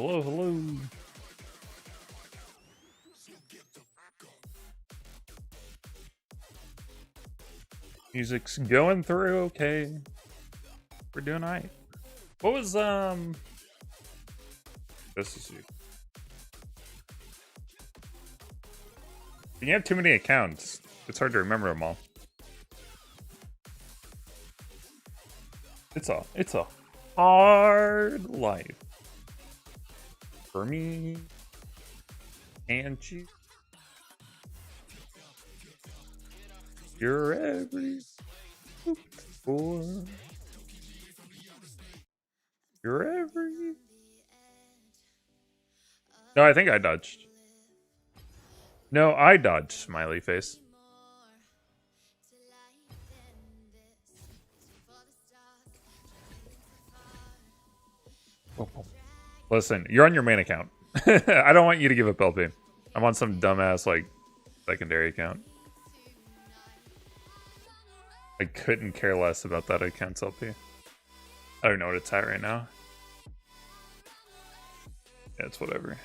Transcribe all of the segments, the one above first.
Hello, hello. Music's going through okay. We're doing alright. What was this is you. When you have too many accounts, it's hard to remember them all. It's a hard life. For me and you. You're every for. You're every. No, I think I dodged. No, I dodged, smiley face. Listen, you're on your main account. I don't want you to give up LP. I'm on some dumbass, like, secondary account. I couldn't care less about that account's LP. I don't know what it's at right now. Yeah, it's whatever.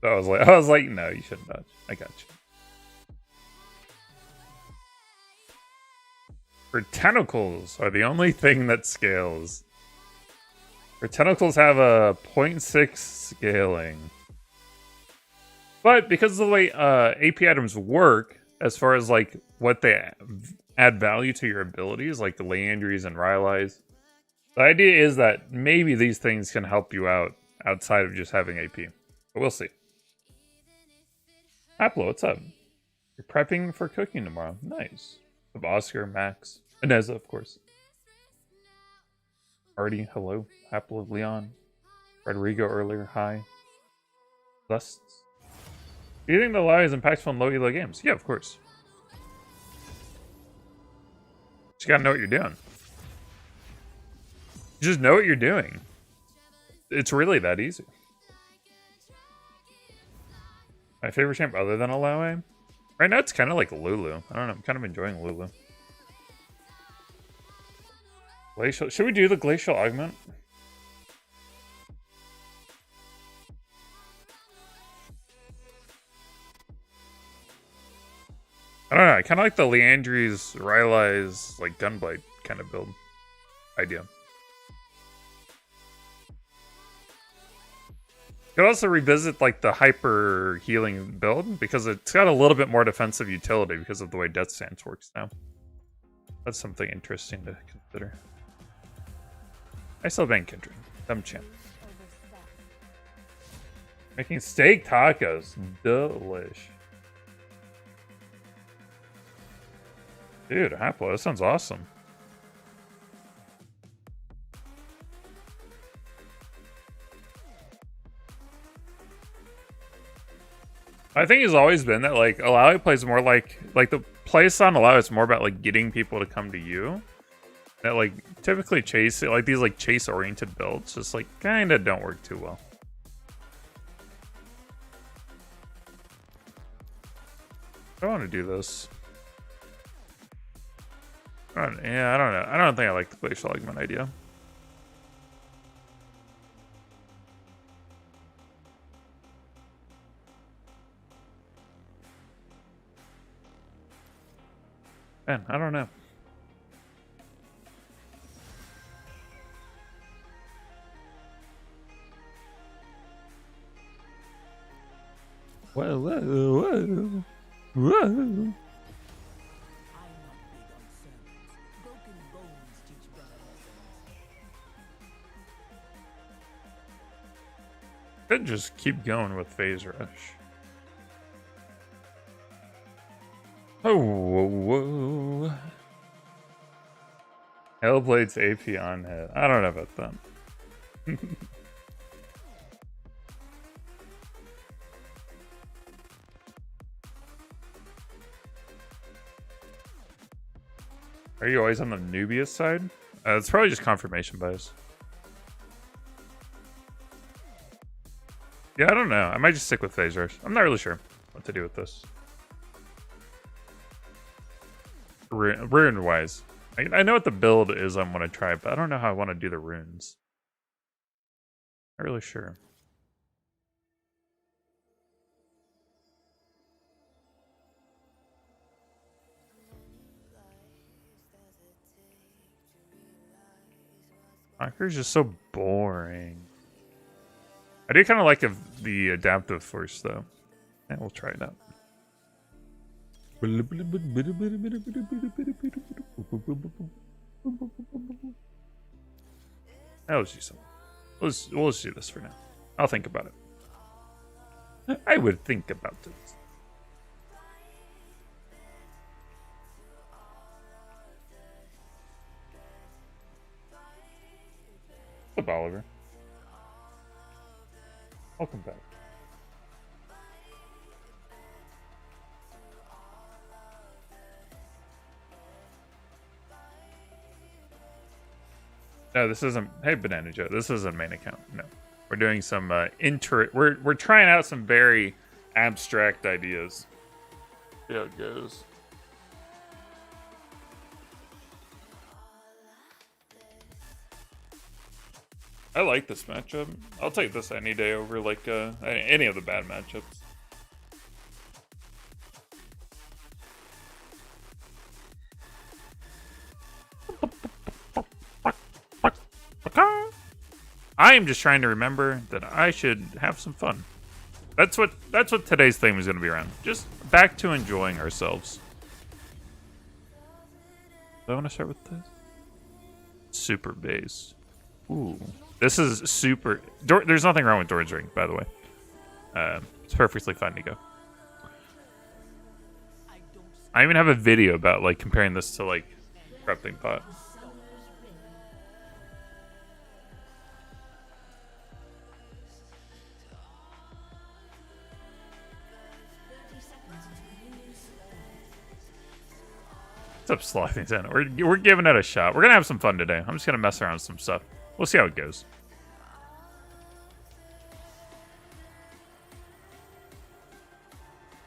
So I was like, no, you shouldn't dodge. I got you. Her tentacles are the only thing that scales. Her tentacles have a 0.6 scaling. But because of the way AP items work, as far as like what they add value to your abilities, like the Leandries and Rylai's, the idea is that maybe these things can help you out outside of just having AP. But we'll see. Aplo, what's up? You're prepping for cooking tomorrow. Nice. Of Oscar, Max, Ineza, of course. Artie, hello. Aplo, Leon. Rodrigo earlier, hi. Lusts. Do you think the Illaoi is impactful in low elo games? Yeah, of course. You gotta know what you're doing. You just know what you're doing. It's really that easy. My favorite champ other than Illaoi? Right now it's kind of like Lulu. I don't know, I'm kind of enjoying Lulu. Glacial. Should we do the Glacial Augment? I don't know, I kind of like the Leandries, Rylai's, like, Gunblade kind of build idea. You could also revisit, like, the hyper healing build, because it's got a little bit more defensive utility because of the way Death Stance works now. That's something interesting to consider. I still bank Kindred. Dumb champ. Making steak tacos. Delish. Dude, Aplo, that sounds awesome. I think it's always been that, like, Illaoi plays more like the playstyle on Illaoi is more about, like, getting people to come to you. That, like, typically chase, like, these, like, chase-oriented builds just, like, kind of don't work too well. I want to do this. Yeah, I don't know. I don't think I like the Glacial Augment idea. Man, I don't know. Whoa, whoa, whoa, whoa. Could just keep going with Phase Rush. Oh, whoa, whoa. Hellblade's AP on hit. I don't know about that. Are you always on the Nubius side? It's probably just confirmation bias. Yeah, I don't know. I might just stick with Phase Rush. I'm not really sure what to do with this. Rune-wise. I know what the build is I want to try, but I don't know how I want to do the runes. Not really sure. Conqueror's just so boring. I do kind of like the adaptive force though. And we'll try it out. Let's do something. We'll just do this for now. I'll think about it. I would think about it. What's up, Oliver? Welcome back. No, this isn't. Hey, Banana Joe, this isn't main account. No, we're doing some We're trying out some very abstract ideas. See how it goes. I like this matchup. I'll take this any day over like any of the bad matchups. I am just trying to remember that I should have some fun. That's what today's theme is going to be around. Just back to enjoying ourselves. Do I want to start with this? Super bass. Ooh. This is super... There's nothing wrong with Doran's Ring, by the way. It's perfectly fine to go. I even have a video about like comparing this to like Corrupting Pot. What's up, Slothing Santa? We're giving it a shot. We're gonna have some fun today. I'm just gonna mess around with some stuff. We'll see how it goes.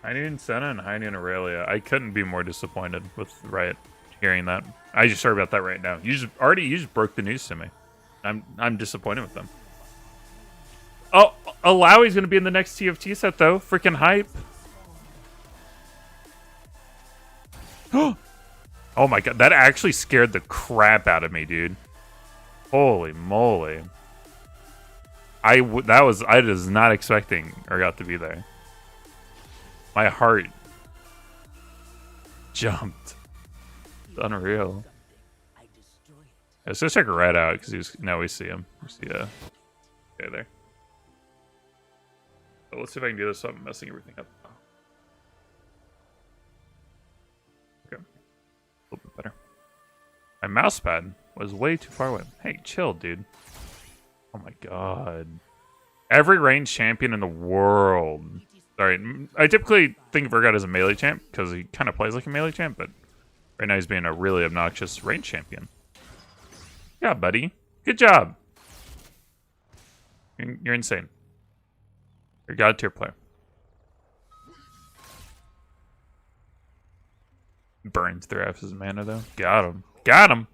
Heine Senna and Heine and Aurelia. I couldn't be more disappointed with Riot hearing that. I just heard about that right now. You just broke the news to me. I'm disappointed with them. Oh, Illaoi's gonna be in the next TFT set though. Freaking hype. Oh my god, that actually scared the crap out of me, dude. Holy moly. I was not expecting Urgot to be there. My heart jumped. It's unreal. Let's just check Red out because now we see him. We see okay there. So let's see if I can do this without messing everything up. Okay. A little bit better. My mouse pad was way too far away. Hey, chill, dude. Oh my god. Every range champion in the world. Sorry, I typically think of Urgot as a melee champ because he kind of plays like a melee champ, but right now he's being a really obnoxious range champion. Yeah, buddy. Good job. You're insane. You're a god tier player. Burns through half his mana though. Got him. Got him.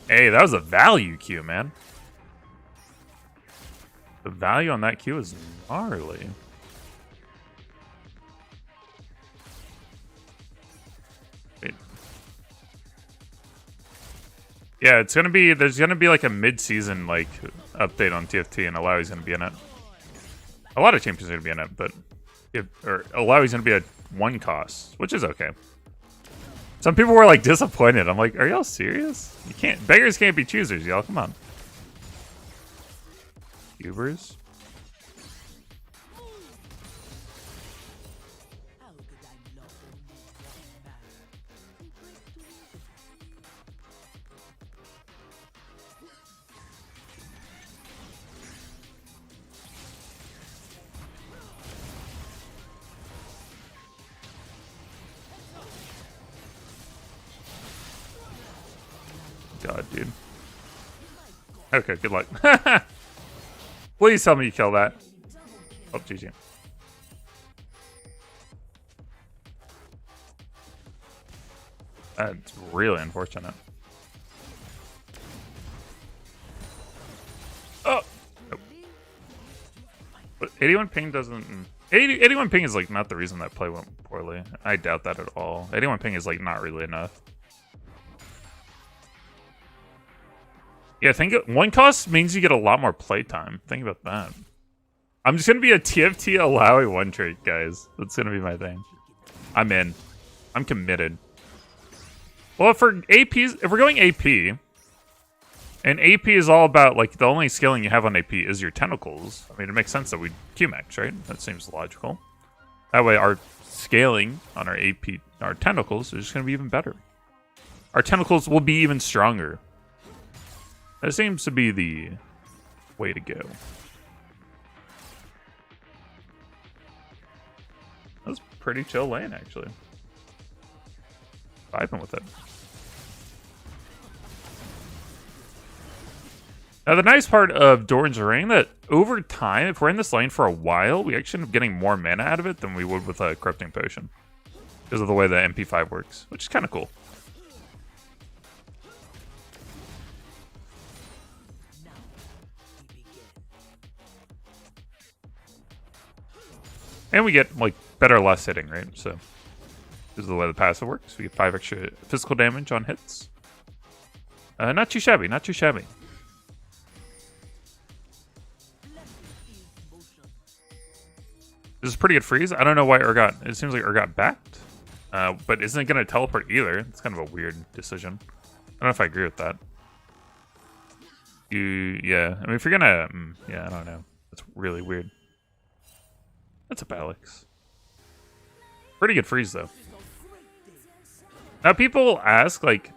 Hey, that was a value Q, man. The value on that Q is gnarly. Wait. Yeah, it's gonna be. There's gonna be like a mid-season like update on TFT, and Illaoi's gonna be in it. A lot of champions are gonna be in it, but Illaoi's gonna be at 1 cost, which is okay. Some people were like disappointed. I'm like, are y'all serious? You can't. Beggars can't be choosers, y'all. Come on. Ubers. God, dude. Okay, good luck. Please tell me you kill that. Oh, GG. That's really unfortunate. Oh! Nope. But 81 ping doesn't... 81 ping is like not the reason that play went poorly. actually. I doubt that at all. 81 ping is like not really enough. Yeah, I think one cost means you get a lot more playtime. Think about that. I'm just gonna be a TFT Illaoi one trick, guys. That's gonna be my thing. I'm in. I'm committed. Well, for APs, if we're going AP, and AP is all about, like, the only scaling you have on AP is your tentacles. I mean, it makes sense that we Q-max, right? That seems logical. That way, our scaling on our AP, our tentacles, is just going to be even better. Our tentacles will be even stronger. That seems to be the way to go. That was pretty chill lane, actually. Vibing with it. Now, the nice part of Doran's Ring that over time, if we're in this lane for a while, we actually end up getting more mana out of it than we would with a Corrupting Potion. Because of the way the MP5 works, which is kind of cool. And we get, like, better less hitting, right? So, this is the way the passive works. We get 5 extra physical damage on hits. Not too shabby, not too shabby. This is a pretty good freeze. I don't know why Urgot... It seems like Urgot backed. But isn't it going to teleport either? It's kind of a weird decision. I don't know if I agree with that. Yeah. I mean, if you're going to... yeah, I don't know. That's really weird. That's a Balix. Pretty good freeze, though. Now, people ask, like...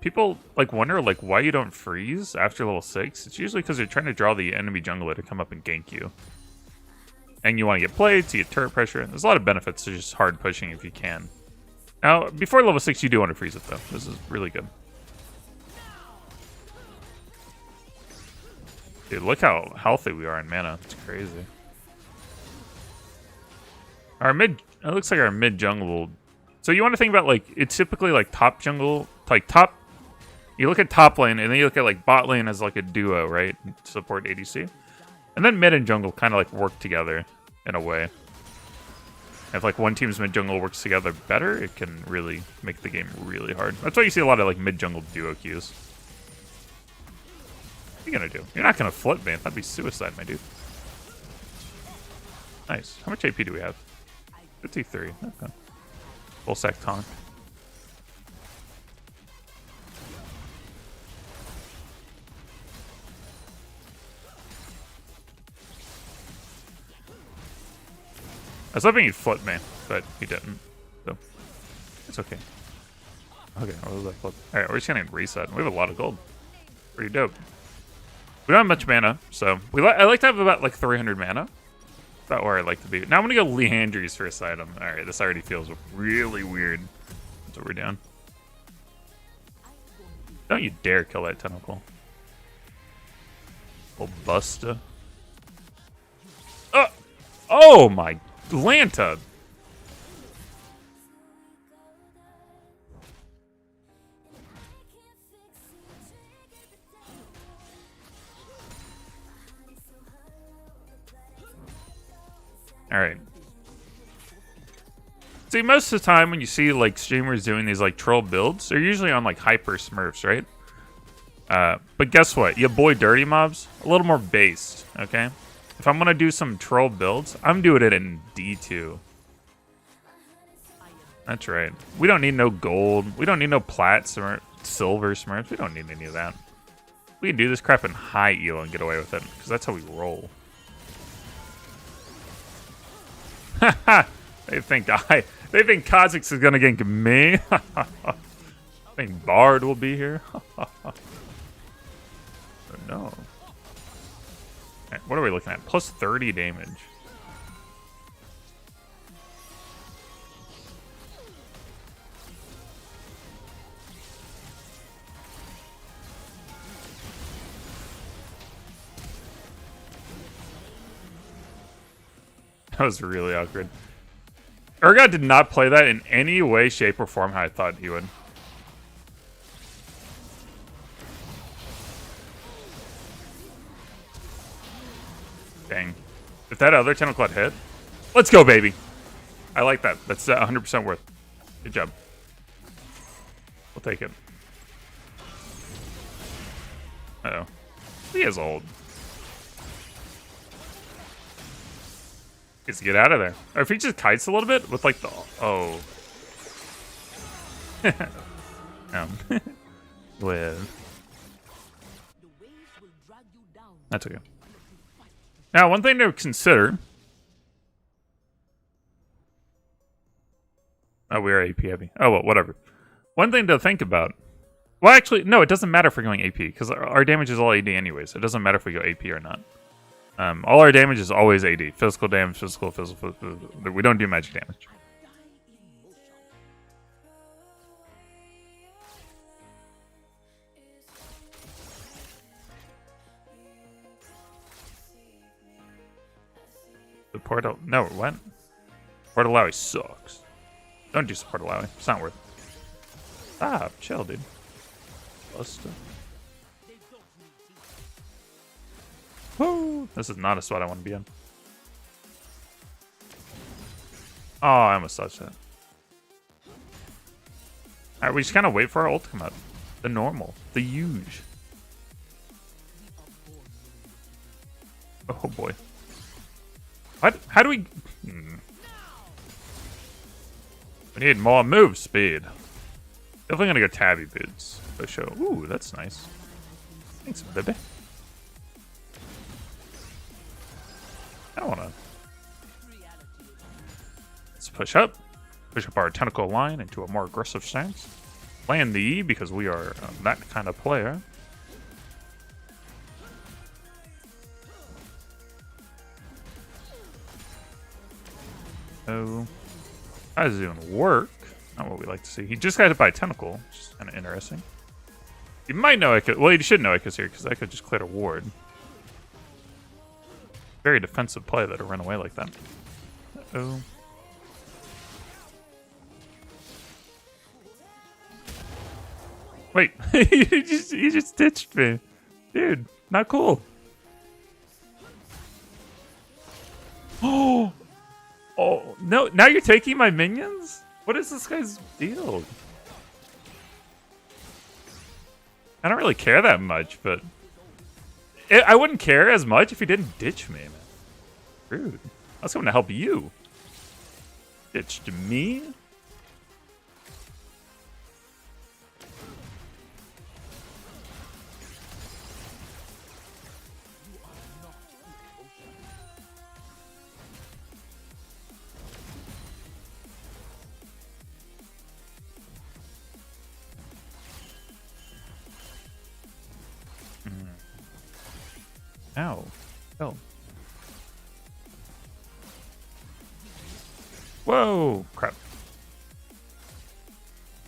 people, like, wonder, like, why you don't freeze after level 6. It's usually because you're trying to draw the enemy jungler to come up and gank you. And you want to get plates, you get turret pressure. There's a lot of benefits to just hard pushing if you can. Now, before level 6, you do want to freeze it, though. This is really good. Dude, look how healthy we are in mana. It's crazy. Our mid... It looks like our mid jungle... So you want to think about, like, it's typically, like, top jungle... Like, top... You look at top lane, and then you look at, like, bot lane as, like, a duo, right? To support ADC. And then mid and jungle kind of, like, work together in a way. If, like, one team's mid jungle works together better, it can really make the game really hard. That's why you see a lot of, like, mid jungle duo queues. What are you gonna do? You're not gonna flip me. That'd be suicide, my dude. Nice. How much AP do we have? 53. Okay. Full sec taunt. I was hoping he'd flip me, but he didn't. So, it's okay. Okay, what was that flip? Alright, we're just gonna reset. We have a lot of gold. Pretty dope. We don't have much mana, so... I like to have about, like, 300 mana. About where I'd like to be. Now I'm gonna go Leandry's first item. Alright, this already feels really weird. That's what we're doing. Don't you dare kill that tentacle. Little busta. Oh my... Atlanta. All right. See, most of the time when you see like streamers doing these like troll builds, they're usually on like hyper smurfs, right? But guess what? Your boy DirtyMobs, a little more based, okay? If I'm gonna do some troll builds, I'm doing it in D2. That's right. We don't need no gold. We don't need no plat smurf, silver smurfs. We don't need any of that. We can do this crap in high elo and get away with it, because that's how we roll. They think Kha'Zix is gonna gank me. I think Bard will be here. No. Right, what are we looking at? Plus 30 damage. That was really awkward. Urgot did not play that in any way, shape, or form how I thought he would. Dang. If that other tentacle had hit... Let's go, baby! I like that. That's 100% worth. Good job. We'll take it. Uh-oh. He is old. He needs to get out of there. Or if he just kites a little bit with like the... Oh. With... That's okay. Now, one thing to consider... Oh, we are AP heavy. Oh, well, whatever. One thing to think about... Well, actually, no, it doesn't matter if we're going AP, because our damage is all AD anyways. It doesn't matter if we go AP or not. All our damage is always AD. Physical damage, physical. We don't do magic damage. Support... No, what? Support Illaoi sucks. Don't do support Illaoi. It's not worth it. Stop. Chill, dude. Buster. Woo! This is not a spot I want to be in. Oh, I almost touched that. Alright, we just kind of wait for our ult to come out. The normal. The huge. Oh, boy. What? How do we... We need more move speed. Definitely gonna go tabby boots. For sure. Ooh, that's nice. Thanks, baby. I don't wanna... Let's push up. Push up our tentacle line into a more aggressive stance. Land the E because we are that kind of player. Oh. That is doing work. Not what we like to see. He just got hit by a tentacle, which is kind of interesting. You might know Echo. Well, you should know Echo's here because Echo just cleared a ward. Very defensive play that to run away like that. Uh-oh. Wait, he just ditched me. Dude, not cool. Oh, no, now you're taking my minions? What is this guy's deal? I don't really care that much, but... I wouldn't care as much if he didn't ditch me, man. Rude. I was coming to help you. Ditched me? Ow. Oh. Whoa! Crap.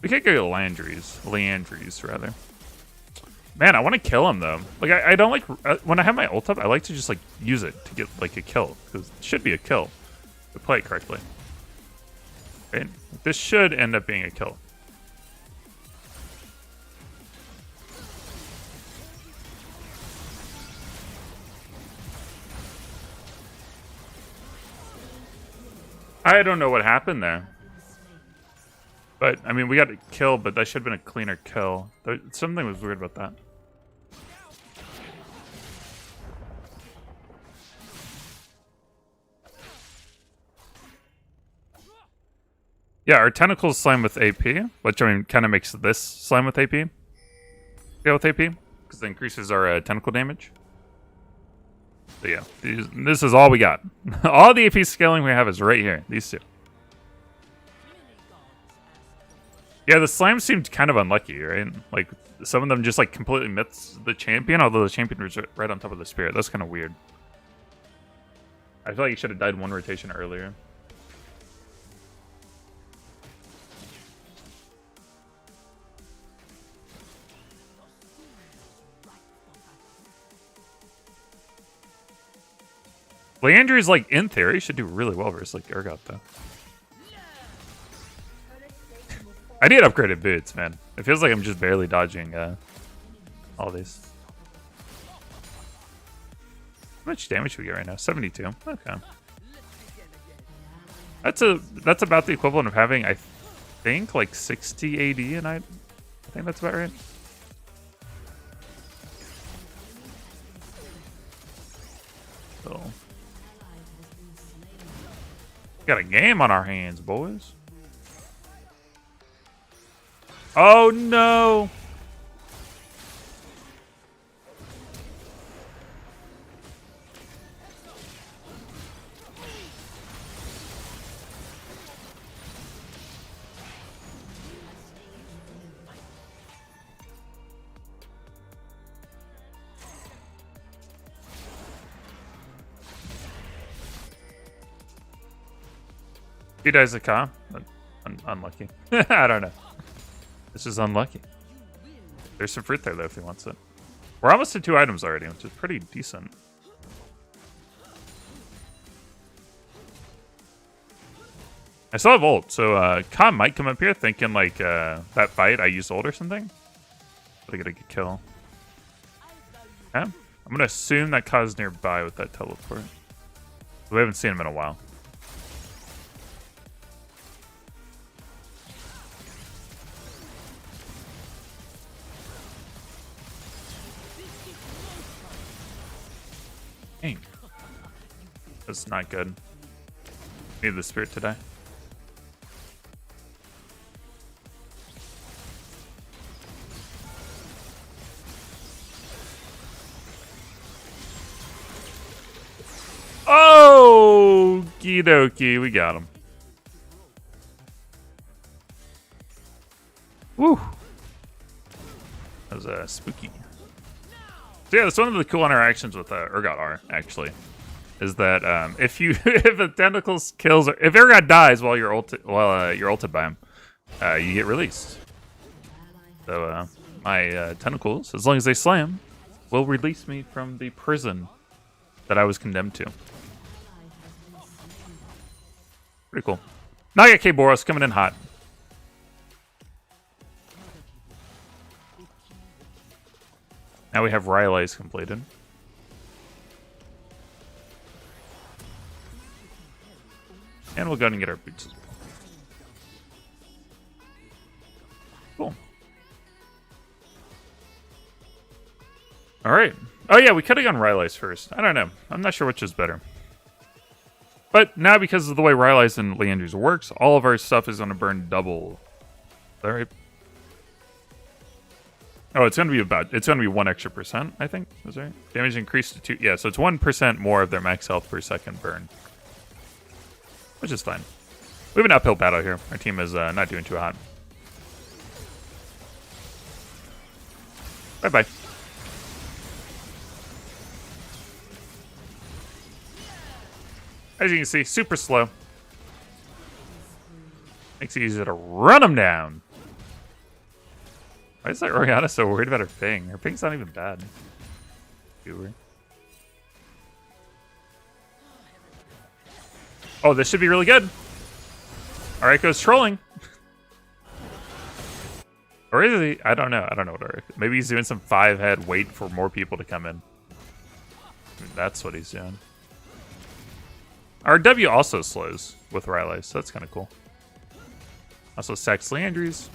We could go Landry's, rather. Man, I want to kill him, though. Like, I don't like... when I have my ult up, I like to just, like, use it to get, like, a kill. Because it should be a kill. To play it correctly. Right? This should end up being a kill. I don't know what happened there. But, I mean, we got a kill, but that should have been a cleaner kill. Something was weird about that. Yeah, our tentacles slime with AP, which, I mean, kind of makes this slime with AP. Go with AP, because it increases our tentacle damage. So yeah, this is all we got. All the AP scaling we have is right here. These two. Yeah, the slime seemed kind of unlucky, right? Like, some of them just, like, completely missed the champion, although the champion was right on top of the spirit. That's kind of weird. I feel like he should have died one rotation earlier. Leandry's, like, in theory, should do really well versus, like, Urgot, though. I need upgraded boots, man. It feels like I'm just barely dodging all these. How much damage do we get right now? 72. Okay. That's about the equivalent of having, I think, like 60 AD, and I think that's about right. So, got a game on our hands, boys. Oh no! He dies a Ka. Unlucky. I don't know. This is unlucky. There's some fruit there, though, if he wants it. We're almost to 2 items already, which is pretty decent. I still have ult, so Ka might come up here thinking, like, that fight I used ult or something. But I get a good kill. Yeah. I'm going to assume that Ka's nearby with that teleport. We haven't seen him in a while. Dang. That's not good. Need the spirit to die. Oh, okie dokie, we got him. Woo. That was spooky. So yeah, that's one of the cool interactions with Urgot R, actually, is that if the tentacles kills, if Urgot dies while you're ulted by him, you get released. So my tentacles, as long as they slam, will release me from the prison that I was condemned to. Pretty cool. Now I got K-Boros coming in hot. Now we have Rylai's completed. And we'll go ahead and get our boots as well. Cool. Alright. Oh yeah, we could have gone Rylai's first. I don't know. I'm not sure which is better. But now because of the way Rylai's and Leandry's works, all of our stuff is going to burn double. Is that right? Oh, it's going to be 1 extra %, I think. Is that right? Damage increased to 2. Yeah, so it's 1% more of their max health per second burn. Which is fine. We have an uphill battle here. Our team is not doing too hot. Bye-bye. As you can see, super slow. Makes it easy to run them down. Why is that Oriana so worried about her ping? Her ping's not even bad. Oh, this should be really good. Alright, goes trolling. Or is he? I don't know. I don't know what Arik. Maybe he's doing some 5-head wait for more people to come in. That's what he's doing. Our W also slows with Rylai, so that's kind of cool. Also stacks Leandry's.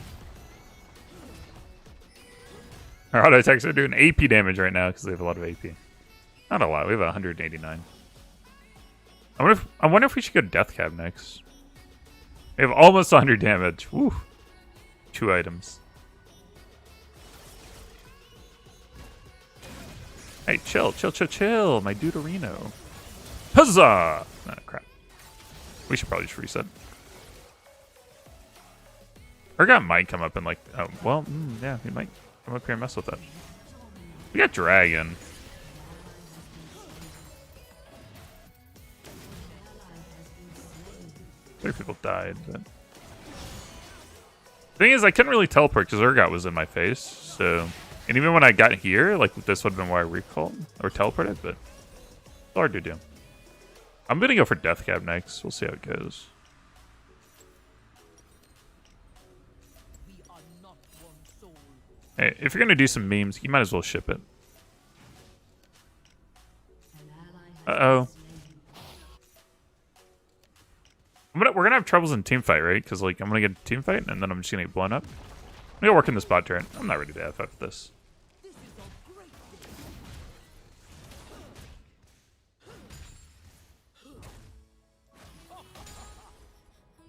Our auto attacks are doing AP damage right now because they have a lot of AP. Not a lot. We have 189. I wonder if we should go Death Cab next. We have almost 100 damage. Woo. 2 items. Hey, chill, my Deuterino. Huzzah! Oh, crap. We should probably just reset. Urgot might come up and like, oh, well, yeah, he might come up here and mess with that. We got Dragon. Other people died, but... The thing is, I couldn't really teleport because Urgot was in my face, so... And even when I got here, like, this would have been why I recalled, or teleported, but... It's hard to do. I'm gonna go for Death Cab next. We'll see how it goes. Hey, if you're gonna do some memes, you might as well ship it. Uh-oh. We're gonna have troubles in team fight, right? Because like I'm gonna get a team fight and then I'm just gonna get blown up. I'm gonna work in this bot turret. I'm not ready to FF this.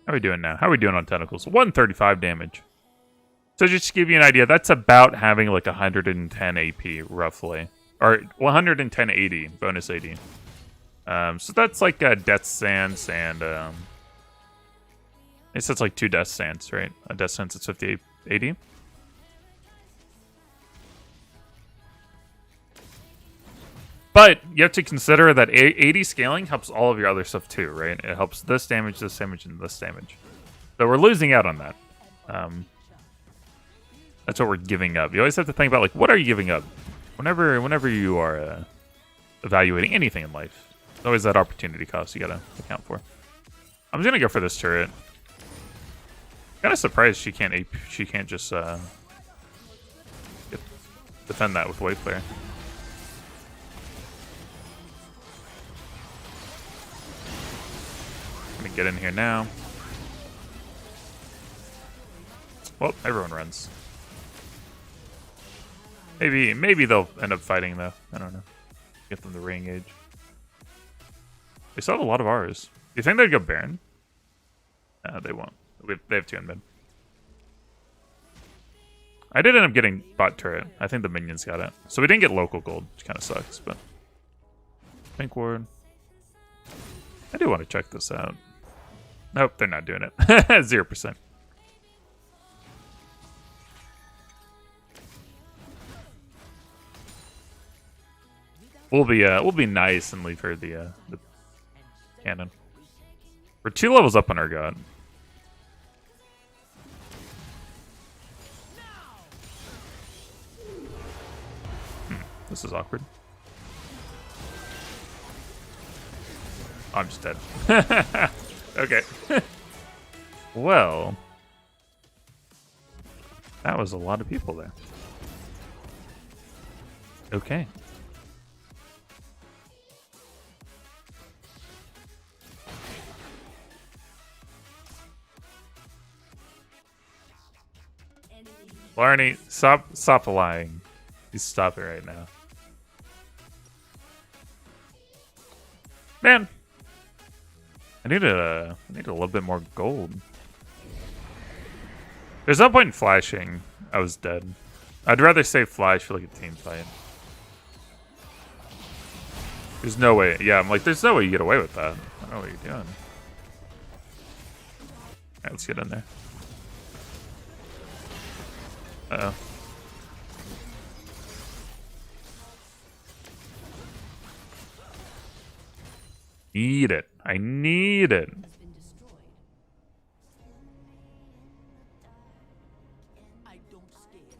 How are we doing now? How are we doing on tentacles? 135 damage. So just to give you an idea, that's about having like 110 AP roughly, or 110 AD bonus AD. So that's like Death Stance and I guess that's like 2 Death Stance, right? A Death Stance is 50 AD. But you have to consider that AD scaling helps all of your other stuff too, right? It helps this damage, and this damage. So we're losing out on that. That's what we're giving up. You always have to think about like, what are you giving up? Whenever you are evaluating anything in life, there's always that opportunity cost you gotta account for. I'm just gonna go for this turret. Kind of surprised she can't just defend that with wave flare. Let me get in here now. Well, everyone runs. Maybe they'll end up fighting though. I don't know. Get them to re-engage. They still have a lot of R's. Do you think they'd go Baron? No, they won't. They have 2 in mid. I did end up getting bot turret. I think the minions got it. So we didn't get local gold, which kind of sucks, but... Pink ward. I do want to check this out. Nope, they're not doing it. 0%. We'll be nice and leave her the cannon. We're 2 levels up on our god. This is awkward. I'm just dead. Okay. Well, that was a lot of people there. Okay. Larny, stop lying. You stop it right now. Man, I need a little bit more gold. There's no point in flashing. I was dead. I'd rather save flash for like a team fight. There's no way. Yeah, I'm like, there's no way you get away with that. I don't know what you're doing. Alright, let's get in there. Uh-oh. Need it. I need it.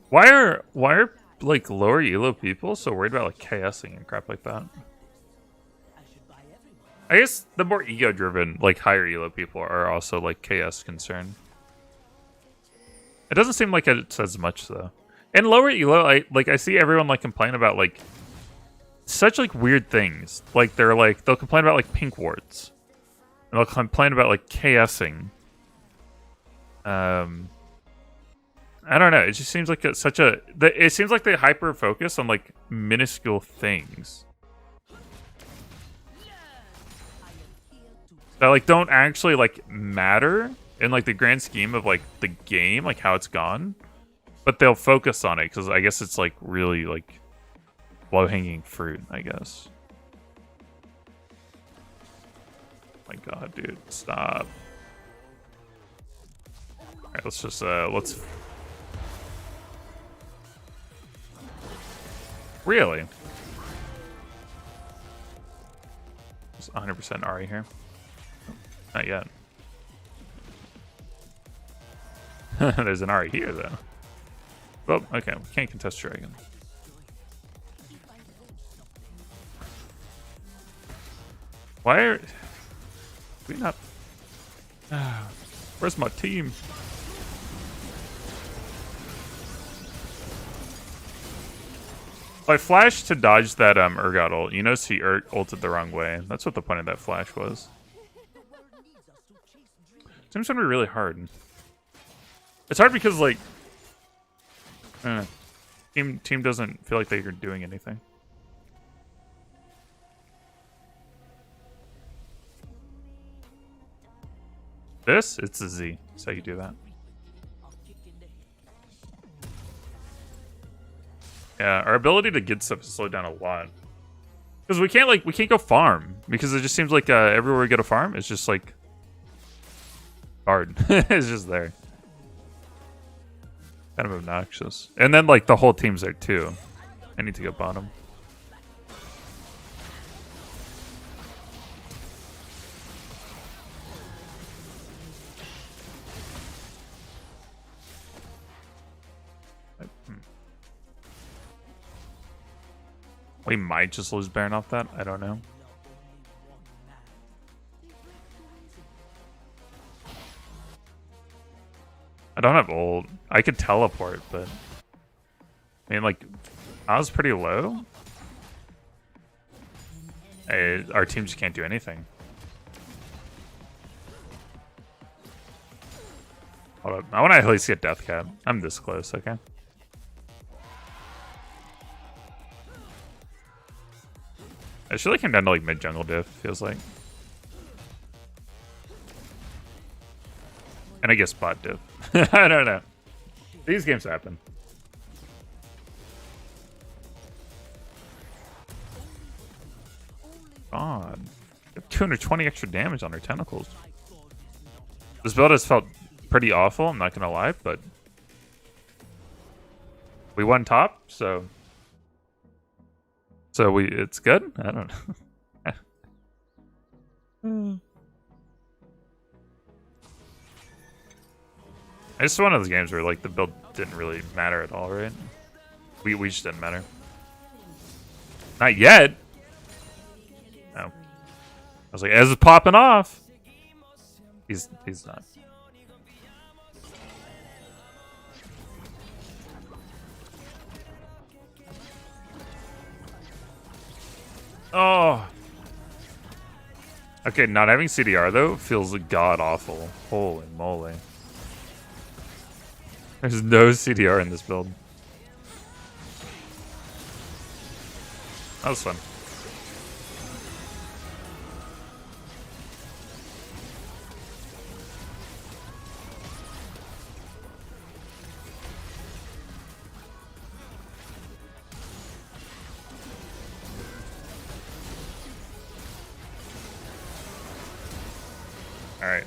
Why are like lower elo people so worried about like KSing and crap like that? I guess the more ego driven, like higher elo people are also like KS concerned. It doesn't seem like it says much though. In lower elo, I see everyone like complain about like such like weird things. Like they'll complain about like pink wards. And they'll complain about like KSing. I don't know. It just seems like it's such a. It seems like they hyper focus on like minuscule things that like don't actually like matter in like the grand scheme of like the game, like how it's gone. But they'll focus on it because I guess it's like really like low-hanging fruit, I guess. My God, dude, stop. All right, let's just let's. Really? Just 100% Ari here. Not yet. There's an Ari here, though. Well, okay, we can't contest Dragon. Why are we not? Where's my team? I flashed to dodge that Urgot ult. You notice he ulted the wrong way. That's what the point of that flash was. Seems gonna be really hard. It's hard because like team doesn't feel like they're doing anything. This? It's a Z. That's how you do that. Yeah, our ability to get stuff is slowed down a lot. Because we can't go farm. Because it just seems like everywhere we go to farm, it's just like hard. It's just there. Kind of obnoxious. And then like the whole team's there too. I need to go bottom. We might just lose Baron off that. I don't know. I don't have ult. I could teleport, but I mean, like, I was pretty low. Our team just can't do anything. Hold up. I want to at least get death cap. I'm this close, okay? I should have came down to like mid jungle diff, feels like. And I guess bot diff. I don't know. These games happen. God. We have 220 extra damage on our tentacles. This build has felt pretty awful, I'm not gonna lie, but we won top, so it's good? I don't know. It's one of those games where like the build didn't really matter at all, right? We just didn't matter. Not yet. No. I was like, Ez is popping off. He's not. Oh. Okay, not having CDR though feels god awful. Holy moly. There's no CDR in this build. That was fun. Alright.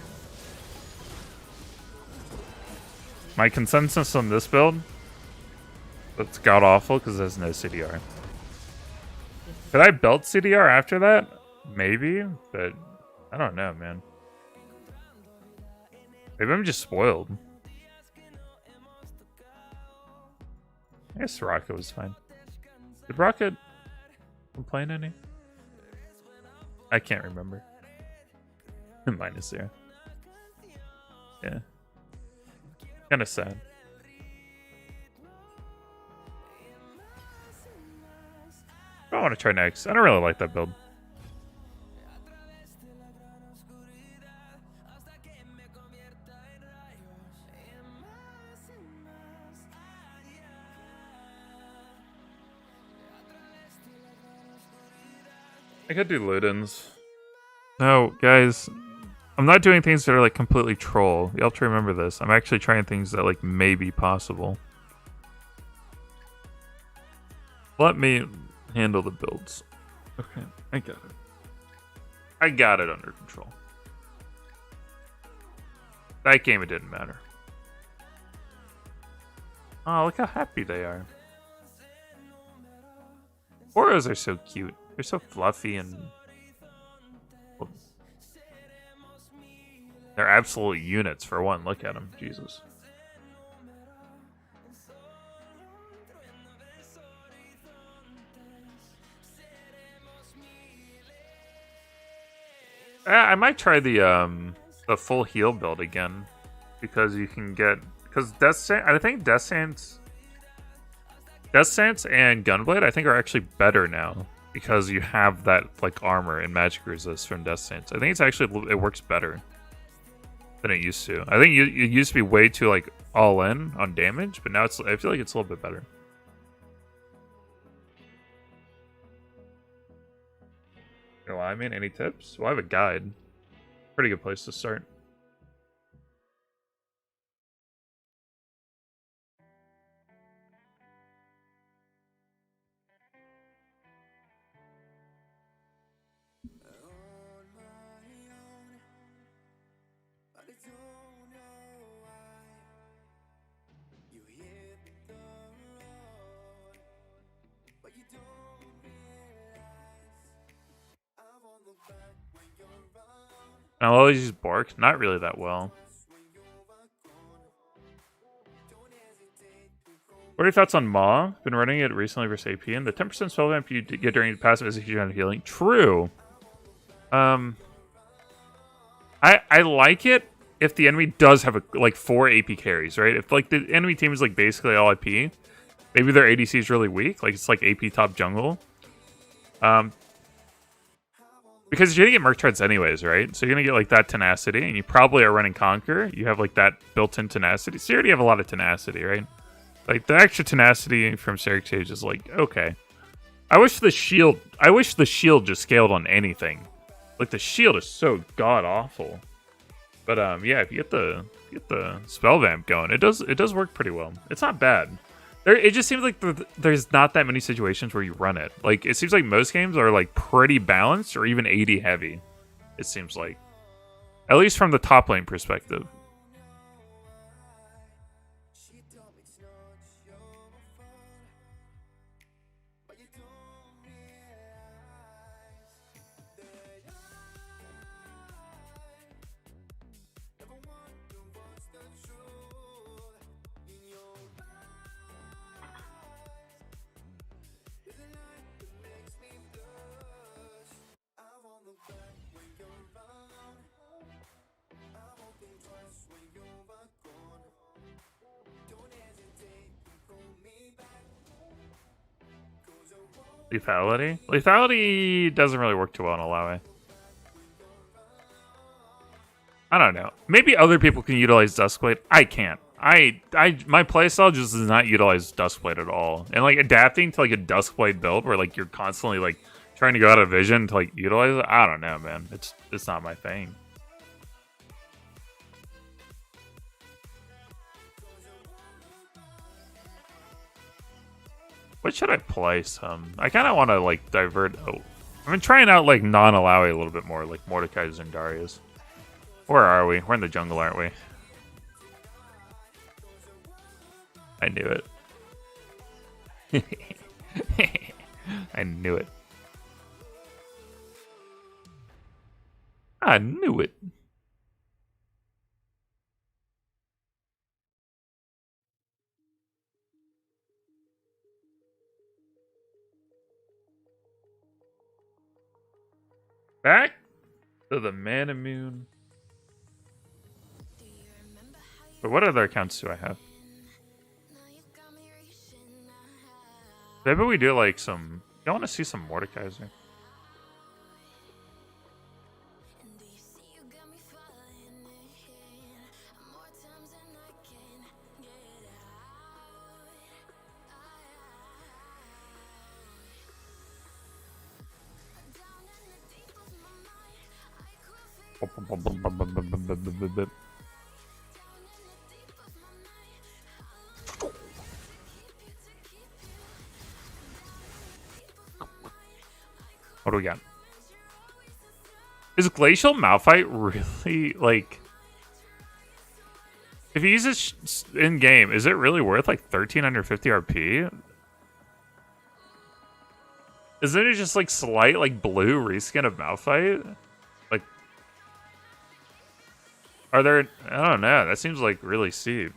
My consensus on this build, that's god awful because there's no CDR. Could I belt CDR after that? Maybe, but I don't know, man. Maybe I'm just spoiled. I guess Rocket was fine. Did Rocket complain any? I can't remember. -0. Yeah. Kind of sad. I want to try next. I don't really like that build. I could do Ludens. No, guys. I'm not doing things that are like completely troll. You have to remember this. I'm actually trying things that like may be possible. Let me handle the builds. Okay, I got it. I got it under control. That game, it didn't matter. Oh, look how happy they are. Oros are so cute. They're so fluffy and... well, they're absolute units for one. Look at them. Jesus. I might try the full heal build again, because you can get, because I think Death Stance and Gunblade I think are actually better now because you have that like armor and magic resist from Death Stance. I think it's actually, it works better. than it used to. I think it used to be way too like all in on damage, but now I feel like it's a little bit better. Well, I mean, any tips? Well, I have a guide. Pretty good place to start. I'll always use Bork. Not really that well. What are your thoughts on Ma? Been running it recently versus AP, and the 10% spell vamp you get during the passive is a huge amount of healing. True. I like it if the enemy does have like 4 AP carries, right? If like the enemy team is like basically all AP, maybe their ADC is really weak, like it's like AP top jungle. Because you're gonna get Merc Treads anyways, right? So you're gonna get like that tenacity, and you probably are running Conquer. You have like that built-in tenacity. So you already have a lot of tenacity, right? Like the extra tenacity from Sage is like, okay. I wish the shield just scaled on anything. Like the shield is so god awful. But yeah, if you get the spell vamp going, it does work pretty well. It's not bad. It just seems like there's not that many situations where you run it. Like, it seems like most games are, like, pretty balanced or even 80 heavy. It seems like. At least from the top lane perspective. Lethality? Lethality doesn't really work too well in Illaoi. I don't know. Maybe other people can utilize Duskblade. I can't. My playstyle just does not utilize Duskblade at all. And like adapting to like a Duskblade build where like you're constantly like trying to go out of vision to like utilize it. I don't know, man. It's not my thing. What should I play some? I kind of want to, like, divert... Oh, I've been trying out, like, non-Illaoi a little bit more, like Mordekaiser and Darius. Where are we? We're in the jungle, aren't we? I knew it. I knew it. I knew it. Back to the Manamune. But what other accounts do I have? Maybe we do like some... I want to see some Mordekaiser. What do we got? Is Glacial Malphite really, like... If you use this in-game, is it really worth, like, 1,350 RP? Isn't it just, like, slight, like, blue reskin of Malphite? Like... Are there... I don't know. That seems, like, really steep.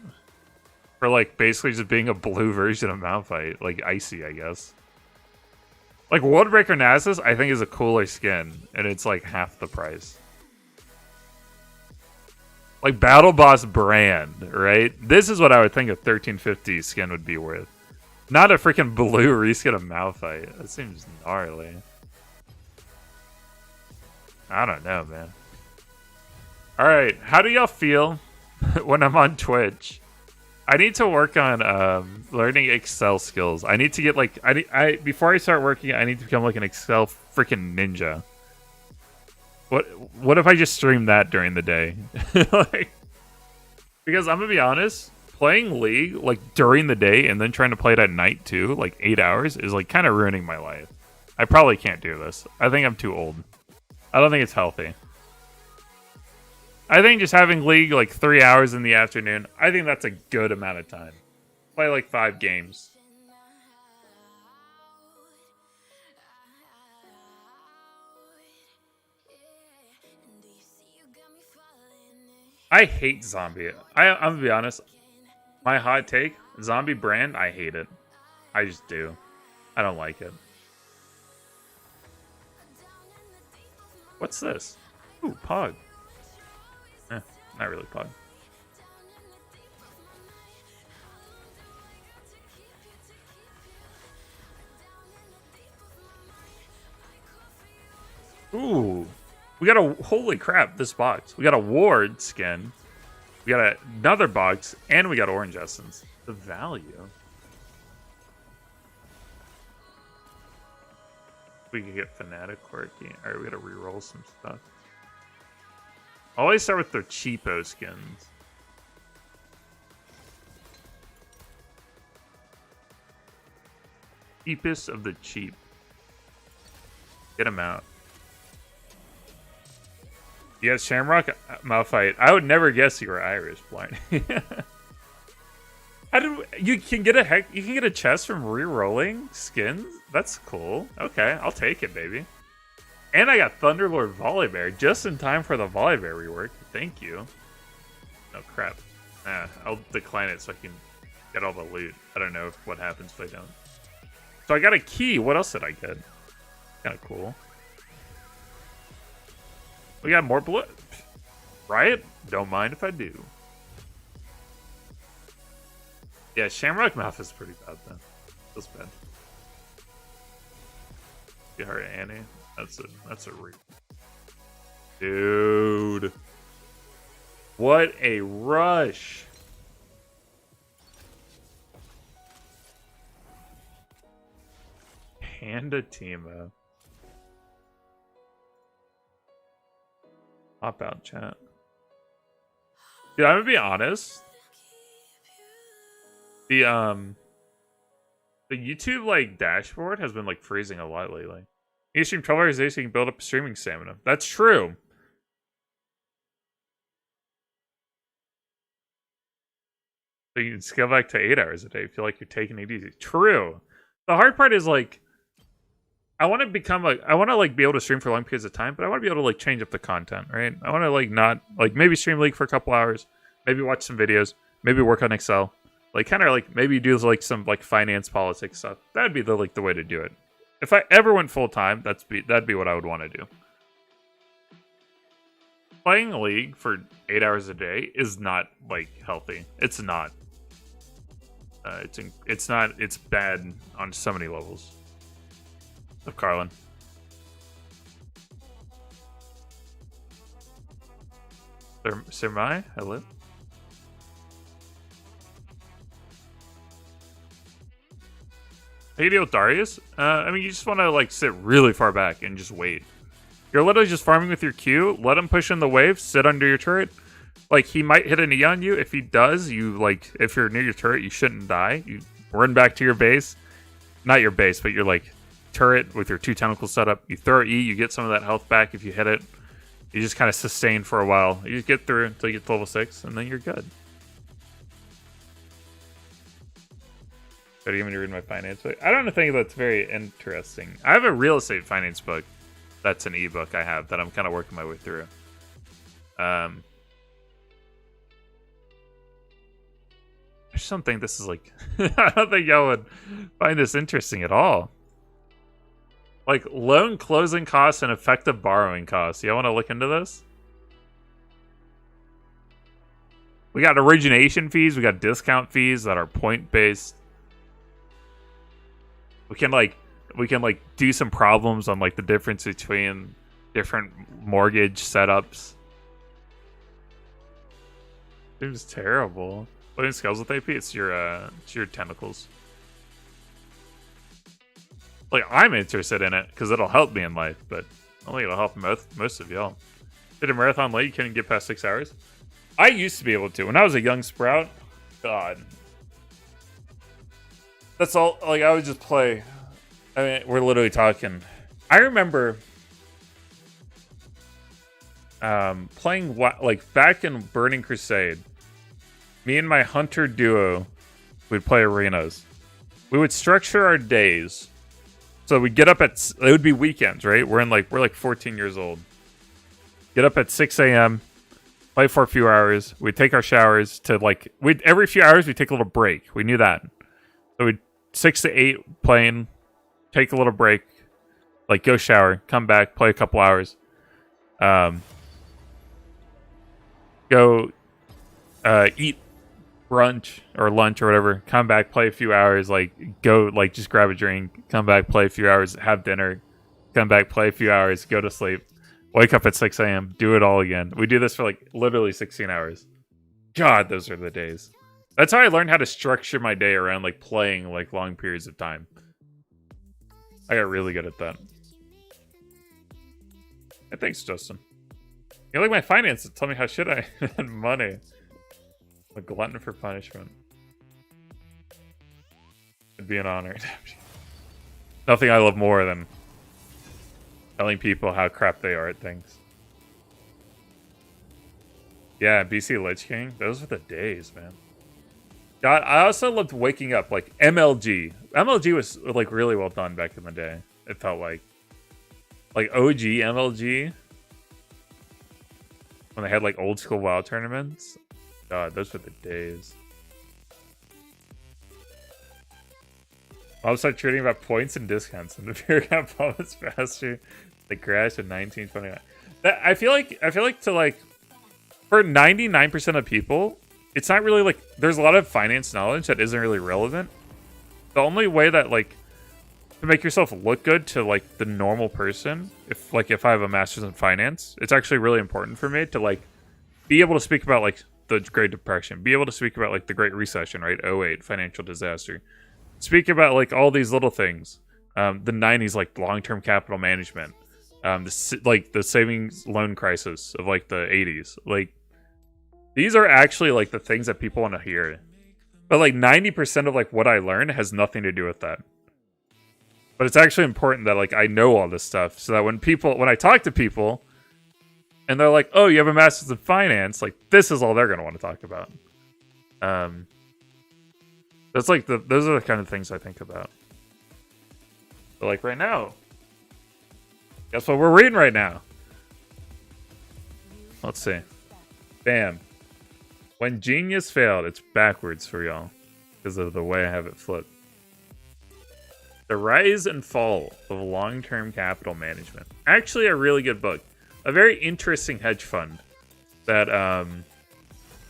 For, like, basically just being a blue version of Malphite. Like, Icy, I guess. Like, Worldbreaker Nasus, I think, is a cooler skin, and it's, like, half the price. Like, Battle Boss Brand, right? This is what I would think a 1,350 skin would be worth. Not a freaking blue reskin of Malphite. That seems gnarly. I don't know, man. All right, how do y'all feel when I'm on Twitch? I need to work on learning Excel skills. I need to get like I before I start working, I need to become like an Excel freaking ninja. What if I just stream that during the day? Like, because I'm gonna be honest, playing League like during the day and then trying to play it at night too, like 8 hours, is like kind of ruining my life. I probably can't do this. I think I'm too old. I don't think it's healthy. I think just having League like 3 hours in the afternoon, I think that's a good amount of time. Play like 5 games. I hate Zombie. I'm gonna be honest. My hot take, Zombie brand, I hate it. I just do. I don't like it. What's this? Ooh, Pog. Not really Pog. Ooh. We got a... Holy crap, this box. We got a Ward skin. We got another box. And we got Orange Essence. The value. We could get Fnatic Quirky. Alright, we gotta reroll some stuff. I always start with their cheapo skins. Cheapest of the cheap. Get them out. Yes, Shamrock Malphite. I would never guess you were Irish, blind. How did you can get a chest from re-rolling skins? That's cool. Okay, I'll take it, baby. And I got Thunderlord Volibear just in time for the Volibear rework. Thank you. Oh crap. I'll decline it so I can get all the loot. I don't know what happens if I don't. So I got a key. What else did I get? Kind of cool. We got more blood. Riot? Don't mind if I do. Yeah, Shamrock Mouth is pretty bad then. Feels bad. Get her Annie. That's a re. Dude. What a rush. Panda Timo. Hop out, chat. Dude, I'm gonna be honest. The YouTube like dashboard has been like freezing a lot lately. You stream 12 hours a day so you can build up streaming stamina. That's true. So you can scale back to 8 hours a day. Feel like you're taking it easy. True. The hard part is like I want to like be able to stream for long periods of time, but I want to be able to like change up the content, right? I want to like not like maybe stream League for a couple hours, maybe watch some videos, maybe work on Excel, like kind of like maybe do like some like finance politics stuff. That'd be the way to do it. If I ever went full time, that'd be what I would want to do. Playing League for 8 hours a day is not like healthy. It's not. It's not. It's bad on so many levels. Of Carlin. Sir Mai, hello. How you deal with Darius? I mean, you just want to like sit really far back and just wait. You're literally just farming with your Q. Let him push in the wave. Sit under your turret. Like he might hit a knee on you. If he does, you like if you're near your turret, you shouldn't die. You run back to your base. Not your base, but you're like turret with your 2 tentacles set up. You throw E, you get some of that health back if you hit it. You just kind of sustain for a while. You just get through until you get to level 6, and then you're good. Better give me to read my finance book. I don't think that's very interesting. I have a real estate finance book. That's an ebook I have that I'm kind of working my way through. I just don't think this is like... I don't think y'all would find this interesting at all. Like, loan closing costs and effective borrowing costs. Y'all want to look into this? We got origination fees. We got discount fees that are point-based. We can do some problems on like the difference between different mortgage setups. Seems terrible. Playing skills with AP, it's your tentacles. Like, I'm interested in it because it'll help me in life, but I don't think it'll help most of y'all. Did a marathon late, you couldn't get past 6 hours? I used to be able to. When I was a young sprout, God. That's all, like, I would just play. I mean, we're literally talking. I remember playing, like, back in Burning Crusade, me and my hunter duo would play arenas. We would structure our days. So we'd get up at, it would be weekends, right? We're like 14 years old. Get up at 6 a.m., play for a few hours. We'd take our showers to, like, every few hours we'd take a little break. We knew that. So we'd 6 to 8 playing, take a little break, like go shower, come back, play a couple hours. Go eat brunch or lunch or whatever, come back, play a few hours, like go, like just grab a drink, come back, play a few hours, have dinner, come back, play a few hours, go to sleep, wake up at 6 a.m., do it all again. We do this for like literally 16 hours. God, those are the days. That's how I learned how to structure my day around like playing like long periods of time. I got really good at that. Hey, thanks, Justin. You like my finances? Tell me how shit I had money. A glutton for punishment. It'd be an honor. Nothing I love more than telling people how crap they are at things. Yeah, BC Lich King. Those were the days, man. God, I also loved waking up. Like, MLG. MLG was, like, really well done back in the day. It felt like. Like, OG MLG. When they had, like, old school WoW tournaments. God, those were the days. I'll start trading about points and discounts, and the beer got bonus faster. They crashed in 1929. I feel like to like for 99% of people, it's not really like there's a lot of finance knowledge that isn't really relevant. The only way that like to make yourself look good to like the normal person, if I have a master's in finance, it's actually really important for me to like be able to speak about like the Great Depression, be able to speak about like the Great Recession, right? '08 financial disaster. Speak about like all these little things. The 90s, like long-term capital management. The savings loan crisis of like the 80s. Like these are actually like the things that people want to hear. But like 90% of like what I learn has nothing to do with that. But it's actually important that like I know all this stuff so that when I talk to people and they're like, "Oh, you have a master's in finance," like this is all they're going to want to talk about. That's like those are the kind of things I think about. But like right now, guess what we're reading right now? Let's see. Bam. When genius failed, it's backwards for y'all because of the way I have it flipped. The Rise and Fall of Long-Term Capital Management. Actually, a really good book. A very interesting hedge fund that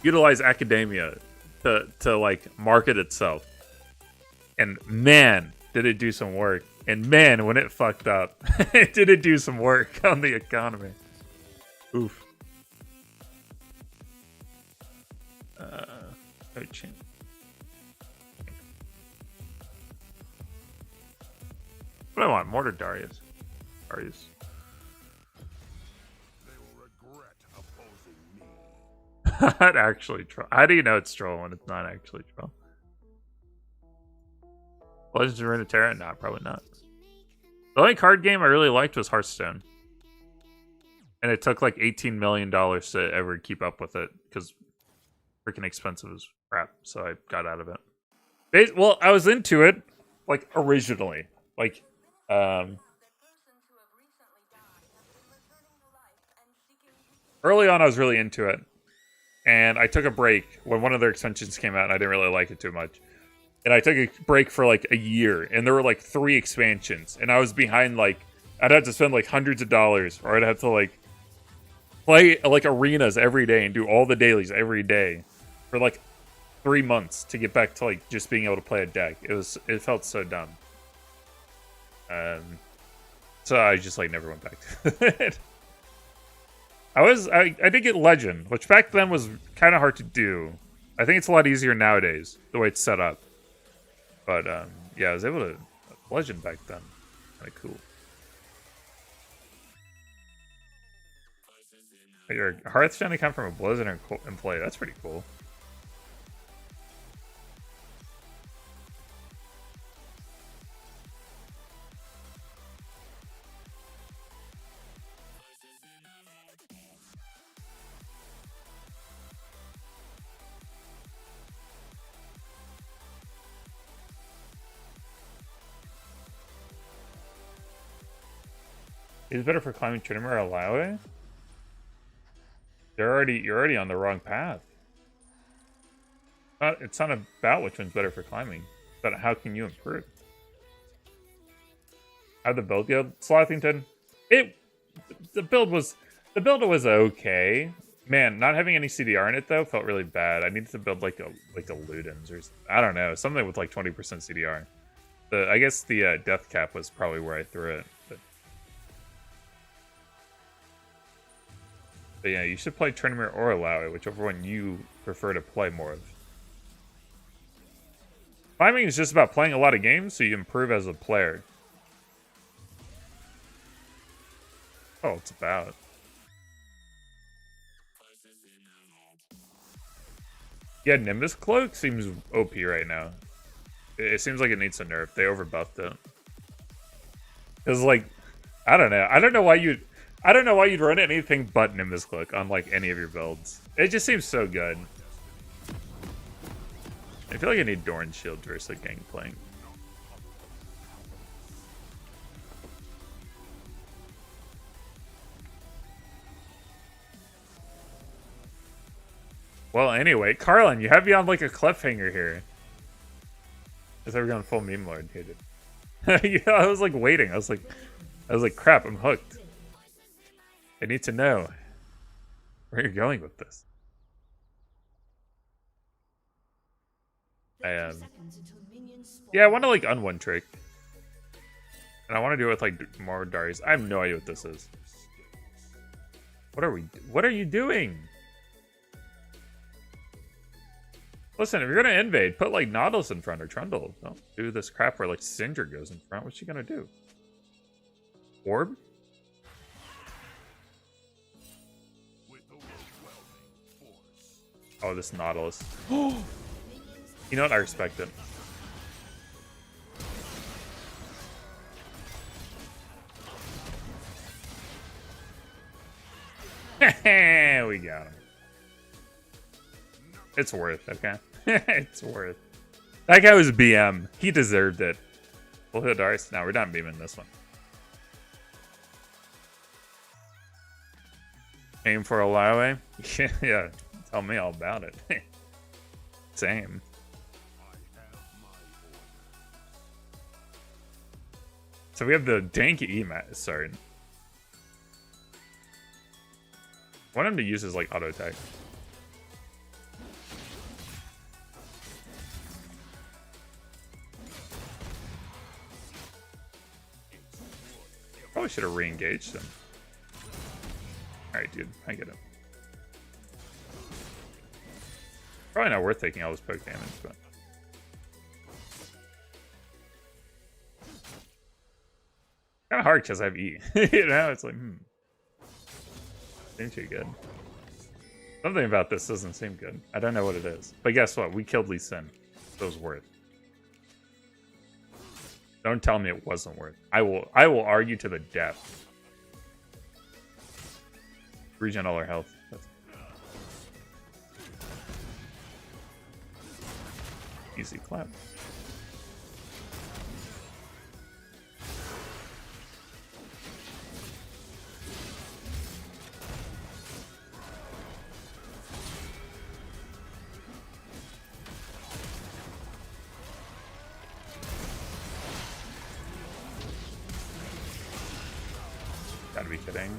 utilize academia to like market itself. And man, did it do some work. And man, when it fucked up, did it do some work on the economy. Oof. What do I want? Mortar Darius. Darius. I'd actually troll. How do you know it's troll when it's not actually troll? Legends of Runeterra? Nah, probably not. The only card game I really liked was Hearthstone. And it took like $18 million to ever keep up with it because freaking expensive as crap. So I got out of it. Well, I was into it like originally. Like, early on I was really into it. And I took a break when one of their extensions came out and I didn't really like it too much. And I took a break for like a year and there were like 3 expansions and I was behind like, I'd have to spend like hundreds of dollars or I'd have to like play like arenas every day and do all the dailies every day for like 3 months to get back to like just being able to play a deck. It felt so dumb. So I just like never went back to it. I did get Legend, which back then was kind of hard to do. I think it's a lot easier nowadays, the way it's set up. But, yeah, I was able to Legend back then. Kind of cool. Your Hearth's trying to come from a Blizzard and play. That's pretty cool. Is it better for climbing Trinimir or Illaoi? You're already on the wrong path. It's not about which one's better for climbing, but how can you improve? How'd the build go, Slothington? The build was okay. Man, not having any CDR in it though felt really bad. I needed to build like a Ludens or I don't know, something with like 20% CDR. I guess the death cap was probably where I threw it. But yeah, you should play Trinimir or Illaoi, whichever one you prefer to play more of. Climbing is just about playing a lot of games so you improve as a player. Oh, it's about. Yeah, Nimbus Cloak seems OP right now. It seems like it needs a nerf. They overbuffed it. Cause like, I don't know why you'd run anything but Nimbus Cloak on like any of your builds. It just seems so good. I feel like I need Doran Shield versus like Gangplank. Well, anyway, Carlin, you have me on like a cliffhanger here. I thought we were going full meme lord here, dude. Yeah, I was like waiting. I was like, crap, I'm hooked. I need to know where you're going with this. Yeah, I want to like unone trick. And I want to do it with like more Darius. I have no idea what this is. What are you doing? Listen, if you're gonna invade, put like Nautilus in front or Trundle. Don't do this crap where like Sindra goes in front. What's she gonna do? Orb? Oh, this Nautilus. You know what? I respect it. We got him. It's worth, okay? It's worth. That guy was BM. He deserved it. We'll hit Darius. Now we're not beaming this one. Aim for Illaoi? Yeah. Tell me all about it. Same. So we have the danky EMAT starting. I want him to use his like auto attack. Probably should have re-engaged him. Alright, dude. I get him. Probably not worth taking all this poke damage, but... kind of hard because I have E. You know, it's like, Seems too good. Something about this doesn't seem good. I don't know what it is. But guess what? We killed Lee Sin. So it was worth. Don't tell me it wasn't worth. I will argue to the death. Regen all our health. That's easy clap. Gotta be kidding.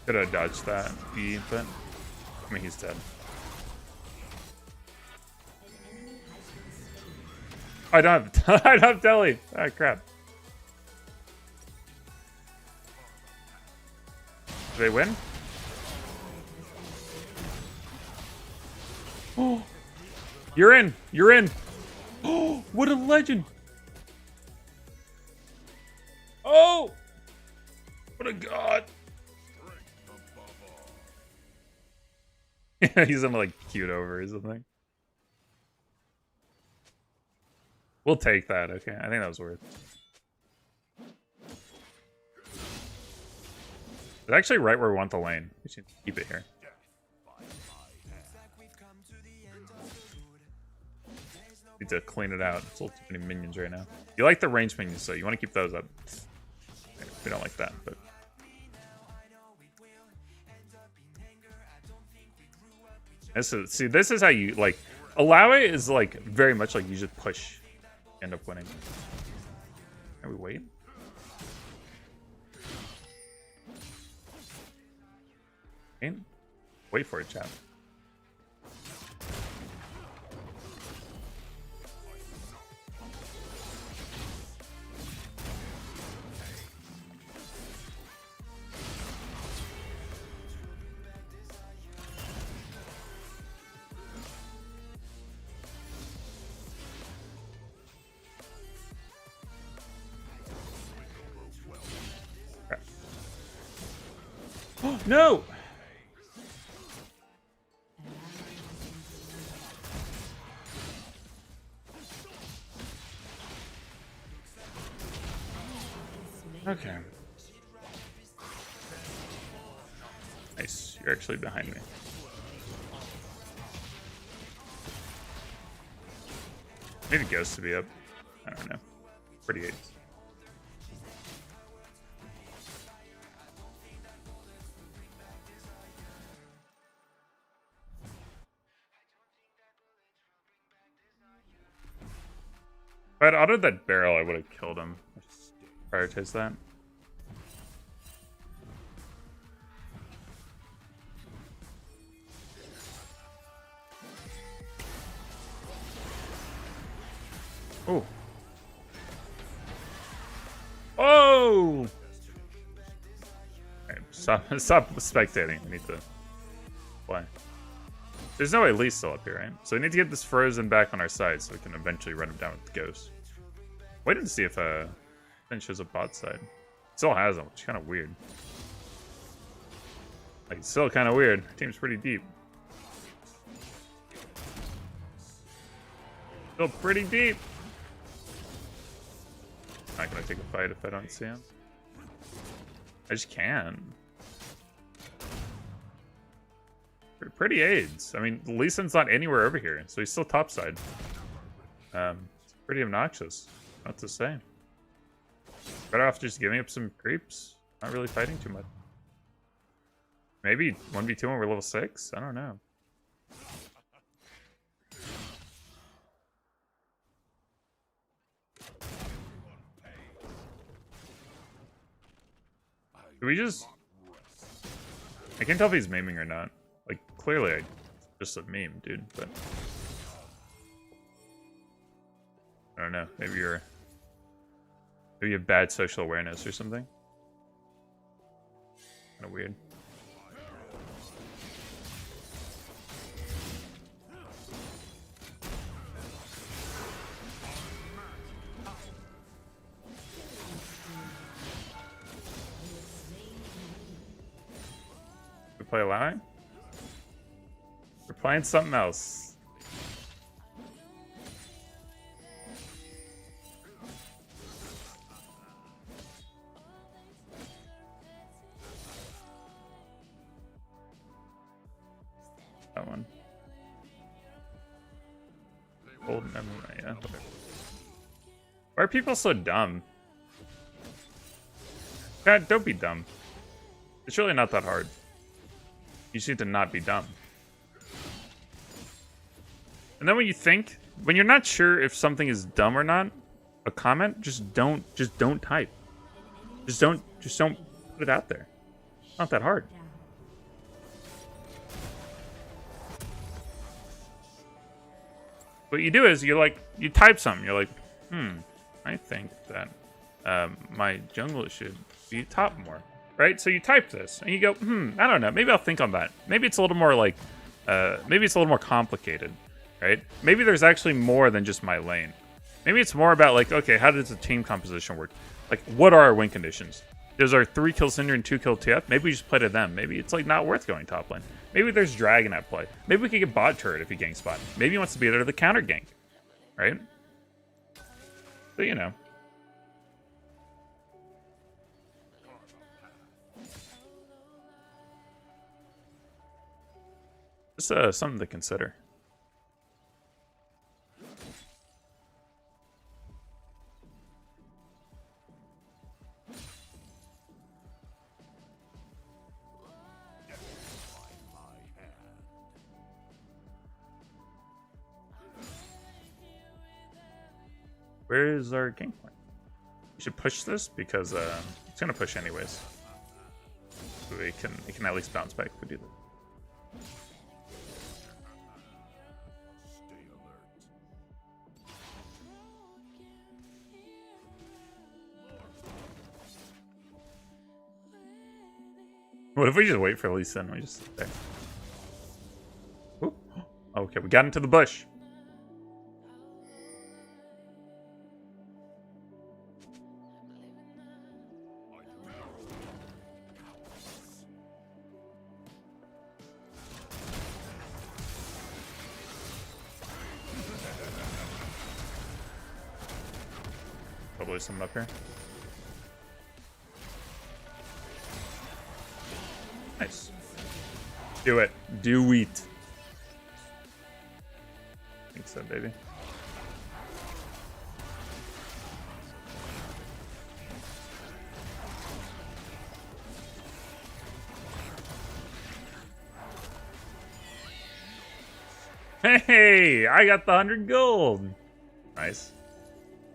Could have dodged that, but I mean, he's dead. I don't have, I don't have Deli. Ah, crap. Do they win? Oh, you're in. You're in. Oh, what a legend. Oh, what a god. He's gonna like cute over or something. We'll take that. Okay, I think that was worth. It's actually right where we want the lane. We should keep it here. Need to clean it out. It's a little too many minions right now. You like the ranged minions, so you want to keep those up. We don't like that, but. This is how you like. Illaoi is like very much like you just push, end up winning. Can we wait? Wait for it, chat. No! Okay. Nice. You're actually behind me. Maybe Ghost to be up. I don't know. Pretty good. If I'd autoed that barrel, I would have killed him. Just prioritize that. Oh. Oh! Right, stop spectating. We need to play. There's no way Lee's still up here, right? So we need to get this frozen back on our side so we can eventually run him down with the Ghost. Waiting to see if Zven shows up bot side. Still has him, which is kind of weird. Like, it's still kind of weird. Our team's pretty deep. Still pretty deep. Not gonna take a fight if I don't see him. I just can. Pretty aids. I mean, Lee Sin's not anywhere over here, so he's still topside. It's pretty obnoxious. What to say. Better off just giving up some creeps. Not really fighting too much. Maybe 1v2 when we're level 6? I don't know. Do we just... I can't tell if he's meming or not. Like, clearly, just a meme, dude, but... I don't know. Maybe you're... Maybe you have bad social awareness or something. Kind of weird. We play Illaoi? We're playing something else. That one. Old memory, yeah. Whatever. Why are people so dumb? God, don't be dumb. It's really not that hard. You just need to not be dumb. And then when you think, when you're not sure if something is dumb or not, a comment, just don't type. Just don't put it out there. It's not that hard. What you do is you type something. You're like, I think that my jungle should be top more. right? So you type this and you go, I don't know. Maybe I'll think on that. Maybe it's a little more like, maybe it's a little more complicated, right? Maybe there's actually more than just my lane. Maybe it's more about like, okay, how does the team composition work? Like, what are our win conditions? There's our 3-kill Cinder and 2-kill TF. Maybe we just play to them. Maybe it's like not worth going top lane. Maybe there's Dragon at play. Maybe we could get bot turret if he gank spot. Maybe he wants to be there to the counter gank, right? So, you know. Just something to consider. Where is our gank point? We should push this because it's gonna push anyways. We can at least bounce back if we do that. What if we just wait for Lee Sin? We just sit there. Ooh. Okay, we got into the bush. Probably someone up here. Nice. Do it. Do it. I think so, baby. Hey, I got the 100 gold. Nice.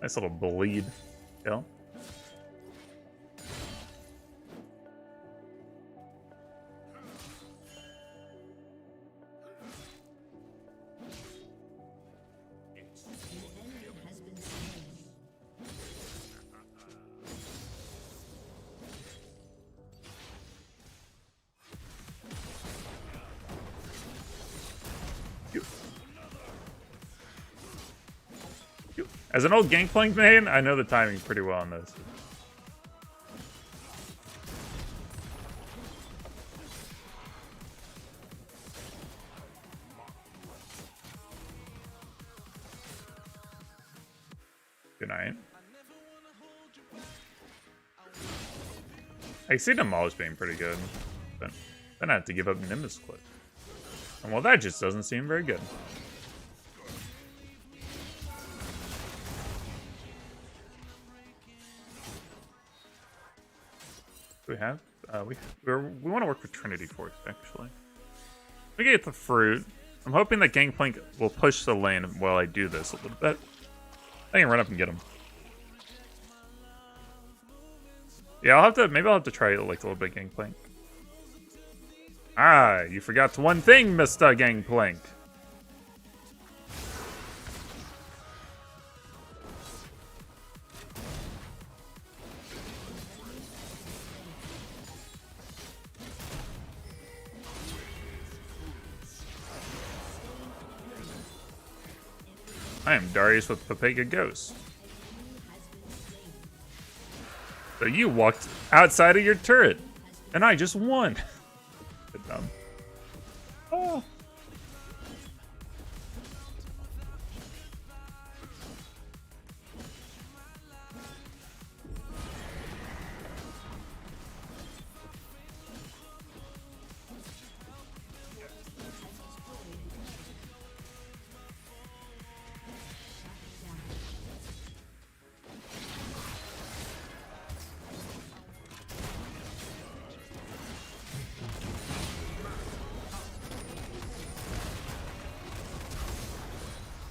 Nice little bleed kill. As an old Gangplank main, I know the timing pretty well on this. Good night. I see them always being pretty good, but then I have to give up Nimbus Clip. And well, that just doesn't seem very good. We have we want to work with Trinity Force actually. We get the fruit. I'm hoping that Gangplank will push the lane while I do this a little bit. I can run up and get him. Yeah, maybe I'll have to try like a little bit Gangplank. Ah, you forgot one thing, Mr. Gangplank. I am Darius with Papega Ghost. So you walked outside of your turret, and I just won. Good dumb. Oh.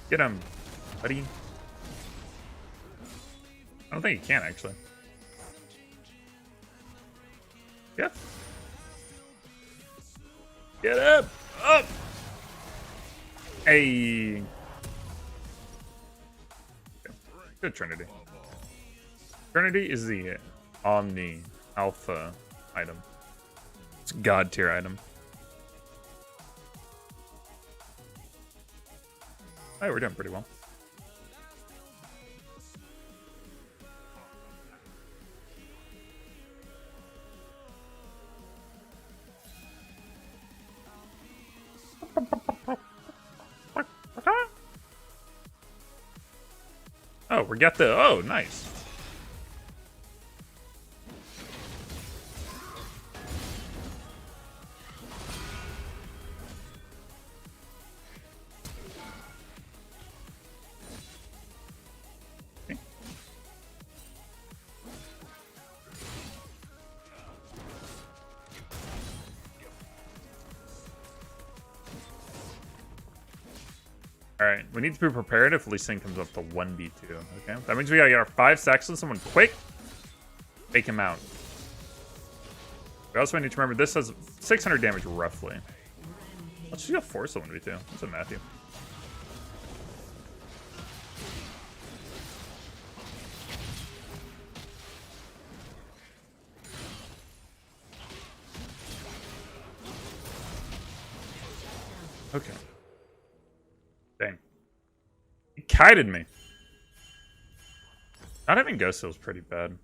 Get him, buddy. I don't think he can, actually. Yeah. Get up! Up! Hey! Good Trinity. Trinity is the Omni Alpha item. It's a god tier item. Hey, we're doing pretty well. Oh, we got the... Oh, nice. Okay. Alright, we need to be prepared if Lee Sin comes up to 1v2. Okay, that means we gotta get our 5 stacks on someone quick. Take him out. We also need to remember this has 600 damage roughly. Let's just go force a 1v2. What's up, Matthew? Okay. Dang. He kited me. Not having Ghost Steal is pretty bad.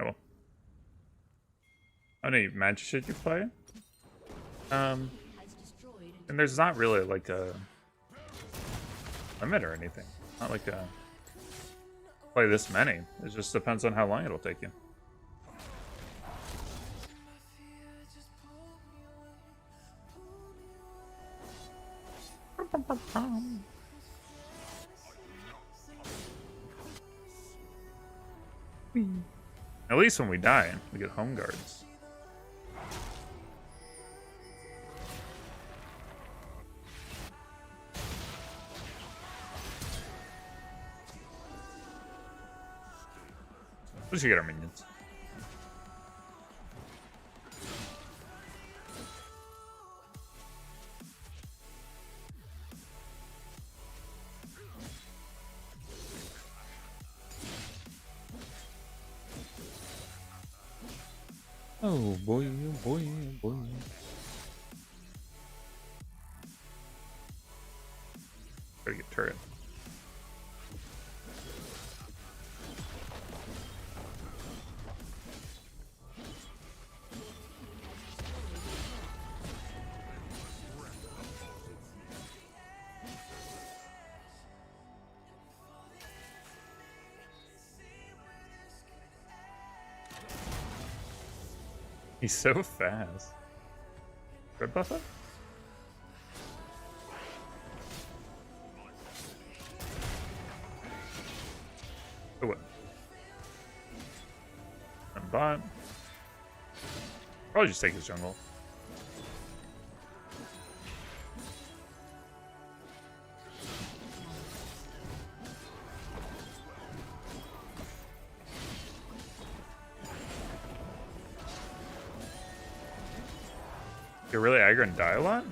Oh well. How many magic shit you play? And there's not really like a limit or anything. Not like a play this many. It just depends on how long it'll take you. At least when we die, we get home guards. We should get our minions. Oh boy, oh boy, oh boy. Gotta get turret. He's so fast. Red buff up? Oh, what? And bot. Probably just take his jungle. You're really aggro and die a lot?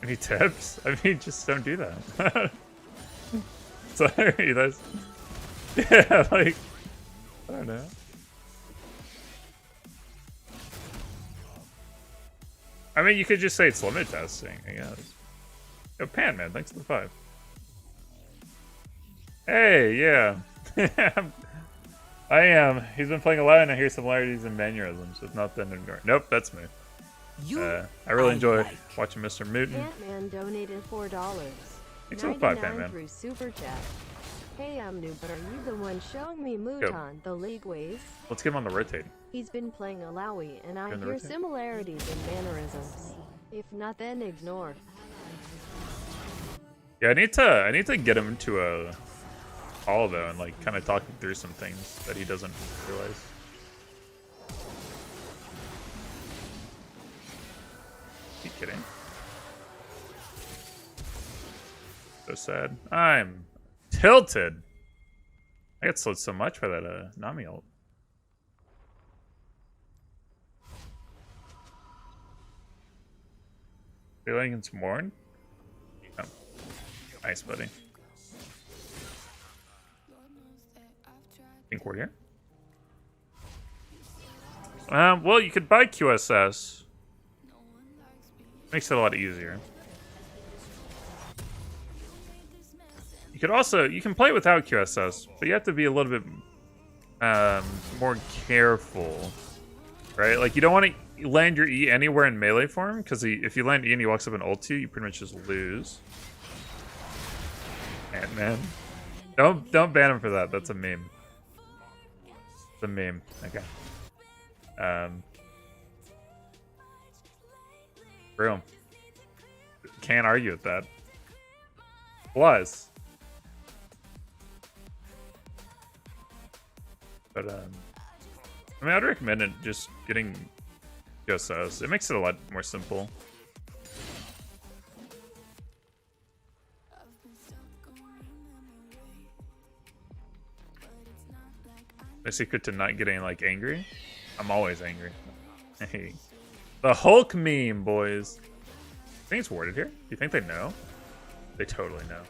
Any tips? I mean, just don't do that. Sorry, that's... Yeah, like... I don't know. I mean, you could just say it's limit testing, I guess. Yo, Pan Man, thanks for the 5. Hey, yeah. I am. He's been playing a lot and I hear similarities in mannerisms. If not, then ignore. Nope, that's me. I really enjoy watching Mr. Mutant. Ant-Man donated $4. Thanks for the 5, Ant-Man. Through Super Chat. Hey, I'm new, but are you the one showing me Mutant, the league ways? Let's get him on the rotate. He's been playing Illaoi, and I hear similarities in mannerisms. If not, then ignore. Yeah, I need to get him into a call though, and like kind of talk him through some things that he doesn't realize. You kidding? So sad. I'm tilted. I got slowed so much by that Nami ult. Feeling against Morn? Oh. Nice, buddy. Think we're here? Well, you could buy QSS. Makes it a lot easier. You could also, you can play without QSS, but you have to be a little bit more careful, right? Like, you don't want to land your E anywhere in melee form, because if you land E and he walks up and ult you can pretty much just lose. Man. Don't ban him for that. That's a meme. It's a meme. Okay. Real. Can't argue with that. Plus. But I mean, I'd recommend it just getting QSS. It makes it a lot more simple. My secret to not getting like angry? I'm always angry. Hey. The Hulk meme, boys. I think it's worded here. Do you think they know? They totally know.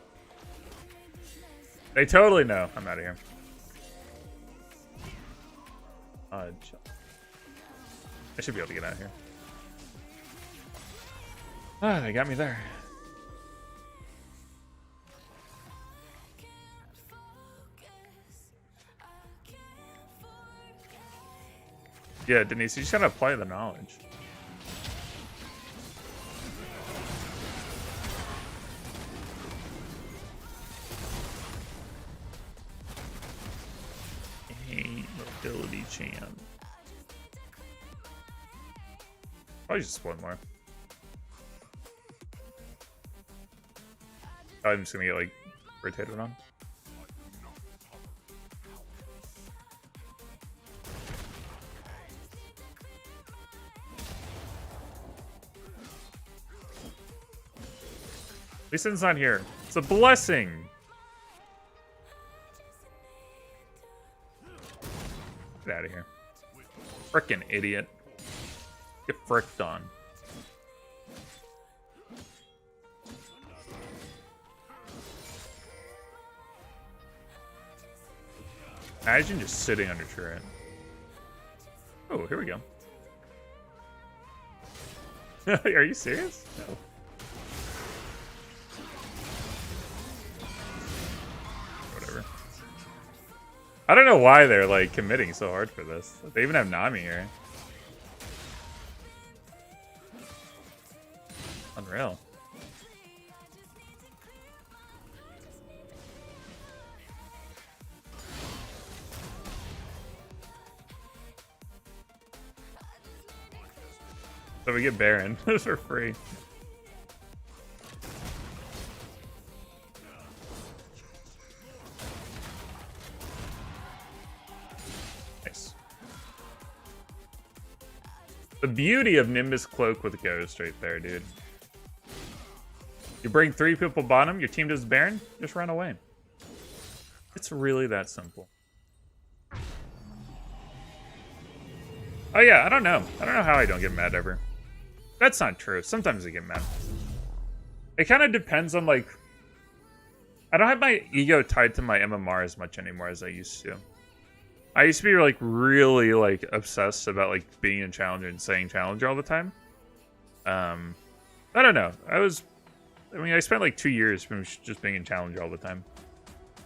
They totally know. I'm out of here. I should be able to get out of here. Ah, they got me there. Yeah, Denise, you just gotta apply the knowledge. Hey, mobility champ. Probably just one more. I'm just gonna get like rotated on. At least it's not here. It's a blessing. Get out of here. Frickin' idiot. Get fricked on. Imagine just sitting under turret. Oh, here we go. Are you serious? No. Whatever. I don't know why they're like committing so hard for this. They even have Nami here. Unreal. So we get Baron for free. Nice. The beauty of Nimbus Cloak with Ghost right there, dude. You bring 3 people bottom, your team does Baron, just run away. It's really that simple. Oh yeah, I don't know. I don't know how I don't get mad ever. That's not true. Sometimes I get mad. It kind of depends on, like... I don't have my ego tied to my MMR as much anymore as I used to. I used to be, like, really, like, obsessed about, like, being a challenger and saying challenger all the time. I don't know. I mean, I spent, like, 2 years just being in challenger all the time.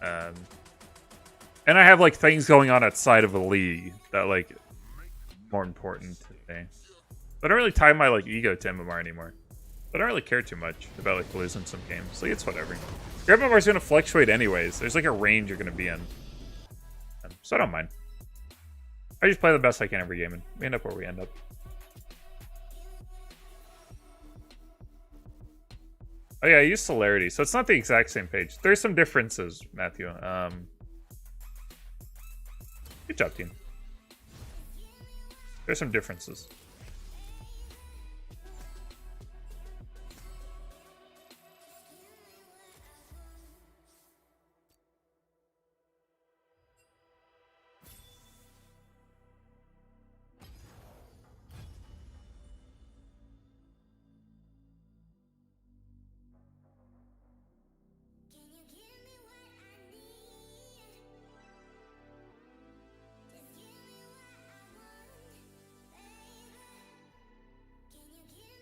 And I have, like, things going on outside of a league that, like, more important today. I don't really tie my like ego to MMR anymore. But I don't really care too much about like losing some games. Like it's whatever. Your MMR is gonna fluctuate anyways. There's like a range you're gonna be in. So I don't mind. I just play the best I can every game and we end up where we end up. Oh yeah, I use Celerity, so it's not the exact same page. There's some differences, Matthew. Good job, team. There's some differences.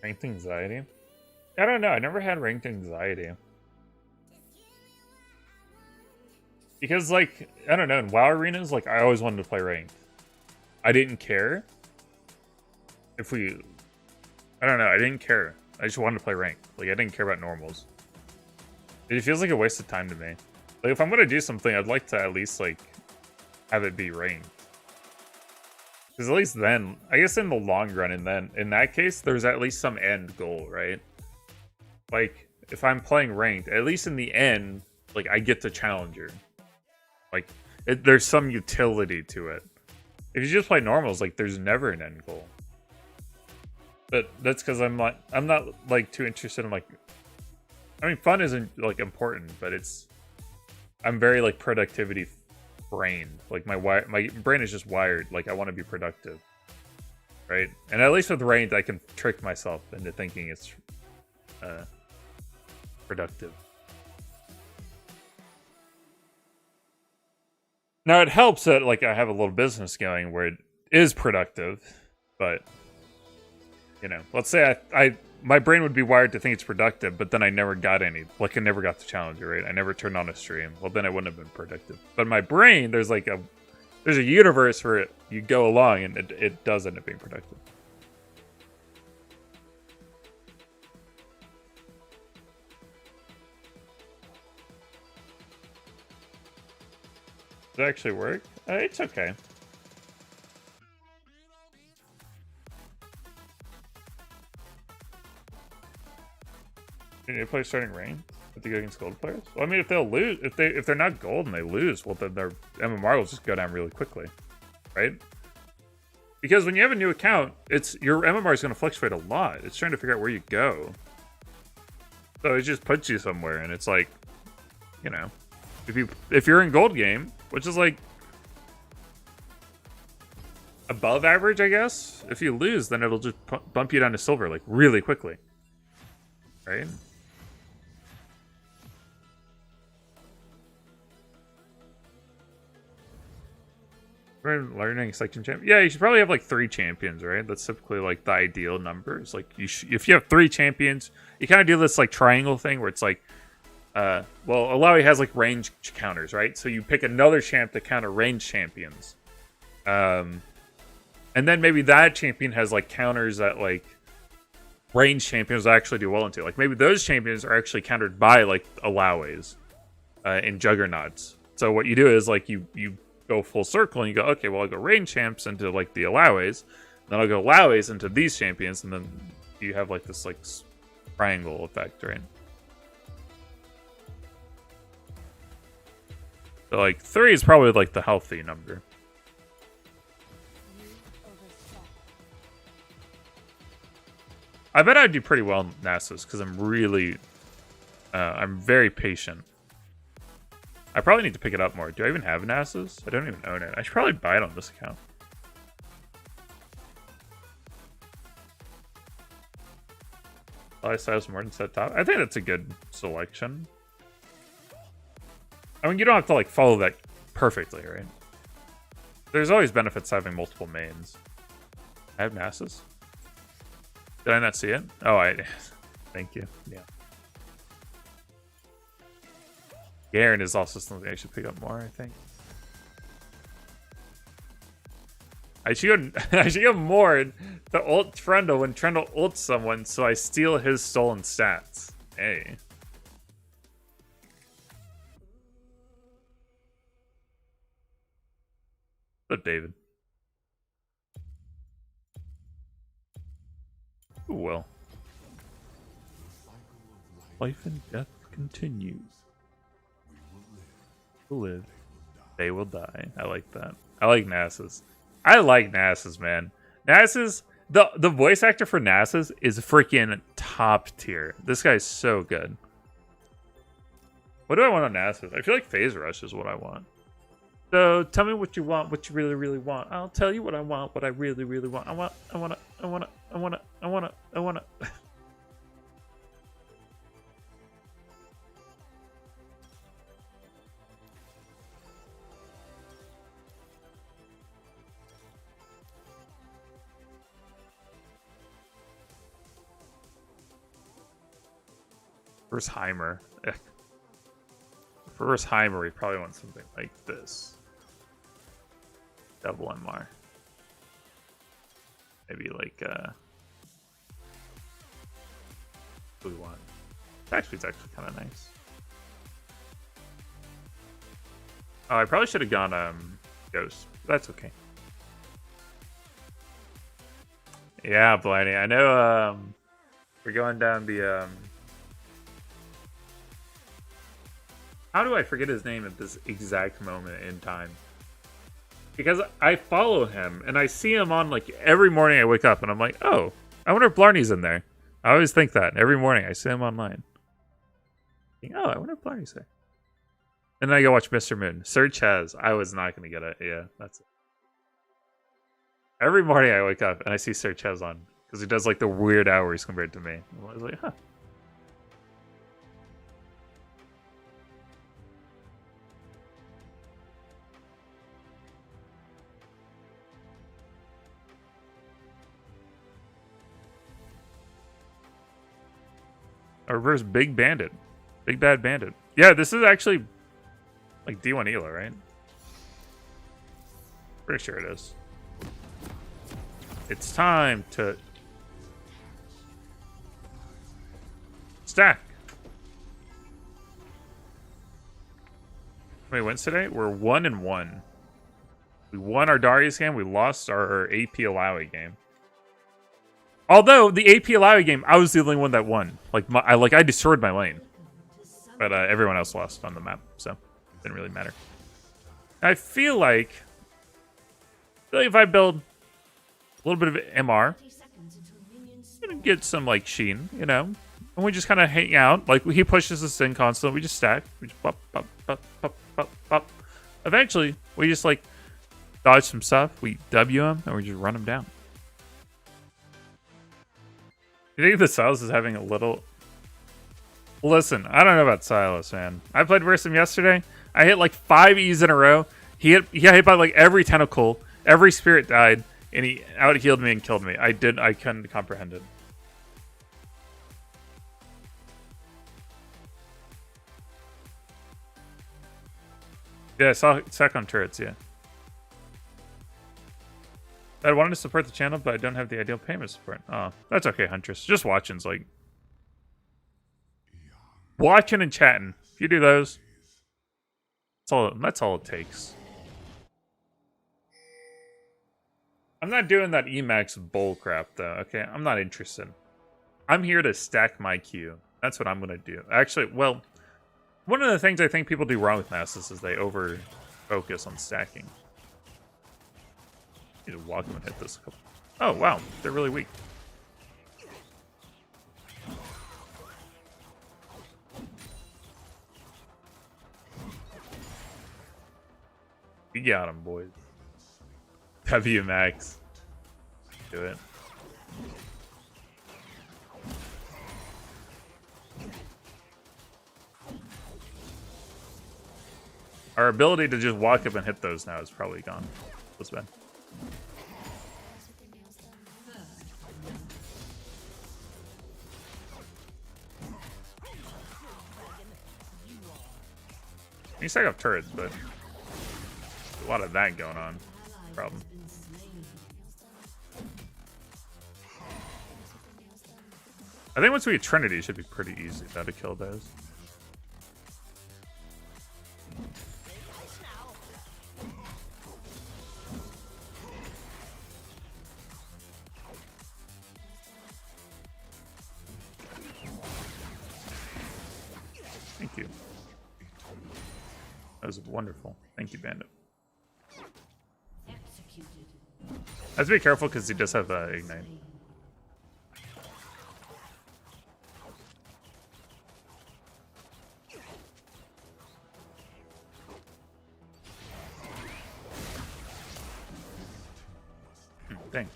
Ranked anxiety? I don't know. I never had ranked anxiety. Because, like, I don't know. In WoW arenas, like, I always wanted to play ranked. I didn't care if we... I don't know. I didn't care. I just wanted to play ranked. Like, I didn't care about normals. It feels like a waste of time to me. Like, if I'm going to do something, I'd like to at least, like, have it be ranked. Because at least then, I guess in the long run, and then, in that case, there's at least some end goal, right? Like, if I'm playing ranked, at least in the end, like, I get the challenger. Like, there's some utility to it. If you just play normals, like, there's never an end goal. But that's because I'm not like too interested in, like, I mean, fun isn't like important, but I'm very like productivity brained. Like my brain is just wired. Like I want to be productive, right? And at least with ranked, I can trick myself into thinking it's productive. Now it helps that like I have a little business going where it is productive, but you know, let's say my brain would be wired to think it's productive, but then I never got any. Like, I never got the challenger, right? I never turned on a stream. Well, then I wouldn't have been productive. But my brain, there's a universe where you go along and it does end up being productive. Does it actually work? It's okay. You need to play starting rank with the against gold players? Well, I mean, if they'll lose, if they're not gold and they lose, well, then their MMR will just go down really quickly, right? Because when you have a new account, your MMR is going to fluctuate a lot. It's trying to figure out where you go. So it just puts you somewhere, and it's like, you know, if you're in gold game, which is like above average, I guess. If you lose, then it'll just bump you down to silver like really quickly, right? We're learning second champion. Yeah, you should probably have like 3 champions, right? That's typically like the ideal numbers. Like if you have 3 champions, you kind of do this like triangle thing where it's like, well, Illaoi has like range counters, right? So you pick another champ to counter range champions, and then maybe that champion has like counters that like range champions actually do well into. Like maybe those champions are actually countered by like Illaois in juggernauts. So what you do is like you go full circle and you go, okay, well, I'll go range champs into like the Illaois, then I'll go Illaois into these champions, and then you have like this like triangle effect, right? So like 3 is probably like the healthy number. I bet I'd do pretty well in NASA's because I'm really, I'm very patient. I probably need to pick it up more. Do I even have NASA's? I don't even own it. I should probably buy it on this account. Playstyle more than set top. I think that's a good selection. I mean, you don't have to like follow that perfectly, right? There's always benefits to having multiple mains. I have NASA's. Did I not see it? Oh, thank you. Yeah. Garen is also something I should pick up more, I think. I should go more to ult Trundle when Trundle ults someone, so I steal his stolen stats. Hey. But David. Ooh, well. Life and death continues. Will live. They will die. I like that. I like NASA's. I like NASA's, man. NASA's, the voice actor for NASA's is freaking top tier. This guy's so good. What do I want on NASA's? I feel like Phase Rush is what I want. So tell me what you want, what you really, really want. I'll tell you what I want, what I really, really want. I want. Where's Heimer? For Heimer, we probably want something like this. Double MR. Maybe like what do we want? Actually, it's actually kind of nice. Oh, I probably should have gone Ghost. That's okay. Yeah, Bliney. I know we're going down the how do I forget his name at this exact moment in time? Because I follow him and I see him on like every morning I wake up and I'm like, oh, I wonder if Blarney's in there. I always think that every morning I see him online. Oh, I wonder if Blarney's there. And then I go watch Mr. Moon. Search has. I was not going to get it. Yeah, that's it. Every morning I wake up and I see Search has on. Because he does like the weird hours compared to me. I was like, huh. A reverse Big Bandit. Big Bad Bandit. Yeah, this is actually like D1 Elo, right? Pretty sure it is. It's time to stack. How many wins today? We're 1-1. We won our Darius game. We lost our AP Illaoi game. Although the AP Illaoi game, I was the only one that won. Like I destroyed my lane, but everyone else lost on the map, so it didn't really matter. I feel like if I build a little bit of MR, I'm gonna get some like Sheen, you know, and we just kind of hang out. Like he pushes us in constantly, we just stack, we just pop, pop, pop, pop, pop, pop. Eventually, we just like dodge some stuff, we W him, and we just run him down. You think the Silas is having a little... Listen, I don't know about Silas, man. I played versus him yesterday. I hit like 5 E's in a row. He got hit by like every tentacle. Every spirit died. And he out-healed me and killed me. I couldn't comprehend it. Yeah, I saw Sec on turrets, yeah. I wanted to support the channel, but I don't have the ideal payment support. Oh, that's okay, Huntress. Just watching's like... Watching and chatting. If you do those, that's all it takes. I'm not doing that Emax bull crap, though, okay? I'm not interested. I'm here to stack my queue. That's what I'm going to do. Actually, well, one of the things I think people do wrong with Nasus is they over-focus on stacking. Need to walk them and hit this. Oh wow, they're really weak. We got them, boys. W Max. Do it. Our ability to just walk up and hit those now is probably gone. What's bad? You stack up turrets, but a lot of that going on. Problem. I think once we get Trinity, it should be pretty easy though to kill those. Thank you. That was wonderful. Thank you, Bandit. I have to be careful because he does have Ignite. Dang.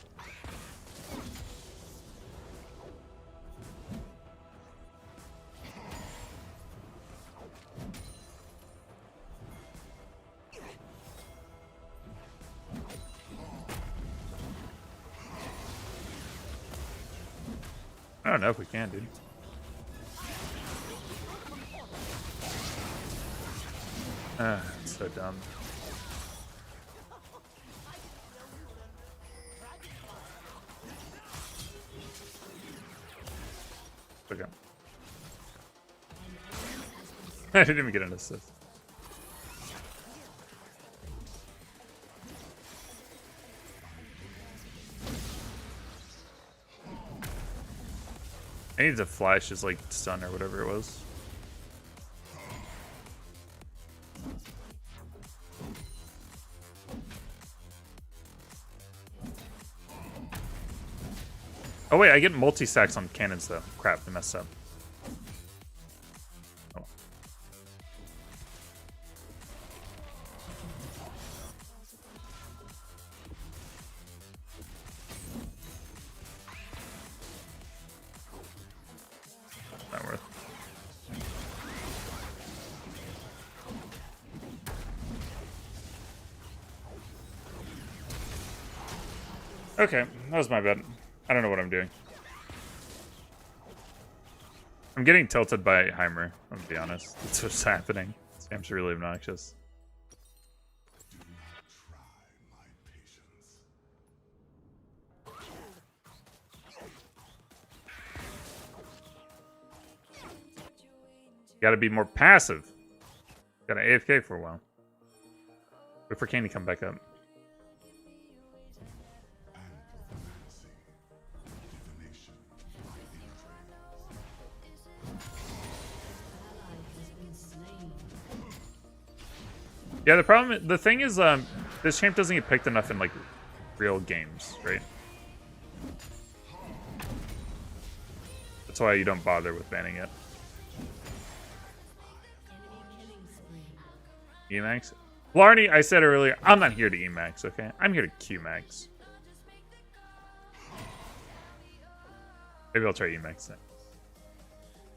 I don't know if we can, dude. It's so dumb. Okay. I didn't even get an assist. I need to flash his like stun or whatever it was. Oh wait, I get multi-stacks on cannons though. Crap, I messed up. Oh. Not worth. Okay, that was my bad. I don't know what I'm doing. I'm getting tilted by Heimer, I'm gonna be honest. That's what's happening. This game's really obnoxious. Gotta be more passive. Gotta AFK for a while. Wait for Kane to come back up. Yeah, the thing is, this champ doesn't get picked enough in like real games, right? That's why you don't bother with banning it. Emax? Blarney, I said earlier, I'm not here to Emax, okay? I'm here to Qmax. Maybe I'll try Emax next.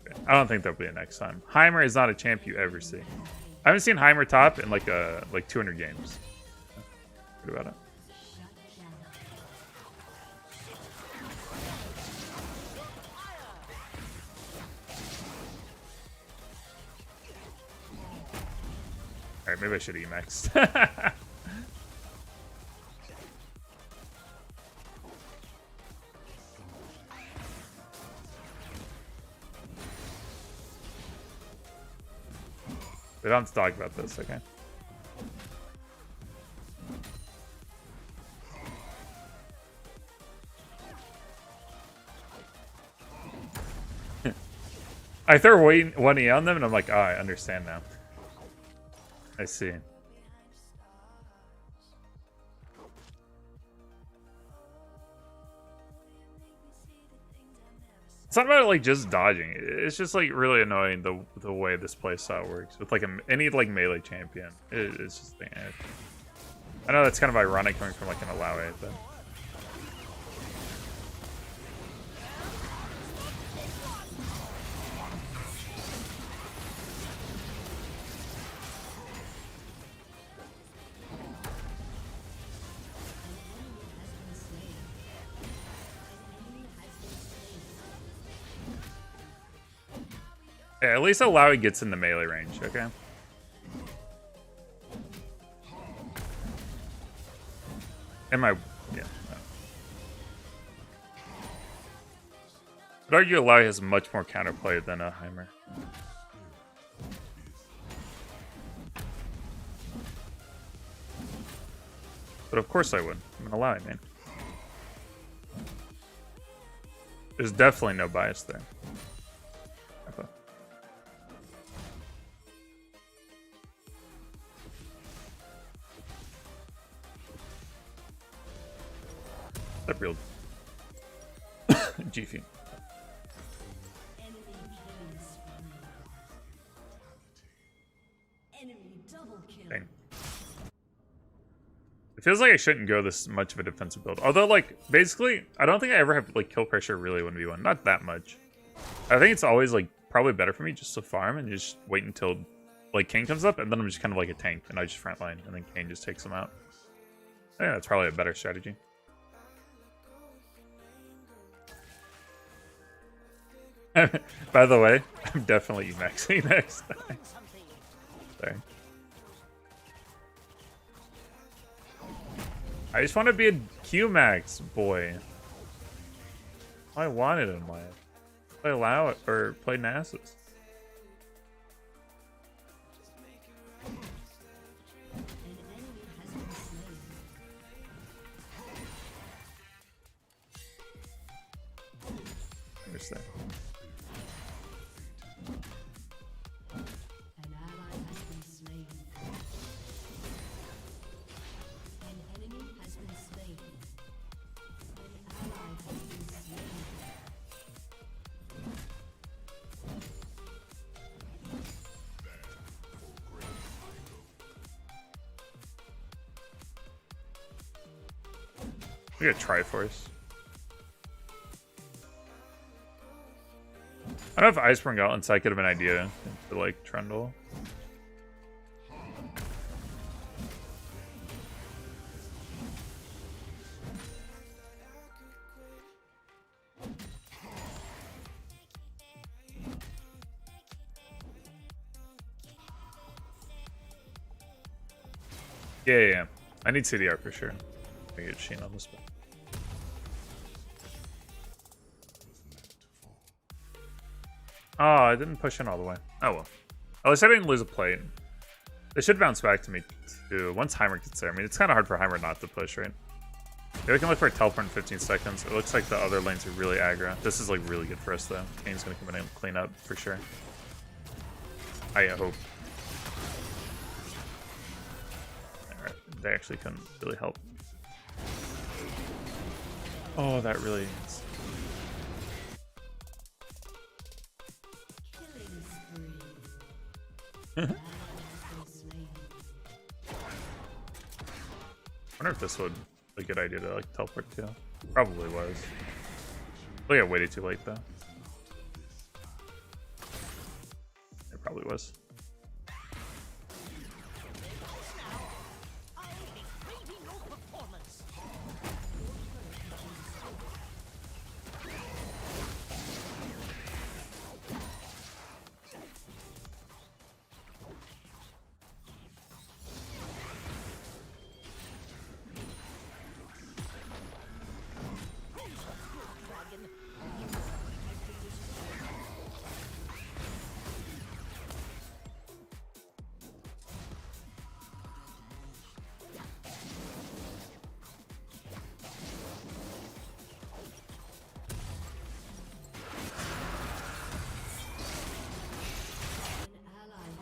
Okay. I don't think there'll be a next time. Heimer is not a champ you ever see. I haven't seen Heimer top in like 200 games. What about it? Alright, maybe I should Emax. We don't have to talk about this, okay? I throw 1E on them and I'm like, oh, I understand now. I see. It's not about like just dodging. It's just like really annoying the way this playstyle works with like any like melee champion. It's just I know that's kind of ironic coming from like an Illaoi, but yeah, at least Illaoi gets in the melee range, okay? Am I... yeah. No. I'd argue Illaoi has much more counterplay than a Heimer. But of course I would. I'm an Illaoi, man. There's definitely no bias there. That real G-Feed. Dang. It feels like I shouldn't go this much of a defensive build. Although, like, basically, I don't think I ever have, like, kill pressure really 1v1. Not that much. I think it's always, like, probably better for me just to farm and just wait until, like, Kane comes up, and then I'm just kind of like a tank, and I just frontline, and then Kane just takes him out. Yeah, that's probably a better strategy. By the way, I'm definitely maxing next time. Sorry. I just want to be a Q-Max boy. I wanted in life. Play Illaoi or play Nasus. Understand. We got Triforce. I don't know if Iceborne got inside could have been an idea to like Trundle. Yeah. I need CDR for sure. I get Sheen on this one. Oh, I didn't push in all the way. Oh well. At least I didn't lose a plate. They should bounce back to me too. Once Heimer gets there. I mean, it's kind of hard for Heimer not to push, right? Yeah, we can look for a teleport in 15 seconds. It looks like the other lanes are really aggro. This is like really good for us though. Kane's gonna come in and clean up for sure. I hope. Alright, they actually couldn't really help. Oh, that really is. I wonder if this would be a good idea to like teleport to. Probably was. Oh yeah, waited too late though. It probably was.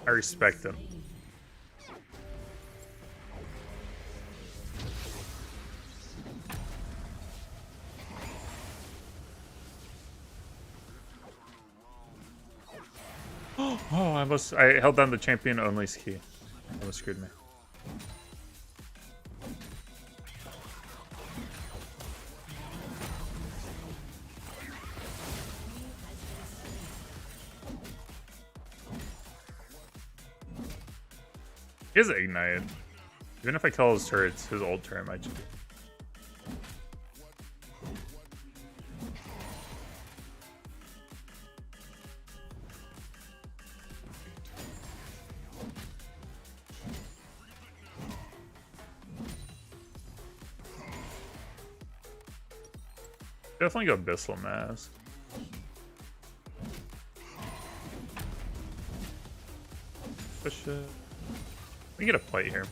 I respect him. Oh, I held down the champion only ski. Almost screwed me. He has Ignite. Even if I kill his turrets, his old turret might just be. Definitely go Abyssal Mask. Push it. We get a plate here.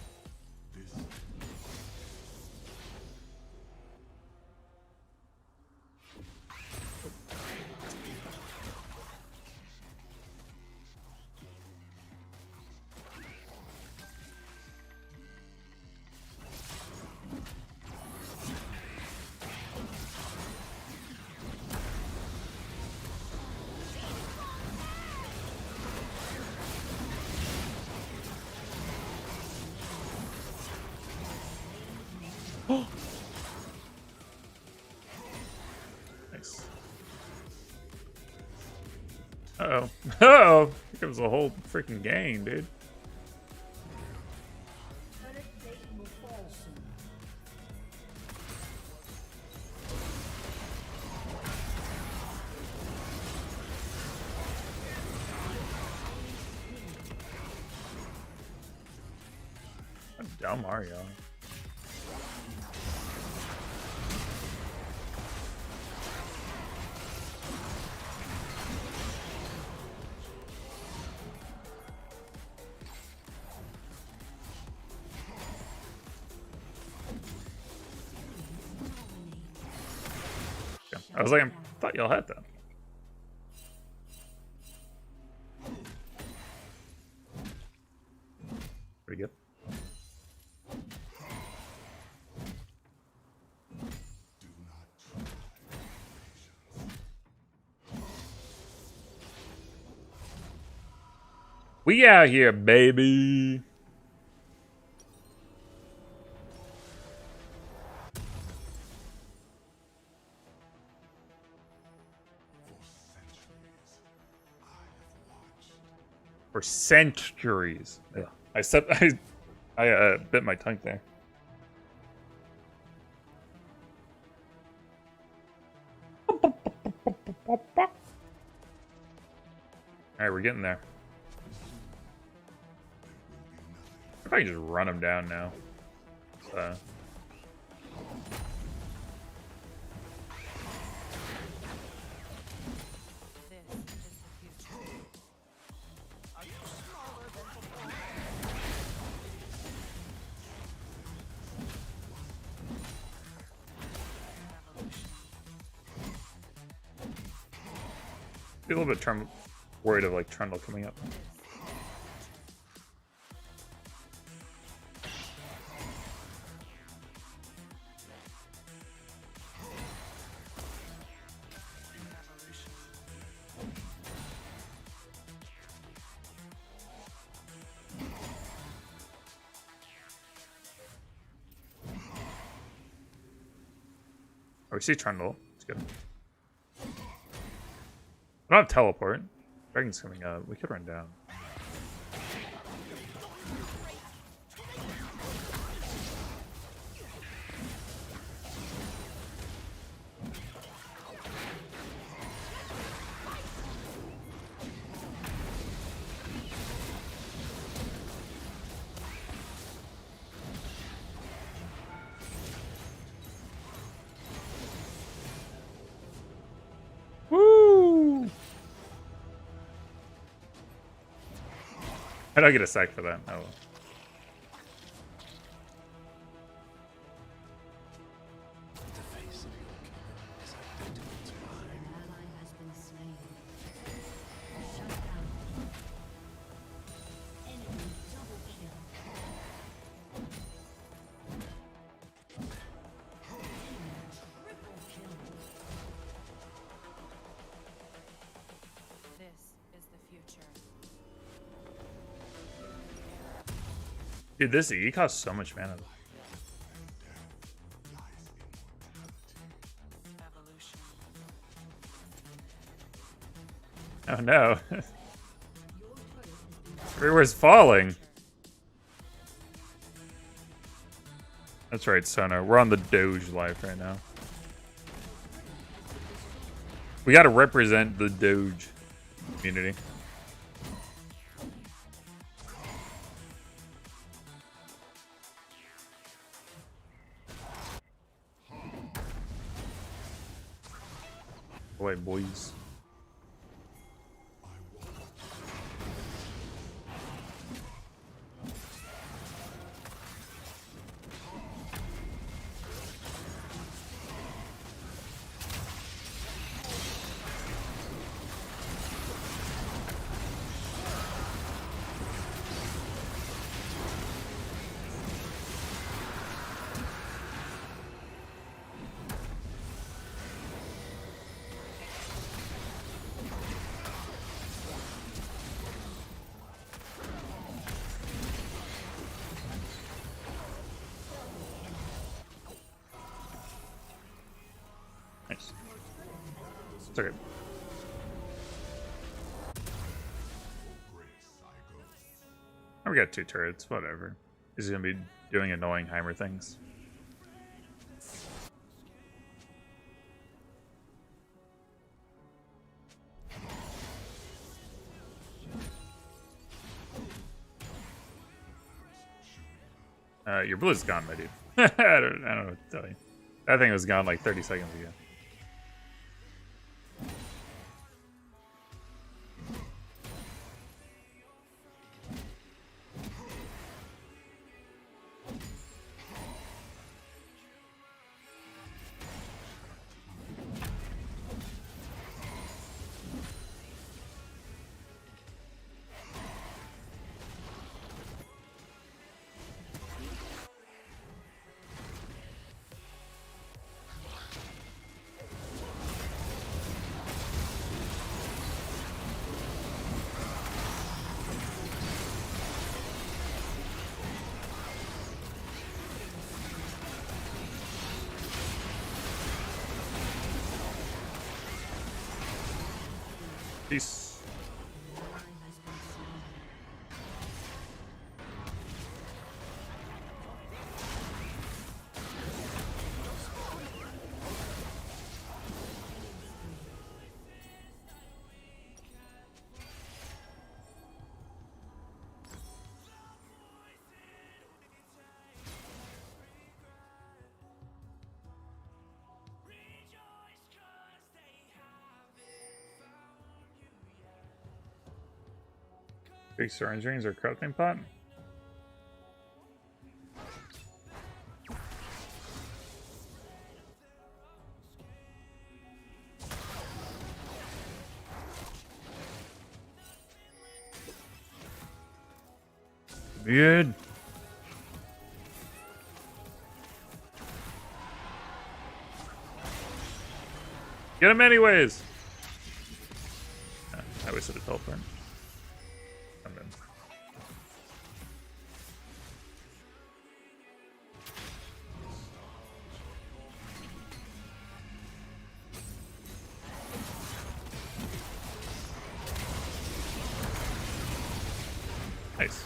Nice. Uh-oh. Uh-oh! Here comes a whole freaking gang, dude. I'm down Mario. Yeah. I was like, I thought y'all had that. Pretty good. We out here, baby. For centuries. Yeah. I bit my tongue there. Alright, we're getting there. If I can just run him down now. Be a little bit worried of like Trundle coming up. Oh, we see Trundle. It's good. I don't have teleport. Dragon's coming up. We could run down. Woo! I don't get a sack for that. Oh well. Dude, this E costs so much mana. Oh no. Everywhere's falling. That's right, Sonar. We're on the Doge life right now. We gotta represent the Doge community. Boy, boys. Nice. It's okay. Oh, we got 2 turrets, whatever. He's gonna be doing annoying Heimer things. Your blue's gone, my dude. I don't know what to tell you. That thing was gone like 30 seconds ago. Peace. Big syringe rings or crafting pot? Good. Get him anyways. I wasted a teleport. I'm in. Nice.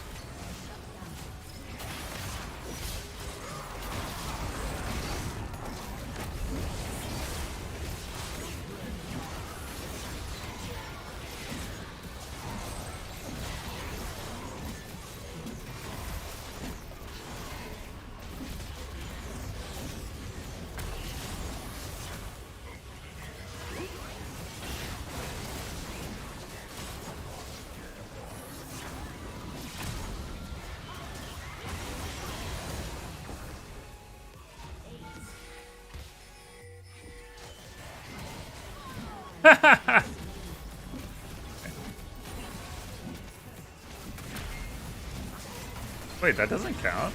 Wait, that doesn't count?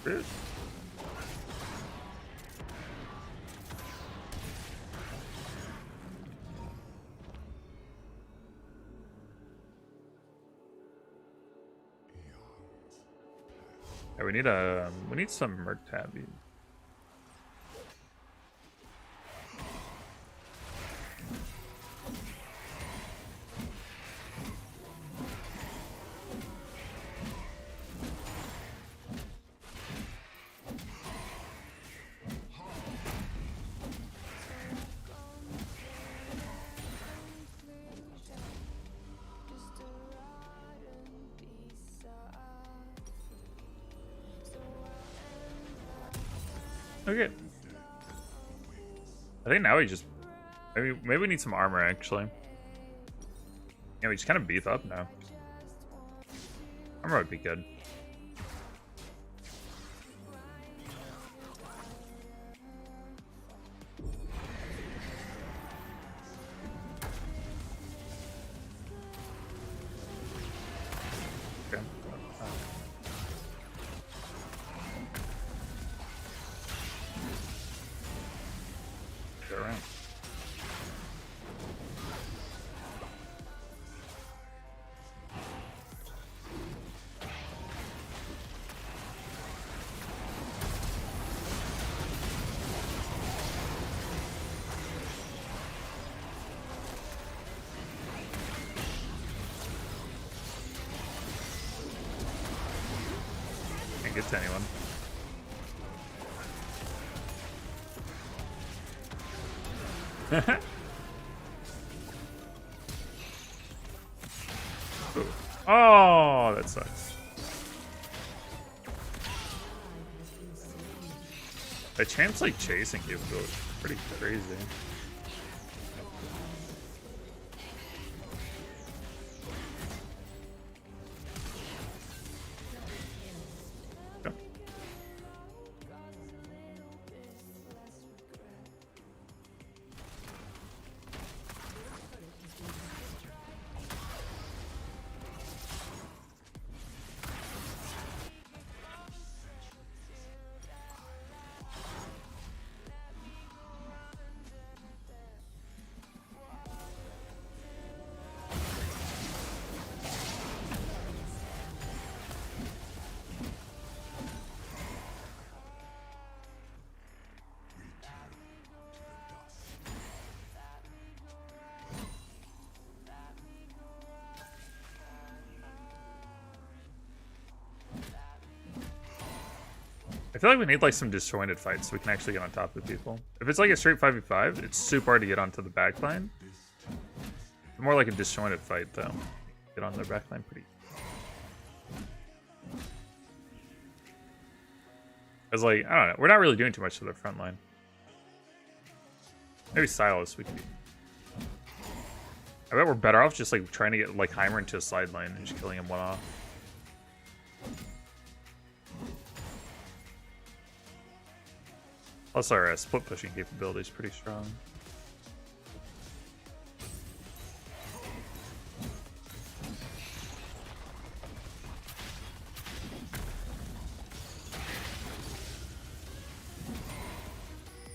Rude. Yeah, we need some Merc Tabby. Okay. I think now we just maybe we need some armor actually. Yeah, we just kind of beef up now. Armor would be good. Okay. Go around. Can't get to anyone. Ooh. Oh, that sucks. The chance like chasing you goes pretty crazy. Go. I feel like we need like some disjointed fights so we can actually get on top of people. If it's like a straight 5v5, it's super hard to get onto the backline. More like a disjointed fight though. Get on their backline pretty. Because like, I don't know, we're not really doing too much to their front line. Maybe Silas we could. I bet we're better off just like trying to get like Heimer into a side lane and just killing him one off. Plus our split pushing capability is pretty strong.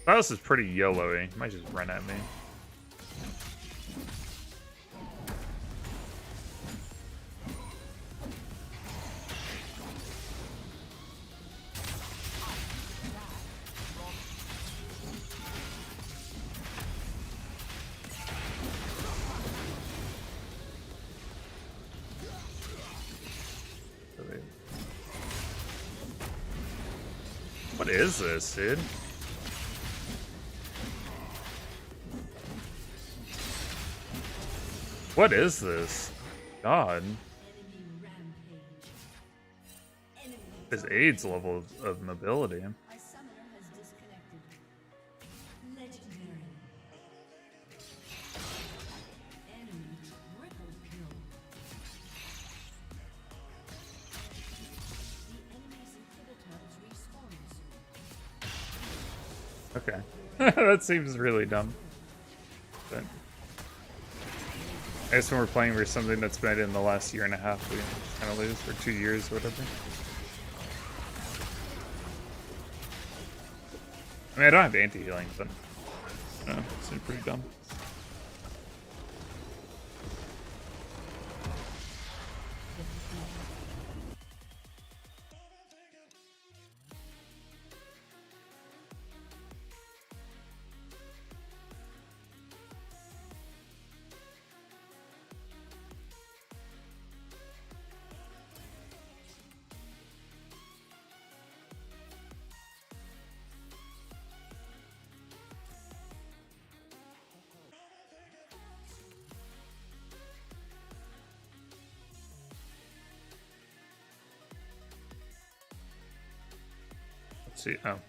Silas is pretty YOLO-y. He might just run at me. What is this, dude? What is this? God. His AIDS level of mobility. Okay. That seems really dumb. But I guess when we're playing for something that's been in the last year and a half, we kind of lose, for 2 years or whatever. I mean, I don't have anti-healing, but no, it seems pretty dumb. Let's see. Oh.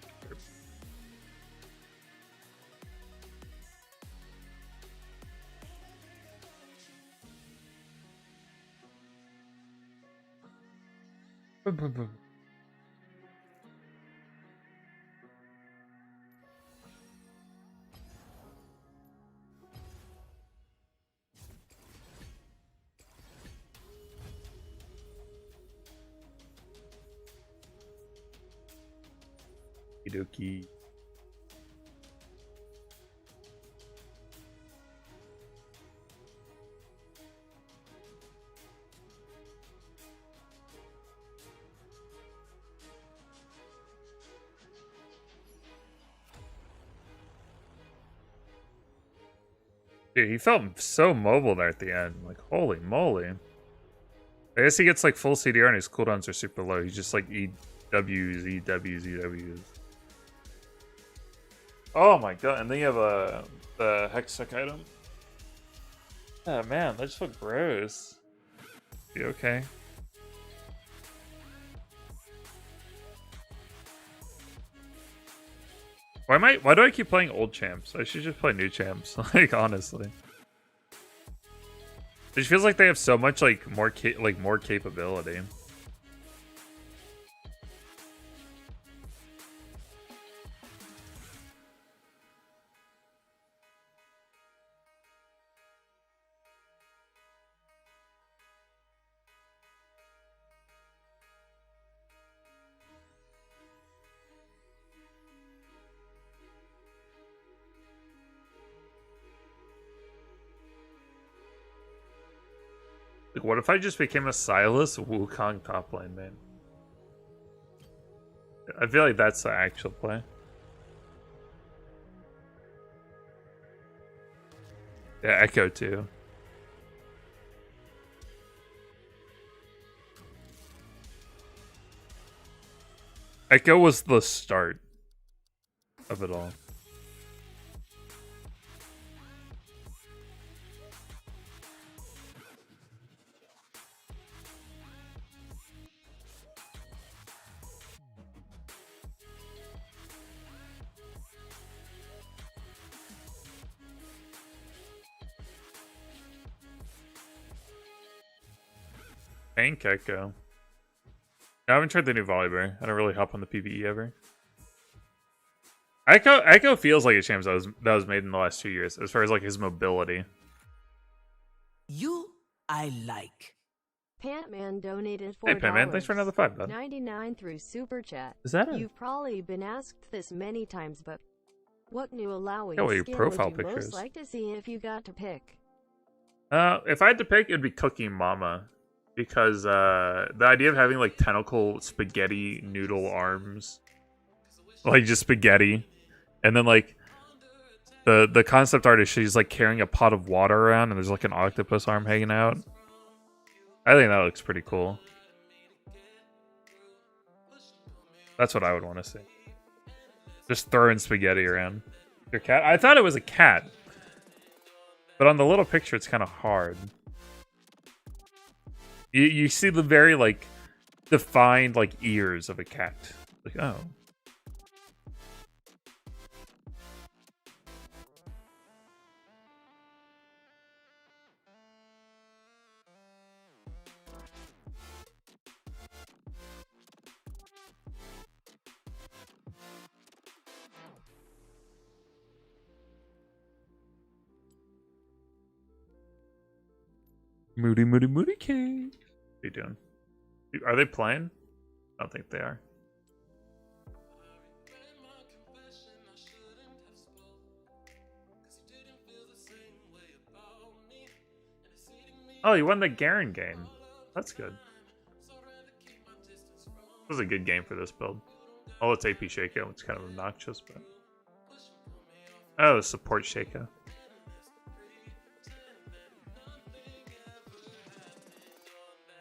Okie. Dude, he felt so mobile there at the end. Like, holy moly. I guess he gets like full CDR and his cooldowns are super low. He's just like EWs, EWs, EWs. Oh my god, and then you have the Hextech item. Oh man, that just look gross. You okay? Why do I keep playing old champs? I should just play new champs, like honestly. It just feels like they have so much like more capability. Like, what if I just became a Silas Wukong top lane, man? I feel like that's the actual play. Yeah, Echo too. Echo was the start of it all. Thank Echo. I haven't tried the new Volibear. I don't really hop on the PvE ever. Echo feels like a champ that was made in the last 2 years, as far as like his mobility. You I like. Pantman donated $4. Hey Pantman, thanks for another $5, bud. 99 through Super Chat. Is that it? You've probably been asked this many times, but what new Illaoi Yeah, well, your skin profile would you pictures. most like to see if you got to pick? If I had to pick, it'd be Cooking Mama. Because the idea of having like tentacle spaghetti noodle arms, like just spaghetti, and then like the concept art is she's like carrying a pot of water around and there's like an octopus arm hanging out. I think that looks pretty cool. That's what I would want to see. Just throwing spaghetti around. Your cat? I thought it was a cat, but on the little picture it's kind of hard. You see the very, like, defined, like, ears of a cat. Like, oh. Moody cake. What are you doing? Are they playing? I don't think they are. Oh, you won the Garen game. That's good. This was a good game for this build. Oh, it's AP Shaco, which is kind of obnoxious, but... Oh, support Shaco.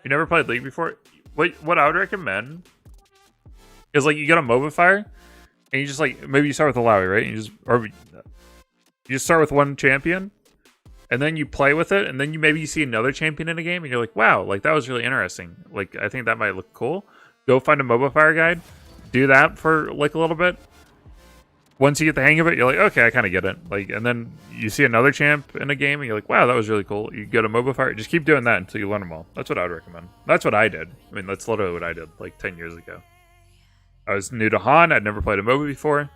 You never played League before? What I would recommend is like you get a Mobifier and you just like maybe you start with Illaoi, right? And you just start with one champion and then you play with it and then you see another champion in a game and you're like, wow, like that was really interesting. Like I think that might look cool. Go find a Mobifier guide, do that for like a little bit. Once you get the hang of it, you're like, okay, I kind of get it. Like, and then you see another champ in a game, and you're like, wow, that was really cool. You go to Mobifier, just keep doing that until you learn them all. That's what I would recommend. That's what I did. I mean, that's literally what I did, like 10 years ago. I was new to Han. I'd never played a MOBA before.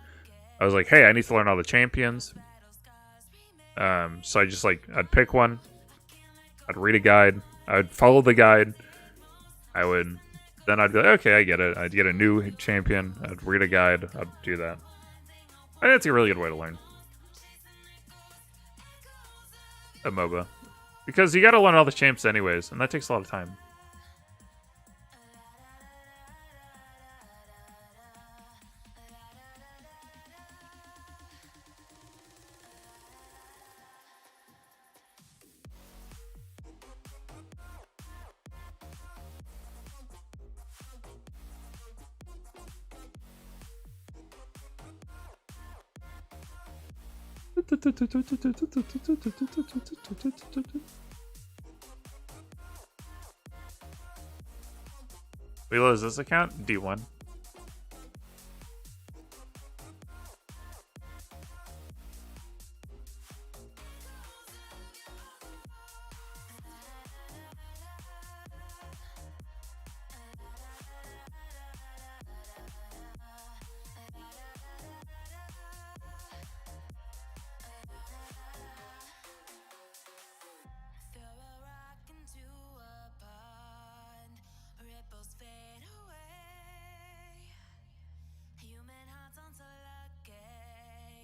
I was like, hey, I need to learn all the champions. So I just like, I'd pick one. I'd read a guide. I'd follow the guide. Then I'd be like, okay, I get it. I'd get a new champion. I'd read a guide. I'd do that. I think that's a really good way to learn a MOBA. Because you gotta learn all the champs anyways, and that takes a lot of time. Lilo, is this account? D1.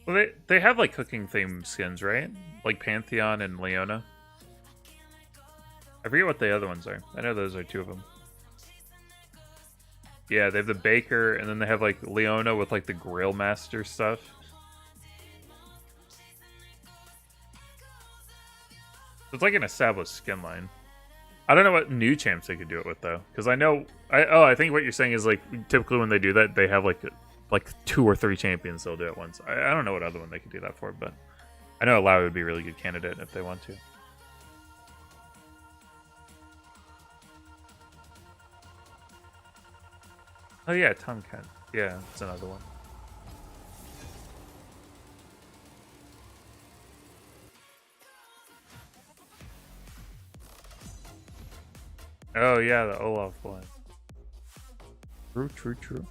Well, they have like cooking themed skins, right? Like Pantheon and Leona. I forget what the other ones are. I know those are two of them. Yeah, they have the Baker, and then they have like Leona with like the Grill Master stuff. It's like an established skin line. I don't know what new champs they could do it with though, because I know I think what you're saying is like typically when they do that they have like 2 or 3 champions they'll do it once. I don't know what other one they could do that for, but I know Illaoi would be a really good candidate if they want to. Oh yeah, Tomcat. Yeah, it's another one. Oh yeah, the Olaf one. True.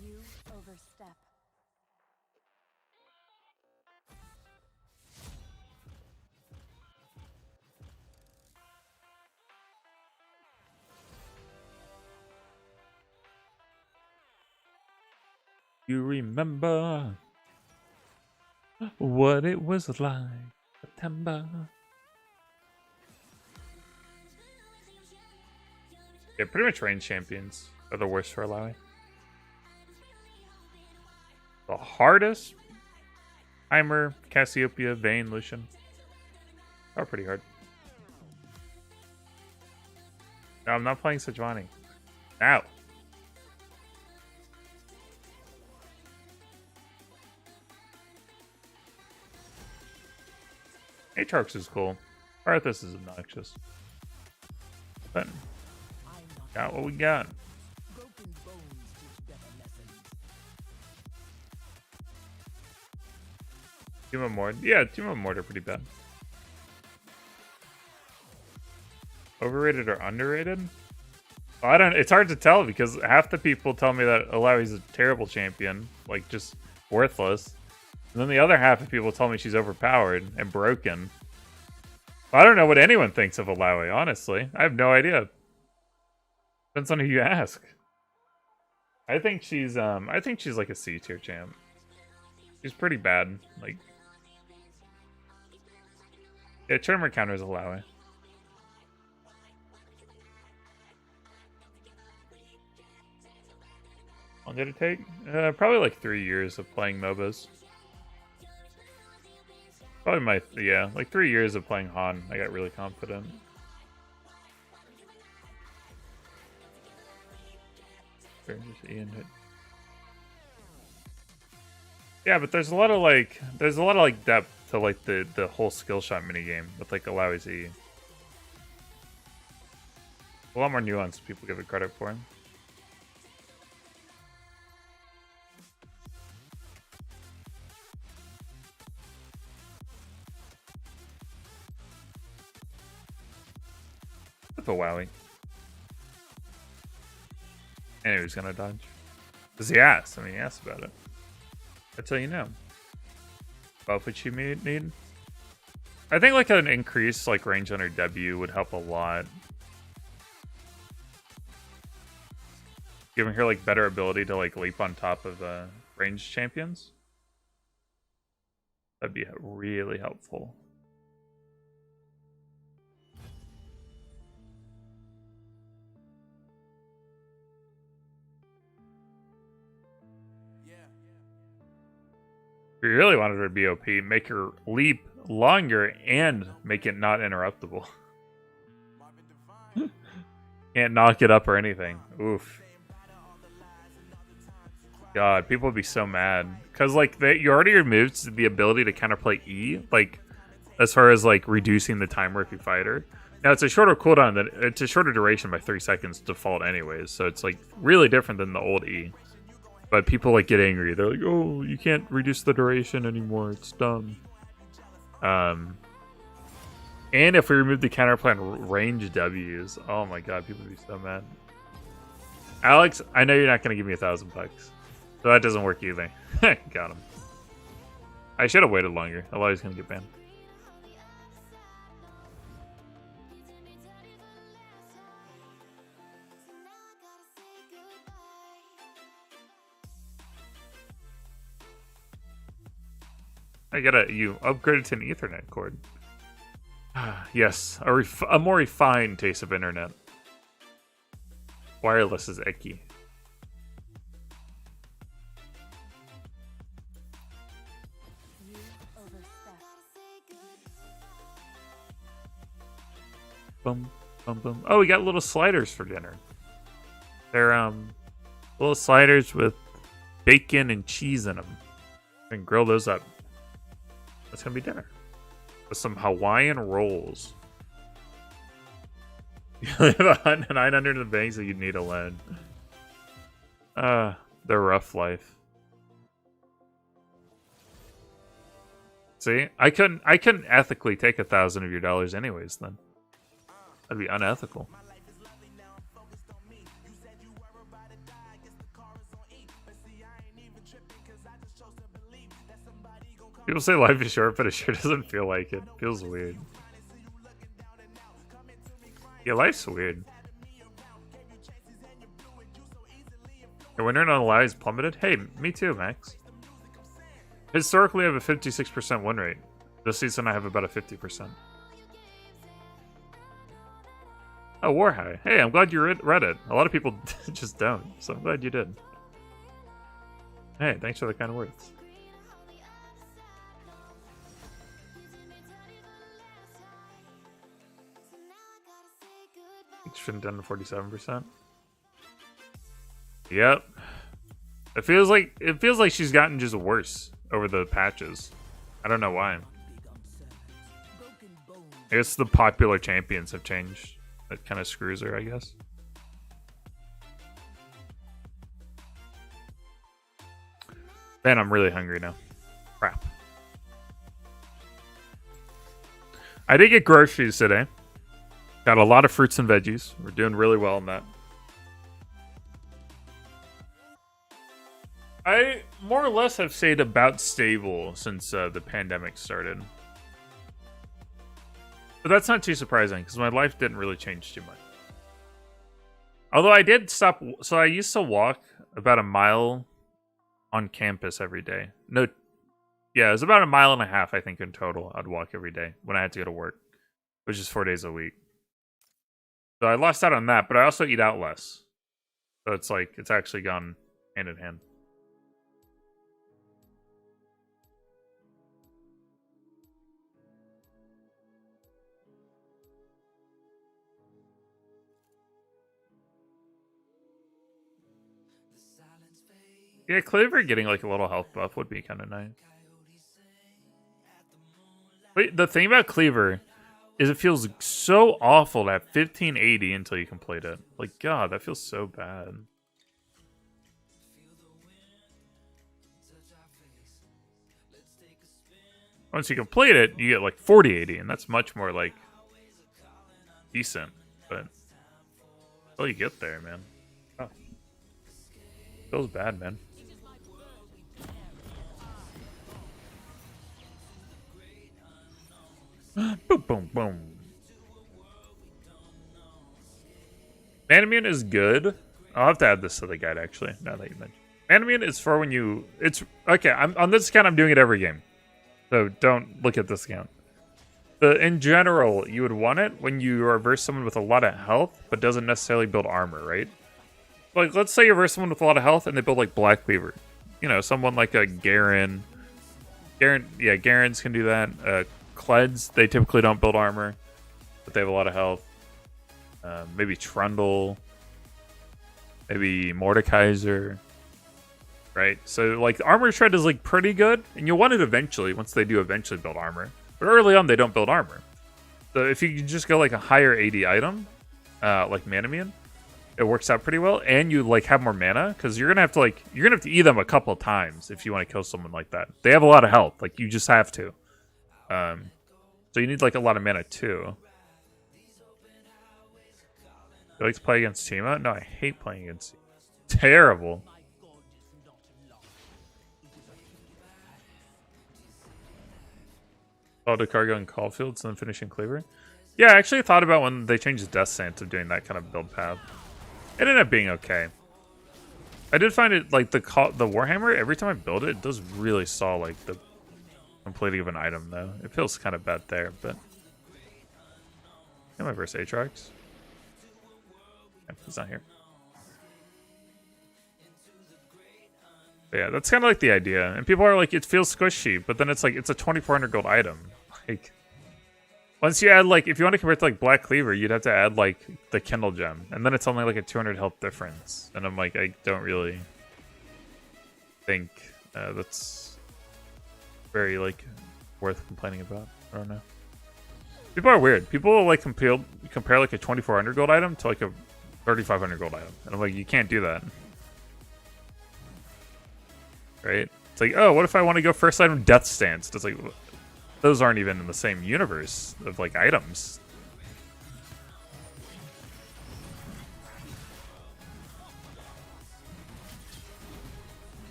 You overstep. You remember what it was like September. Yeah, pretty much range champions are the worst for Illaoi. The hardest? Heimer, Cassiopeia, Vayne, Lucian. Are pretty hard. No, I'm not playing Sejuani. Now. Aatrox is cool. Arthas is obnoxious. But got what we got. Team of Mord. Yeah, Team of Mord are pretty bad. Overrated or underrated? Well, I don't. It's hard to tell because half the people tell me that Illaoi's a terrible champion, like just worthless. And then the other half of people tell me she's overpowered and broken. I don't know what anyone thinks of Illaoi, honestly. I have no idea. Depends on who you ask. I think she's like a C tier champ. She's pretty bad. Like, yeah, tournament counters Illaoi. How long did it take? Probably like 3 years of playing MOBAs. Probably like 3 years of playing Han. I got really confident. Yeah, but there's a lot of depth to like the whole skill shot minigame with like Illaoi's E. A lot more nuance than people give it credit for. With a wowie. And he was gonna dodge. Because he asked. I mean, he asked about it. That's how you know. Buff what you need. I think like an increased like range on her W would help a lot. Giving her like better ability to like leap on top of ranged champions. That'd be really helpful. If you really wanted her to be OP, make her leap longer and make it not interruptible. Can't knock it up or anything. Oof. God, people would be so mad. Because, like, you already removed the ability to counterplay E, like, as far as, like, reducing the timer if you fight her. Now, it's a shorter cooldown, it's a shorter duration by 3 seconds default anyways, so it's, like, really different than the old E. But people like get angry. They're like, "Oh, you can't reduce the duration anymore. It's dumb." And if we remove the counterplay on range Ws, oh my god, people would be so mad. Alex, I know you're not gonna give me $1,000, so that doesn't work either. Got him. I should have waited longer. Otherwise, he's gonna get banned. You upgraded to an Ethernet cord. Yes, a more refined taste of internet. Wireless is icky. Boom, boom, boom. Oh, we got little sliders for dinner. They're little sliders with bacon and cheese in them. We can grill those up. That's gonna be dinner with some Hawaiian rolls. You have 900 in the bank, so you'd need a loan. The rough life. See, I couldn't ethically take 1,000 of your dollars anyways. Then that'd be unethical. People say life is short, but it sure doesn't feel like it. Feels weird. Yeah, life's weird. Your winner on Illaoi is plummeted? Hey, me too, Max. Historically, I have a 56% win rate. This season, I have about a 50%. Oh, Warhigh. Hey, I'm glad you read it. A lot of people just don't, so I'm glad you did. Hey, thanks for the kind words. Shouldn't done to 47%. Yep. It feels like she's gotten just worse over the patches. I don't know why. I guess the popular champions have changed. That kind of screws her, I guess. Man, I'm really hungry now. Crap. I did get groceries today. Got a lot of fruits and veggies. We're doing really well on that. I more or less have stayed about stable since the pandemic started. But that's not too surprising because my life didn't really change too much. Although I did stop. So I used to walk about a mile on campus every day. No, yeah, it was about 1.5 miles, I think, in total. I'd walk every day when I had to go to work, which is 4 days a week. So I lost out on that, but I also eat out less. So it's like, it's actually gone hand in hand. Yeah, Cleaver getting like a little health buff would be kind of nice. Wait, the thing about Cleaver is it feels so awful to have 1580 until you complete it. Like, God, that feels so bad. Once you complete it, you get like 4080, and that's much more like decent. But until you get there, man. Oh. Feels bad, man. Boom, boom, boom. Manamune is good. I'll have to add this to the guide, actually, now that you mentioned. Manamune is for when you... It's... Okay, on this account, I'm doing it every game. So don't look at this account. In general, you would want it when you reverse someone with a lot of health, but doesn't necessarily build armor, right? Like, let's say you reverse someone with a lot of health, and they build, like, Black Cleaver. You know, someone like a Garen. Yeah, Garens can do that. Kleds, they typically don't build armor, but they have a lot of health. Maybe Trundle, maybe Mordekaiser, right? So like armor shred is like pretty good, and you'll want it eventually once they do eventually build armor. But early on, they don't build armor. So if you can just go like a higher AD item, like Manamune, it works out pretty well, and you like have more mana because you're gonna have to eat them a couple of times if you want to kill someone like that. They have a lot of health, like you just have to. So you need like a lot of mana too. You like to play against Tima? No, I hate playing against Tima. terrible. Auto cargo and Caulfields and then finishing Cleaver. Yeah, I actually thought about when they changed the Death Stance of doing that kind of build path. It ended up being okay. I did find it, like, the Warhammer, every time I build it, it does really saw, like, the completing of an item, though. It feels kind of bad there, but... Am I versus Aatrox? Yeah, he's not here. But yeah, that's kind of like the idea. And people are like, it feels squishy, but then it's like, it's a 2,400 gold item. Like, once you add, like, if you want to compare it to, like, Black Cleaver, you'd have to add, like, the Kindle Gem. And then it's only, like, a 200 health difference. And I'm like, I don't really think that's very, like, worth complaining about. I don't know. People are weird. People will, like, compare like, a 2,400 gold item to, like, a 3,500 gold item. And I'm like, you can't do that. Right? It's like, oh, what if I want to go first item Death Stance? It's like... Those aren't even in the same universe of, like, items.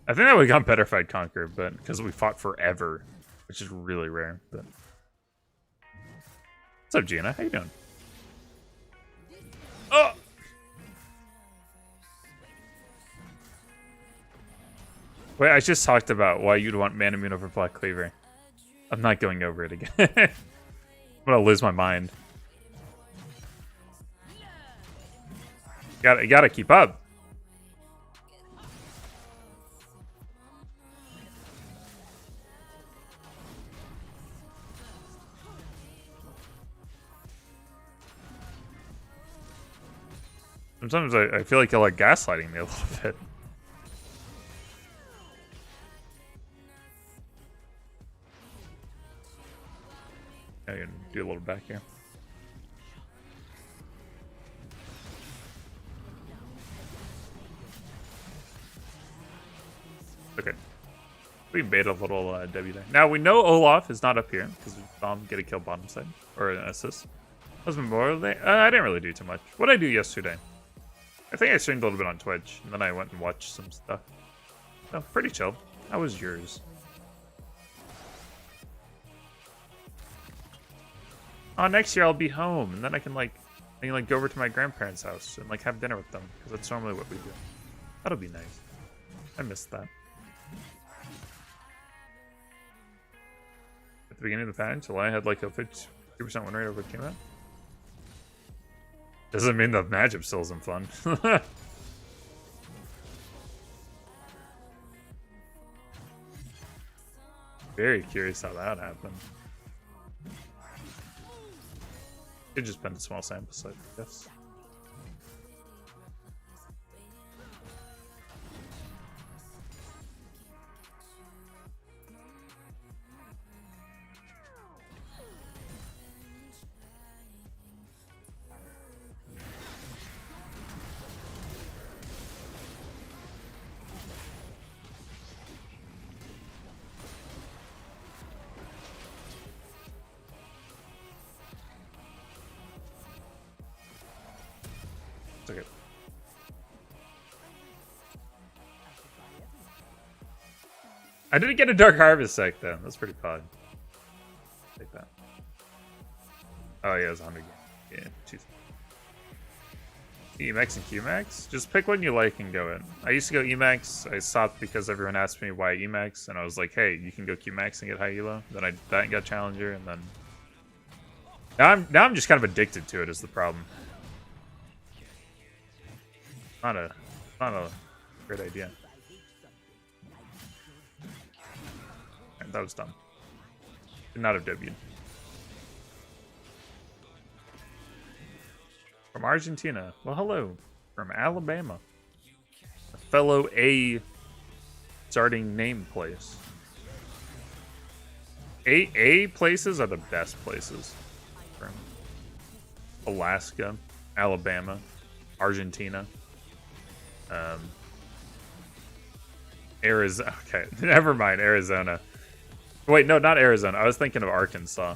I think that would have gone better if I'd conquered, but because we fought forever. Which is really rare, but... What's up, Gina? How you doing? Oh! Wait, I just talked about why you'd want Manamune over Black Cleaver. I'm not going over it again. I'm gonna lose my mind. You gotta keep up. Sometimes I feel like you're like gaslighting me a little bit. I can do a little back here. Okay. We made a little W there. Now we know Olaf is not up here because we saw him get a kill bottom side or an assist. That was Memorial Day. I didn't really do too much. What did I do yesterday? I think I streamed a little bit on Twitch, and then I went and watched some stuff. Oh, pretty chill. How was yours? Oh, next year I'll be home, and then I can go over to my grandparents' house and like have dinner with them, because that's normally what we do. That'll be nice. I missed that. At the beginning of the patch, July had like a 50% win rate over team. Doesn't mean the matchup still isn't fun. Very curious how that happened. Could just been a small sample size, I guess. Okay. I didn't get a Dark Harvest sec though. That's pretty pod. Take that. Oh yeah, it was 100. Yeah, jeez. Emax and Qmax? Just pick one you like and go in. I used to go Emax. I stopped because everyone asked me why Emax, and I was like, hey, you can go Qmax and get high elo. Then I got Challenger, and then now I'm just kind of addicted to it. Is the problem? Not a great idea. And that was dumb. Should not have W'd. From Argentina. Well, hello. From Alabama. A fellow A starting name place. A places are the best places. From Alaska, Alabama, Argentina. Arizona. Okay, never mind. Arizona. Wait, no, not Arizona. I was thinking of Arkansas.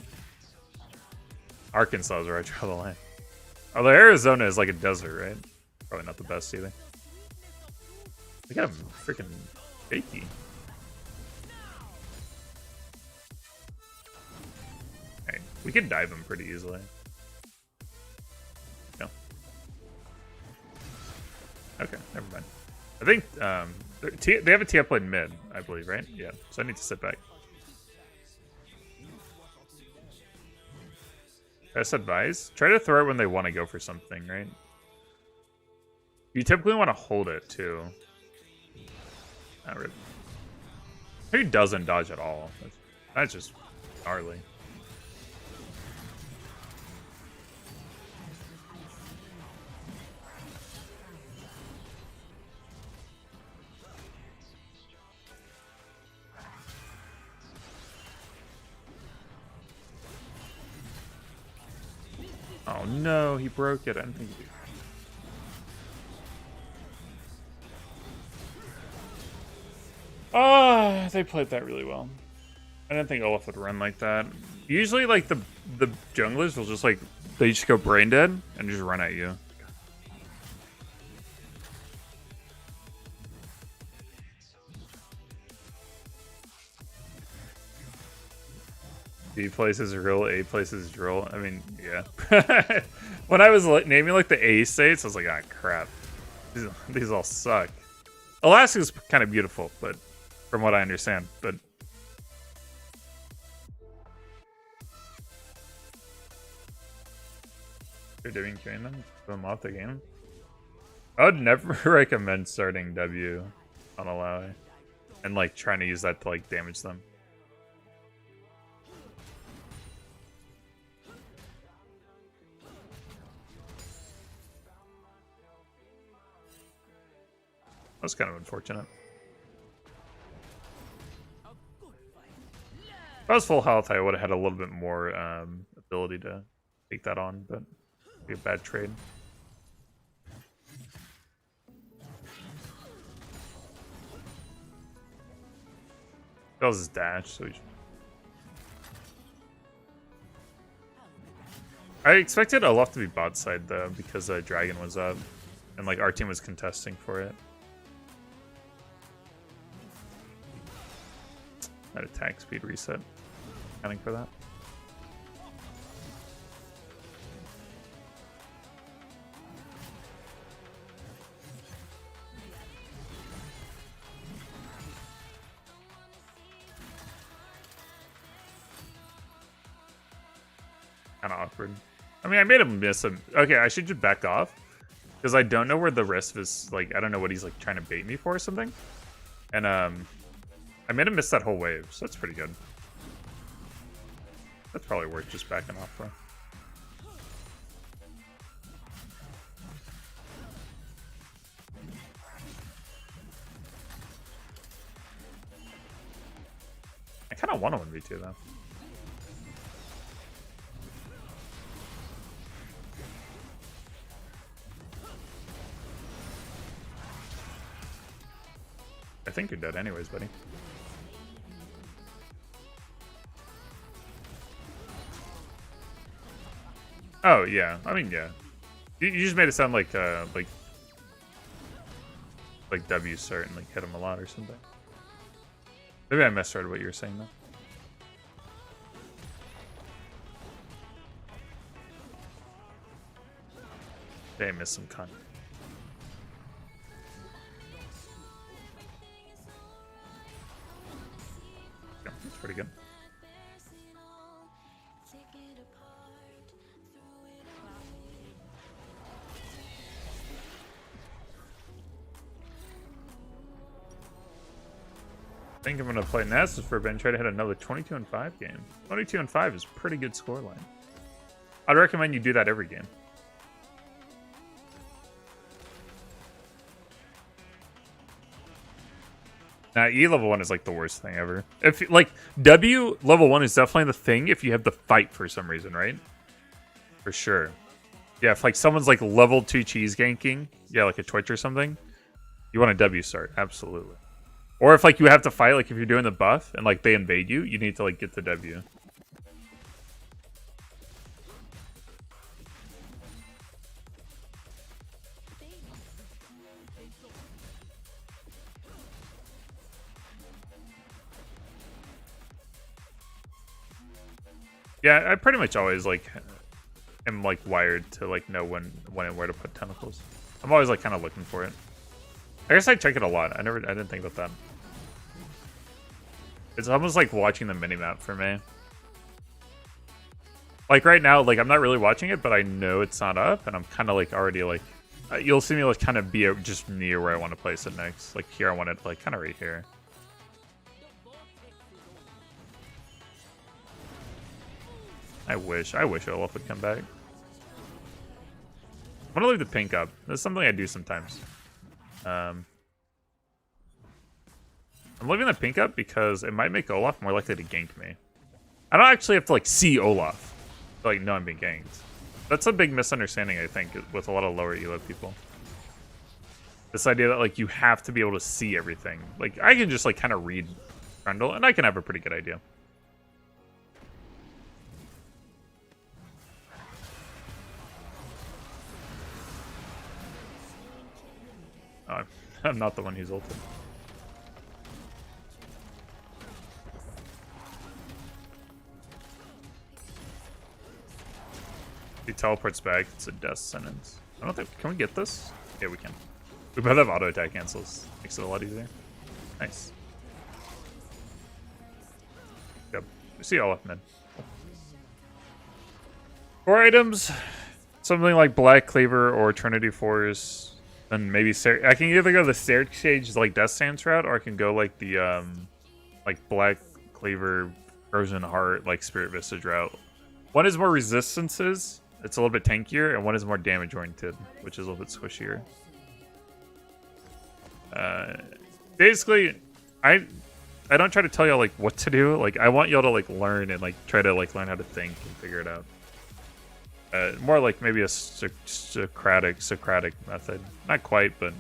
Arkansas is where I draw the line. Although Arizona is like a desert, right? Probably not the best either. They got him freaking shaky. Hey, we can dive him pretty easily. No. Okay, never mind. I think they have a TF lane mid, I believe, right? Yeah, so I need to sit back. Best advice? Try to throw it when they want to go for something, right? You typically want to hold it, too. Not really. Who doesn't dodge at all? That's just gnarly. Oh no, he broke it. I didn't think he did. Oh, they played that really well. I didn't think Olaf would run like that. Usually, like, the junglers will just, like, they just go brain dead and just run at you. B places real, A places drill. I mean, yeah. When I was naming like the A states, I was like, ah, crap. These all suck. Alaska's kind of beautiful, but from what I understand, but they're doing training them, put them off the game. I would never recommend starting W on Illaoi and like trying to use that to like damage them. That's kind of unfortunate. If I was full health, I would have had a little bit more ability to take that on, but it'd be a bad trade. That was his dash, so I expected Olaf to be bot side though, because Dragon was up, and like our team was contesting for it. That attack speed reset. Accounting for that. Kind of awkward. I mean, I made him miss him. Okay, I should just back off. Because I don't know where the rest of his, like, I don't know what he's, like, trying to bait me for or something. And, I made him miss that whole wave, so that's pretty good. That's probably worth just backing off for. I kind of want to 1v2 though. I think you're dead anyways, buddy. Oh yeah, I mean yeah. You just made it sound like W start and like hit him a lot or something. Maybe I misread what you were saying though. Okay, I missed some content. Yeah, that's pretty good. I think I'm going to play Nasus for a bit and try to hit another 22-5 game. 22-5 is a pretty good scoreline. I'd recommend you do that every game. Now, E level 1 is like the worst thing ever. If like W level 1 is definitely the thing if you have to fight for some reason, right? For sure. Yeah, if like someone's like level 2 cheese ganking, yeah, like a Twitch or something, You want a W start, absolutely. Or if like you have to fight, like if you're doing the buff and like they invade you, you need to like get the W. Yeah, I pretty much always like am like wired to like know when and where to put tentacles. I'm always like kind of looking for it. I guess I check it a lot. I didn't think about that. It's almost like watching the minimap for me. Like right now, like I'm not really watching it, but I know it's not up, and I'm kind of like already like, you'll see me like kind of be just near where I want to place it next. Like here, I want it like kind of right here. I wish Olaf would come back. I'm gonna leave the pink up. That's something I do sometimes. I'm leaving the pink up because it might make Olaf more likely to gank me. I don't actually have to like see Olaf to like know I'm being ganked. That's a big misunderstanding, I think, with a lot of lower elo people. This idea that like you have to be able to see everything. Like I can just like kind of read Grundle and I can have a pretty good idea. Oh, I'm not the one who's ulted. He teleports back. It's a death sentence. I don't think. Can we get this? Yeah, we can. We both have auto attack cancels. Makes it a lot easier. Nice. Yep. We see all up mid. 4 items. Something like Black Cleaver or Trinity Force. And maybe I can either go the Staircase like Death Stance route, or I can go like the like Black Cleaver, Frozen Heart, like Spirit Visage route. One is more resistances, it's a little bit tankier, and one is more damage oriented, which is a little bit squishier. Basically, I don't try to tell y'all like what to do. Like I want y'all to like learn and like try to like learn how to think and figure it out. More like maybe a Socratic method. Not quite, but a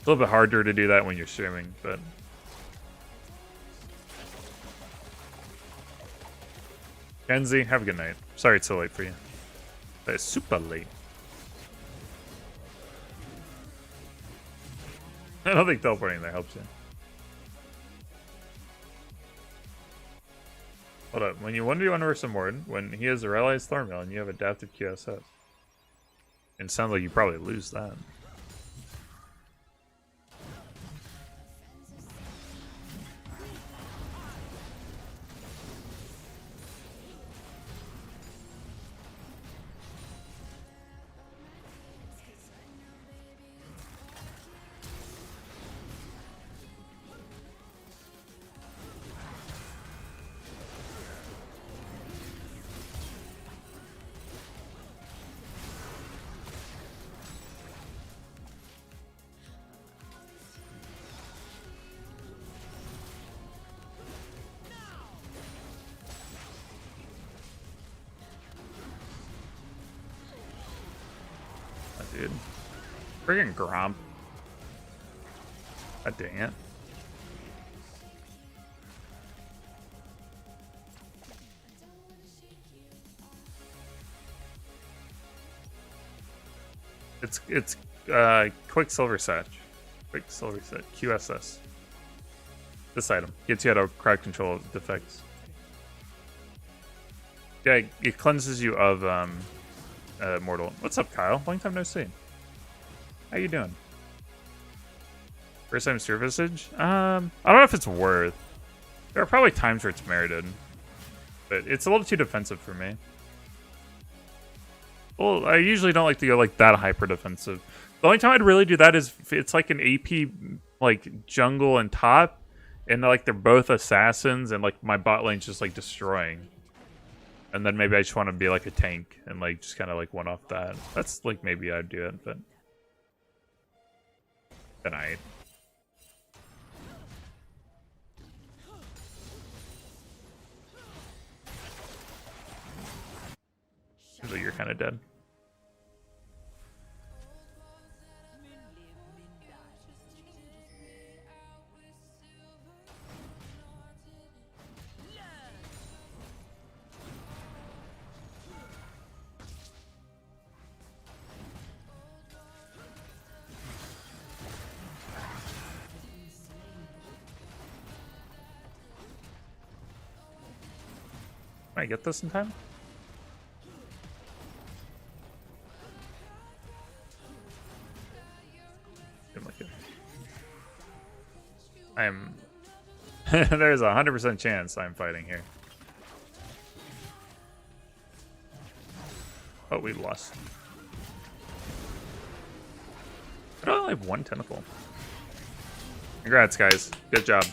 little bit harder to do that when you're streaming. But Kenzie, have a good night. Sorry it's so late for you. That is super late. I don't think teleporting there helps you. Hold up. When you 1v1 versus Morden, when he has a Realized Thornmail and you have adaptive QSS, it sounds like you probably lose that. Dude. Friggin' Gromp. God dang it. It's Quicksilver Satch. Quicksilver Satch. QSS. This item gets you out of crowd control of defects. Yeah, it cleanses you of Mortal. What's up, Kyle? Long time no see. How you doing? First time Survisage? I don't know if it's worth. There are probably times where it's merited, but it's a little too defensive for me. Well, I usually don't like to go like that hyper defensive. The only time I'd really do that is if it's like an AP like jungle and top, and like they're both assassins, and like my bot lane's just like destroying. And then maybe I just want to be like a tank and like just kind of like one off that. That's like maybe I'd do it, but tonight. So you're kind of dead. I get this in time? Didn't like it. I am. There's a 100% chance I'm fighting here. Oh, we lost. I don't only have one tentacle. Congrats, guys. Good job.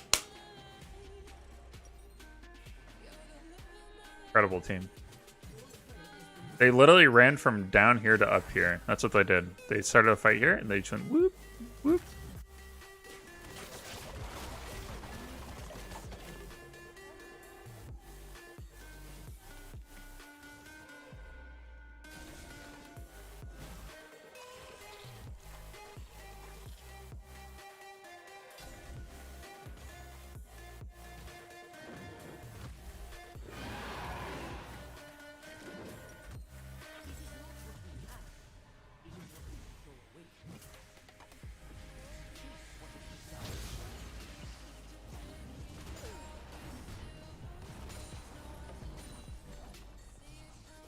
Incredible team. They literally ran from down here to up here. That's what they did. They started a fight here, and they just went whoop, whoop.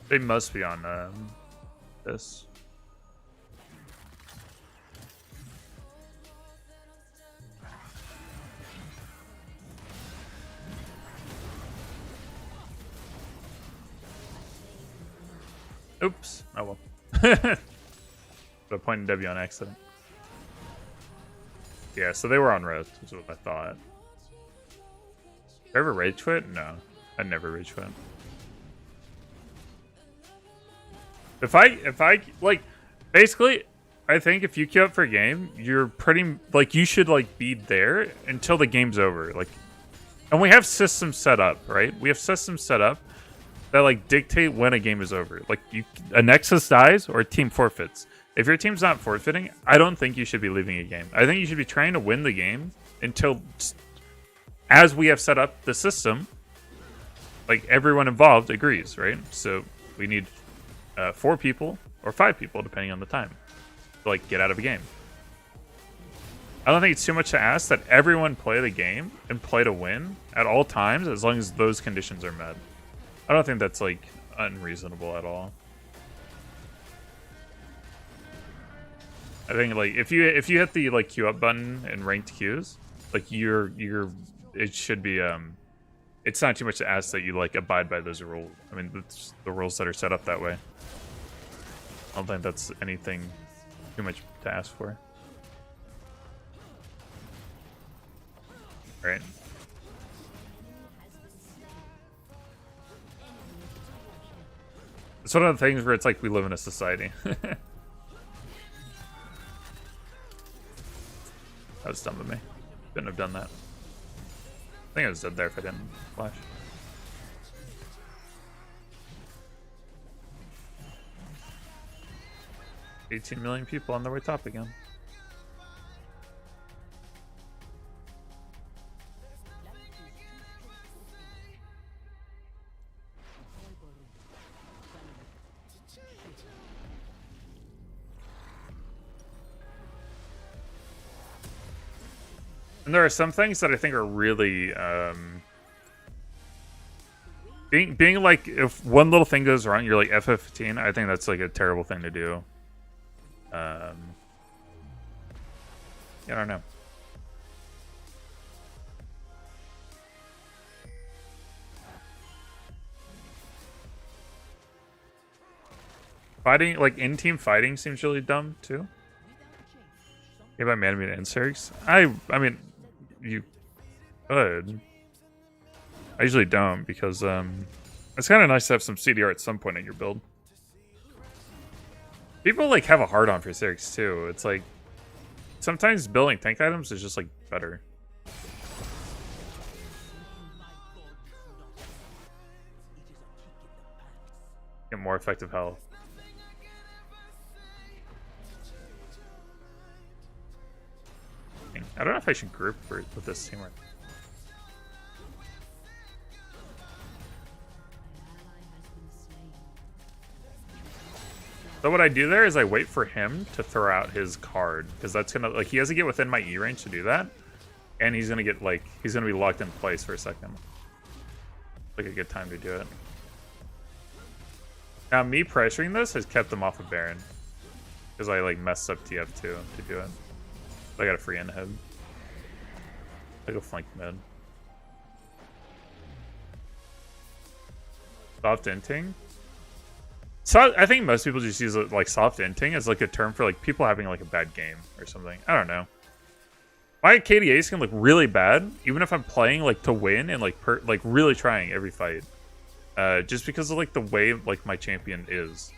They must be on this. Oops. Oh well. But I pointed W on accident. Yeah, so they were on res, is what I thought. Did I ever rage quit? No. I never rage quit. If I like, basically, I think if you queue up for a game, you're pretty, like, you should, like, be there until the game's over. Like, and we have systems set up, right? We have systems set up that, like, dictate when a game is over. Like, a Nexus dies or a team forfeits. If your team's not forfeiting, I don't think you should be leaving a game. I think you should be trying to win the game until, as we have set up the system, like, everyone involved agrees, right? So we need 4 people or 5 people, depending on the time, to, like, get out of a game. I don't think it's too much to ask that everyone play the game and play to win at all times, as long as those conditions are met. I don't think that's, like, unreasonable at all. I think, like, if you hit the, like, queue up button in ranked queues, like, it should be it's not too much to ask that you, like, abide by those rules. I mean, that's the rules that are set up that way. I don't think that's anything too much to ask for. Right. It's one of the things where it's like we live in a society. That was dumb of me. Couldn't have done that. I think I was dead there if I didn't flash. $18 million people on their way top again. And there are some things that I think are really being like, if one little thing goes wrong, you're like FF15. I think that's like a terrible thing to do. I don't know. Fighting, like, in-team fighting seems really dumb too. If I man me to inserts, I mean, you could. I usually don't because it's kind of nice to have some CDR at some point in your build. People, like, have a hard-on for Zerix too. It's like sometimes building tank items is just, like, better. Get more effective health. I don't know if I should group with this teamwork. So what I do there is I wait for him to throw out his card, because that's gonna, like, he has to get within my E range to do that, and he's gonna get, like, he's gonna be locked in place for a second. Like a good time to do it. Now, me pressuring this has kept them off of Baron. Because I, like, messed up TF2 to do it. So I got a free end head. I go flank mid. Soft inting? So I think most people just use it, like, soft inting as, like, a term for, like, people having, like, a bad game or something. I don't know. My KDAs can look really bad, even if I'm playing, like, to win and, like, really trying every fight. Just because of, like, the way, like, my champion is.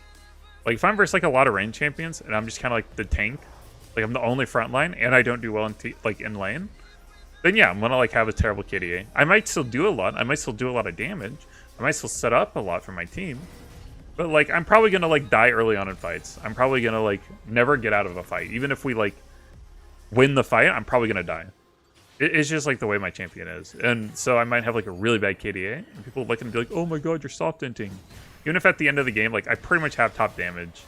Like, if I'm versus, like, a lot of range champions, and I'm just kind of, like, the tank, like, I'm the only front line, and I don't do well in, in lane, then, yeah, I'm gonna, like, have a terrible KDA. I might still do a lot. I might still do a lot of damage. I might still set up a lot for my team. But, like, I'm probably gonna, like, die early on in fights. I'm probably gonna, like, never get out of a fight. Even if we, like, win the fight, I'm probably gonna die. It's just, like, the way my champion is. And so I might have, like, a really bad KDA, and people look and be like, oh my god, you're soft inting. Even if at the end of the game, like, I pretty much have top damage.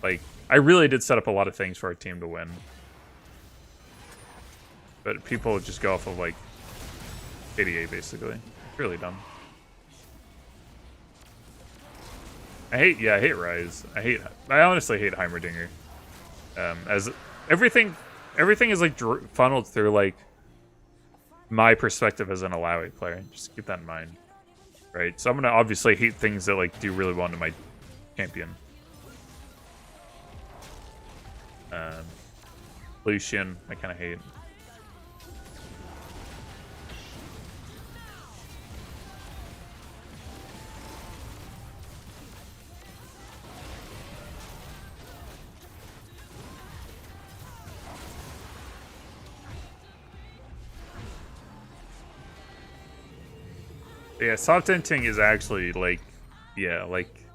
Like, I really did set up a lot of things for our team to win. But people just go off of, like, KDA, basically. It's really dumb. I hate Rise. I honestly hate Heimerdinger. As everything is, like, funneled through, like, my perspective as an Illaoi player. Just keep that in mind. Right? So I'm gonna obviously hate things that, like, do really well to my champion. Lucian, I kind of hate. Yeah, soft inting is actually, like, yeah, like,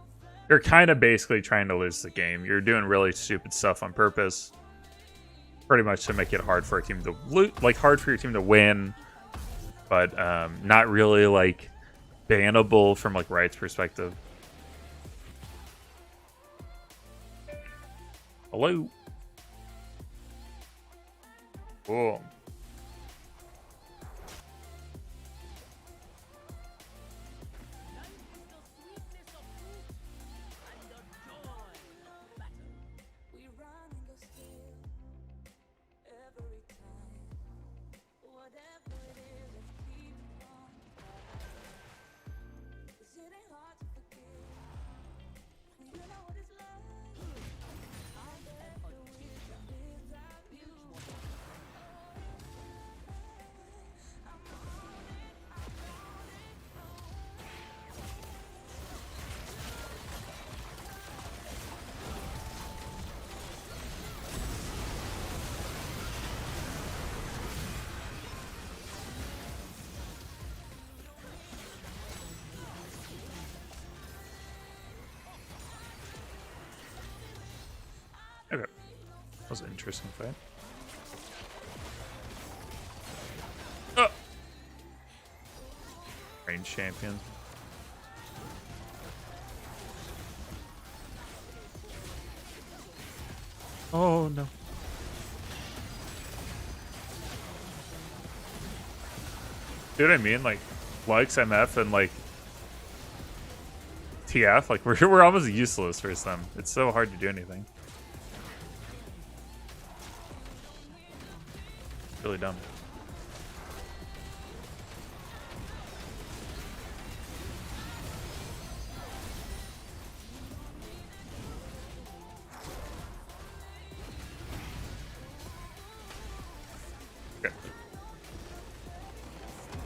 you're kind of basically trying to lose the game. You're doing really stupid stuff on purpose, pretty much to make it hard for a team to hard for your team to win, but not really, like, bannable from, like, Riot's perspective. Hello. Cool. Okay. That was an interesting fight. Oh! Range champion. Oh no. See what I mean? Like, Lux, MF, and, like, TF, like, we're almost useless versus them. It's so hard to do anything. Really dumb. Okay.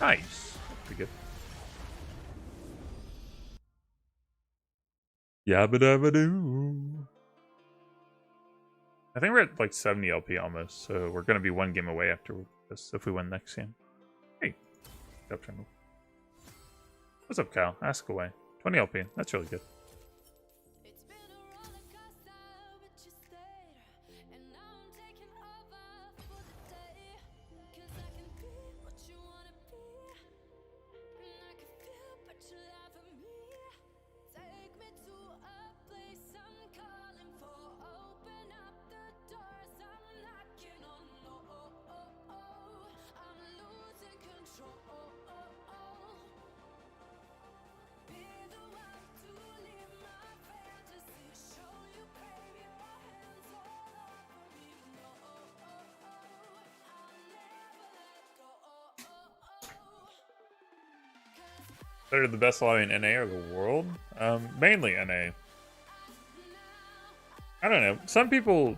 Nice. Pretty good. Yabba dabba doo. I think we're at, like, 70 LP almost, so we're going to be one game away after this if we win next game. Hey. What's up, Kyle? Ask away. 20 LP. That's really good. They're the best Illaoi in NA or the world? Mainly NA. I don't know. Some people...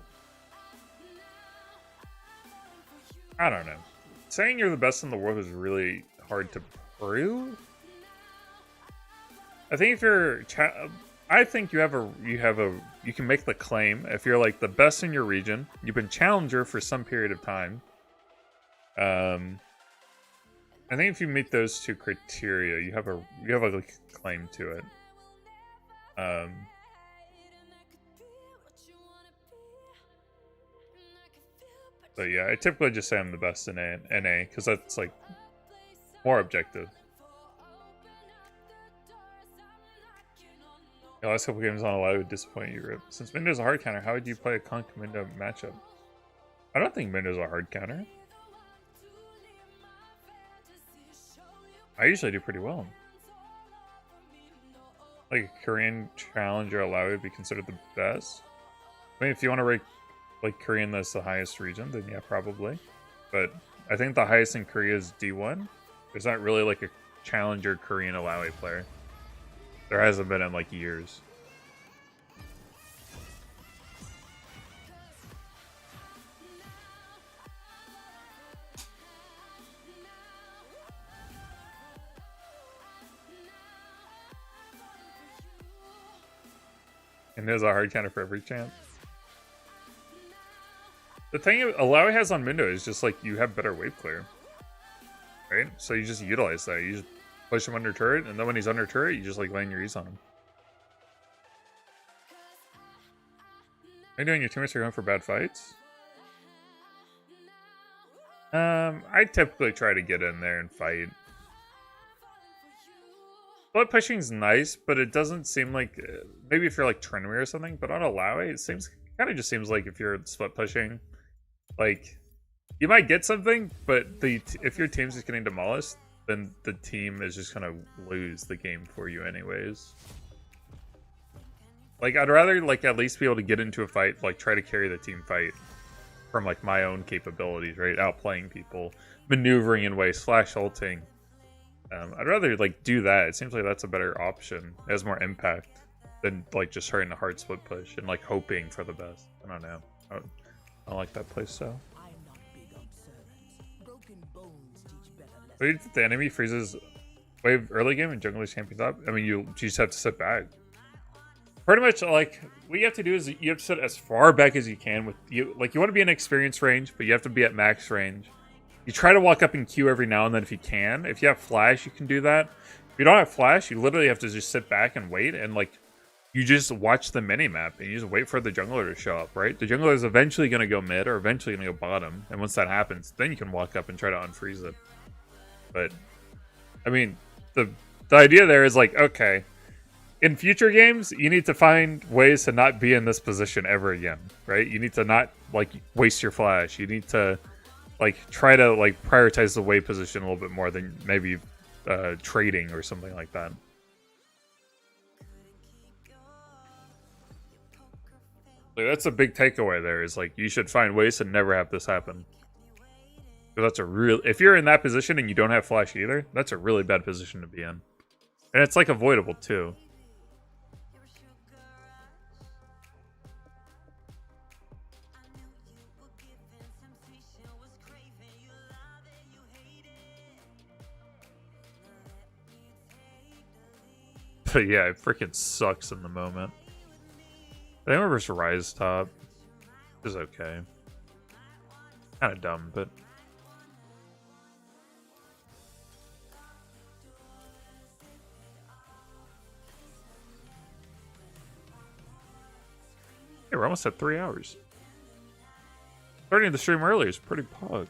I don't know. Saying you're the best in the world is really hard to prove. I think if you're... I think you can make the claim if you're like the best in your region. You've been challenger for some period of time. I think if you meet those two criteria, you have a like, claim to it. But yeah, I typically just say I'm the best in NA because that's like more objective. The last couple games on Illaoi would disappoint you, Rip. Since Mindo's a hard counter, how would you play a Conk Mindo matchup? I don't think Mindo's a hard counter. I usually do pretty well. Like a Korean challenger Illaoi would be considered the best. I mean, if you want to rate like Korean that's the highest region, then yeah, probably. But I think the highest in Korea is D1. There's not really like a challenger Korean Illaoi player. There hasn't been in like years. And there's a hard counter for every champ. The thing Illaoi has on Mindo is just like you have better wave clear. Right? So you just utilize that. You just push him under turret, and then when he's under turret, you just like land your E's on him. Are you doing your teammates are going for bad fights? I typically try to get in there and fight. Blood pushing's nice, but it doesn't seem like maybe if you're like Trinity or something, but on Illaoi, it kind of just seems like if you're split pushing, like you might get something, but if your team's just getting demolished, then the team is just gonna lose the game for you anyways. Like I'd rather like at least be able to get into a fight, like try to carry the team fight from like my own capabilities, right? Outplaying people, maneuvering in ways, flash ulting. I'd rather like do that. It seems like that's a better option. It has more impact than like just trying a hard split push and like hoping for the best. I don't know. I don't like that playstyle. But if the enemy freezes wave early game and jungler champions up, I mean you just have to sit back. Pretty much like what you have to do is you have to sit as far back as you can with you. Like you want to be in experience range, but you have to be at max range. You try to walk up in queue every now and then if you can. If you have flash, you can do that. If you don't have flash, you literally have to just sit back and wait, and like you just watch the mini-map and you just wait for the jungler to show up, right? The jungler is eventually going to go mid or eventually going to go bottom, and once that happens, then you can walk up and try to unfreeze it. But, I mean, the idea there is like, okay, in future games, you need to find ways to not be in this position ever again, right? You need to not, like, waste your flash. You need to like try to like prioritize the wave position a little bit more than maybe trading or something like that. Like, that's a big takeaway there is like you should find ways to never have this happen. Because that's a real, if you're in that position and you don't have flash either, that's a really bad position to be in. And it's like avoidable too. But yeah, it freaking sucks in the moment. I think versus Rise top is okay. Kind of dumb, but hey, we're almost at 3 hours. Starting the stream early is pretty pog.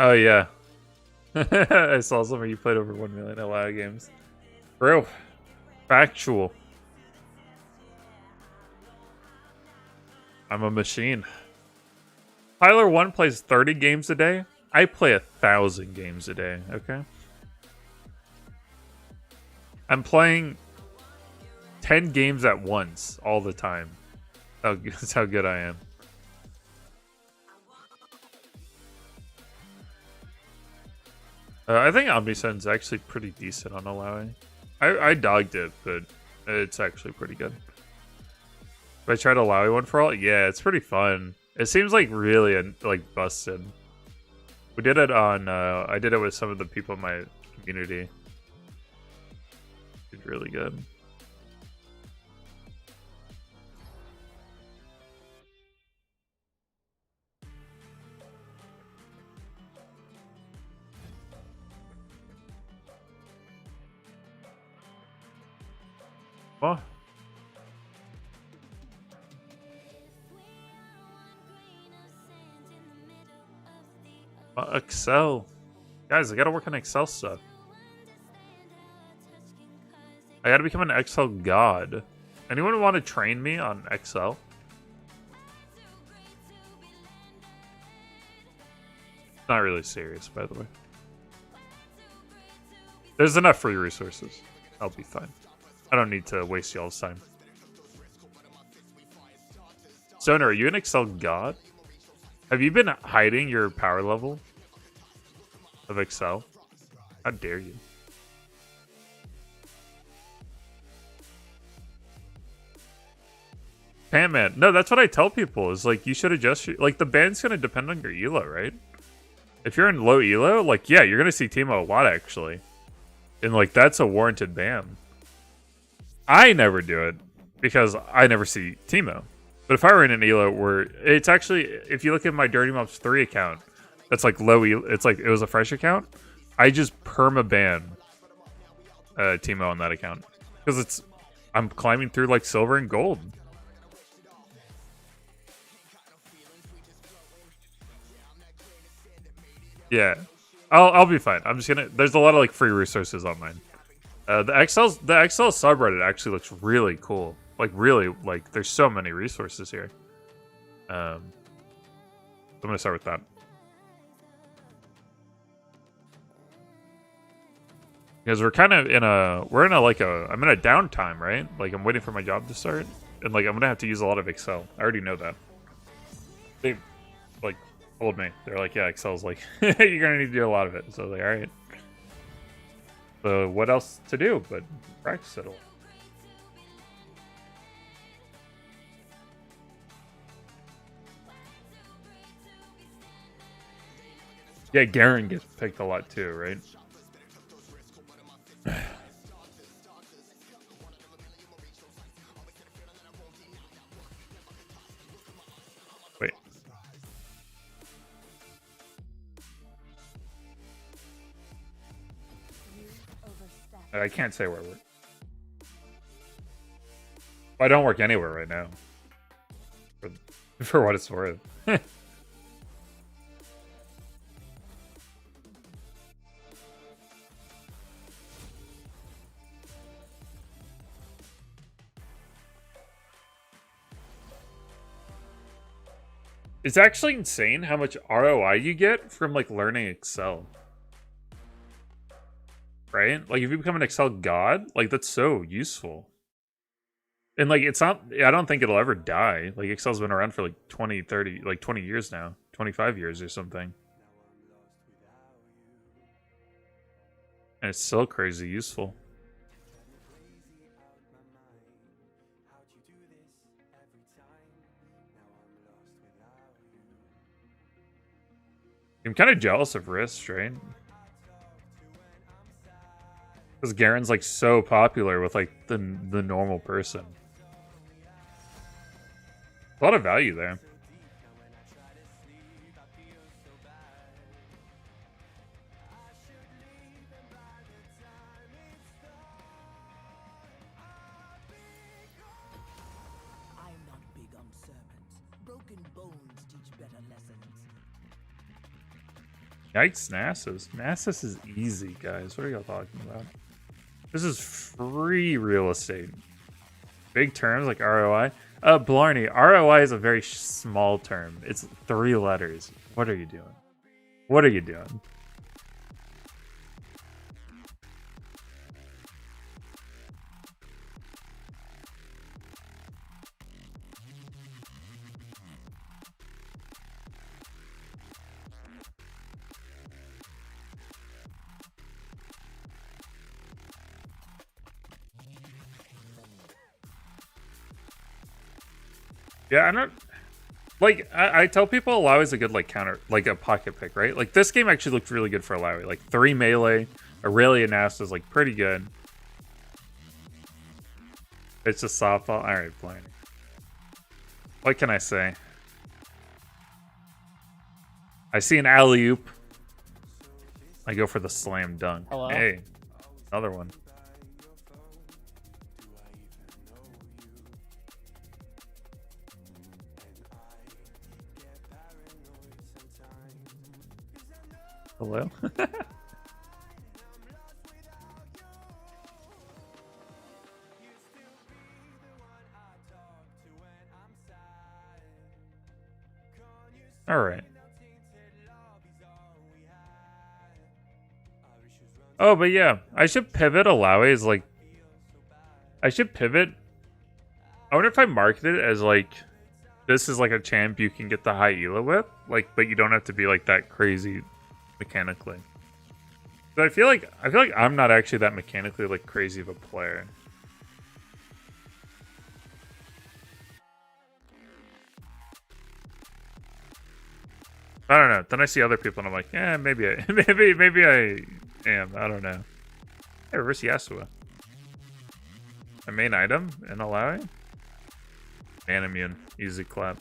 Oh yeah, I saw some of you played over 1 million Illaoi games. Bro, factual. I'm a machine. Tyler 1 plays 30 games a day. I play 1,000 games a day, okay? I'm playing 10 games at once all the time. That's how good I am. I think Omnisen's actually pretty decent on Illaoi. I dogged it, but it's actually pretty good. If I tried Illaoi one for all, yeah, it's pretty fun. It seems like really like busted. We did it on. I did it with some of the people in my community. It's really good. Oh. Excel. Guys, I gotta work on Excel stuff. I gotta become an Excel god. Anyone want to train me on Excel? Not really serious, by the way. There's enough free resources. I'll be fine. I don't need to waste y'all's time. Stoner, are you an Excel god? Have you been hiding your power level of Excel? How dare you? Pantman. No, that's what I tell people. Is like you should adjust your, like the band's gonna depend on your elo, right? If you're in low elo, like yeah, you're gonna see Timo a lot actually. And like that's a warranted ban. I never do it because I never see Timo. But if I were in an elo where it's actually, if you look at my DirtyMobs 3 account, that's like low elo, it's like it was a fresh account. I just perma-ban Timo on that account because I'm climbing through like silver and gold. Yeah, I'll be fine. I'm just gonna. There's a lot of like free resources on mine. The Excel subreddit actually looks really cool. Like really, like there's so many resources here. I'm gonna start with that. Because we're kind of in a, I'm in a downtime, right? Like I'm waiting for my job to start, and like I'm gonna have to use a lot of Excel. I already know that. They like told me, they're like, yeah, Excel's like you're gonna need to do a lot of it. So I was like, all right. So what else to do but practice it all? Yeah, Garen gets picked a lot too, right? Wait. I can't say where we're. I don't work anywhere right now. For what it's worth. It's actually insane how much ROI you get from like learning Excel. Right? Like if you become an Excel god, like that's so useful. And like it's not, I don't think it'll ever die. Like Excel's been around for like 20, 30, like 20 years now. 25 years or something. And it's still crazy useful. I'm kind of jealous of Wrist, right? Because Garen's like so popular with like the normal person. A lot of value there. I'm not big on sermons. Broken bones teach better lessons. Yikes, Nasus. Nasus is easy, guys. What are y'all talking about? This is free real estate. Big terms like ROI. Blarney, ROI is a very small term. It's 3 letters. What are you doing? What are you doing? Yeah, I don't like. I tell people Illaoi is a good like counter, like a pocket pick, right? Like this game actually looked really good for Illaoi. Like 3 melee, Aurelia Nast is like pretty good. It's just softball. All right, playing. What can I say? I see an alley oop. I go for the slam dunk. Hello? Hey, another one. Hello? All right. Oh, but yeah, I should pivot. Illaoi is like, I should pivot. I wonder if I market it as like, this is like a champ you can get the high Ela with, like, but you don't have to be like that crazy mechanically. But I feel like I'm not actually that mechanically like crazy of a player. I don't know. Then I see other people and I'm like, yeah, maybe I maybe I am. I don't know. Hey, reverse Yasuo. A main item in Illaoi? Man immune. Easy clap.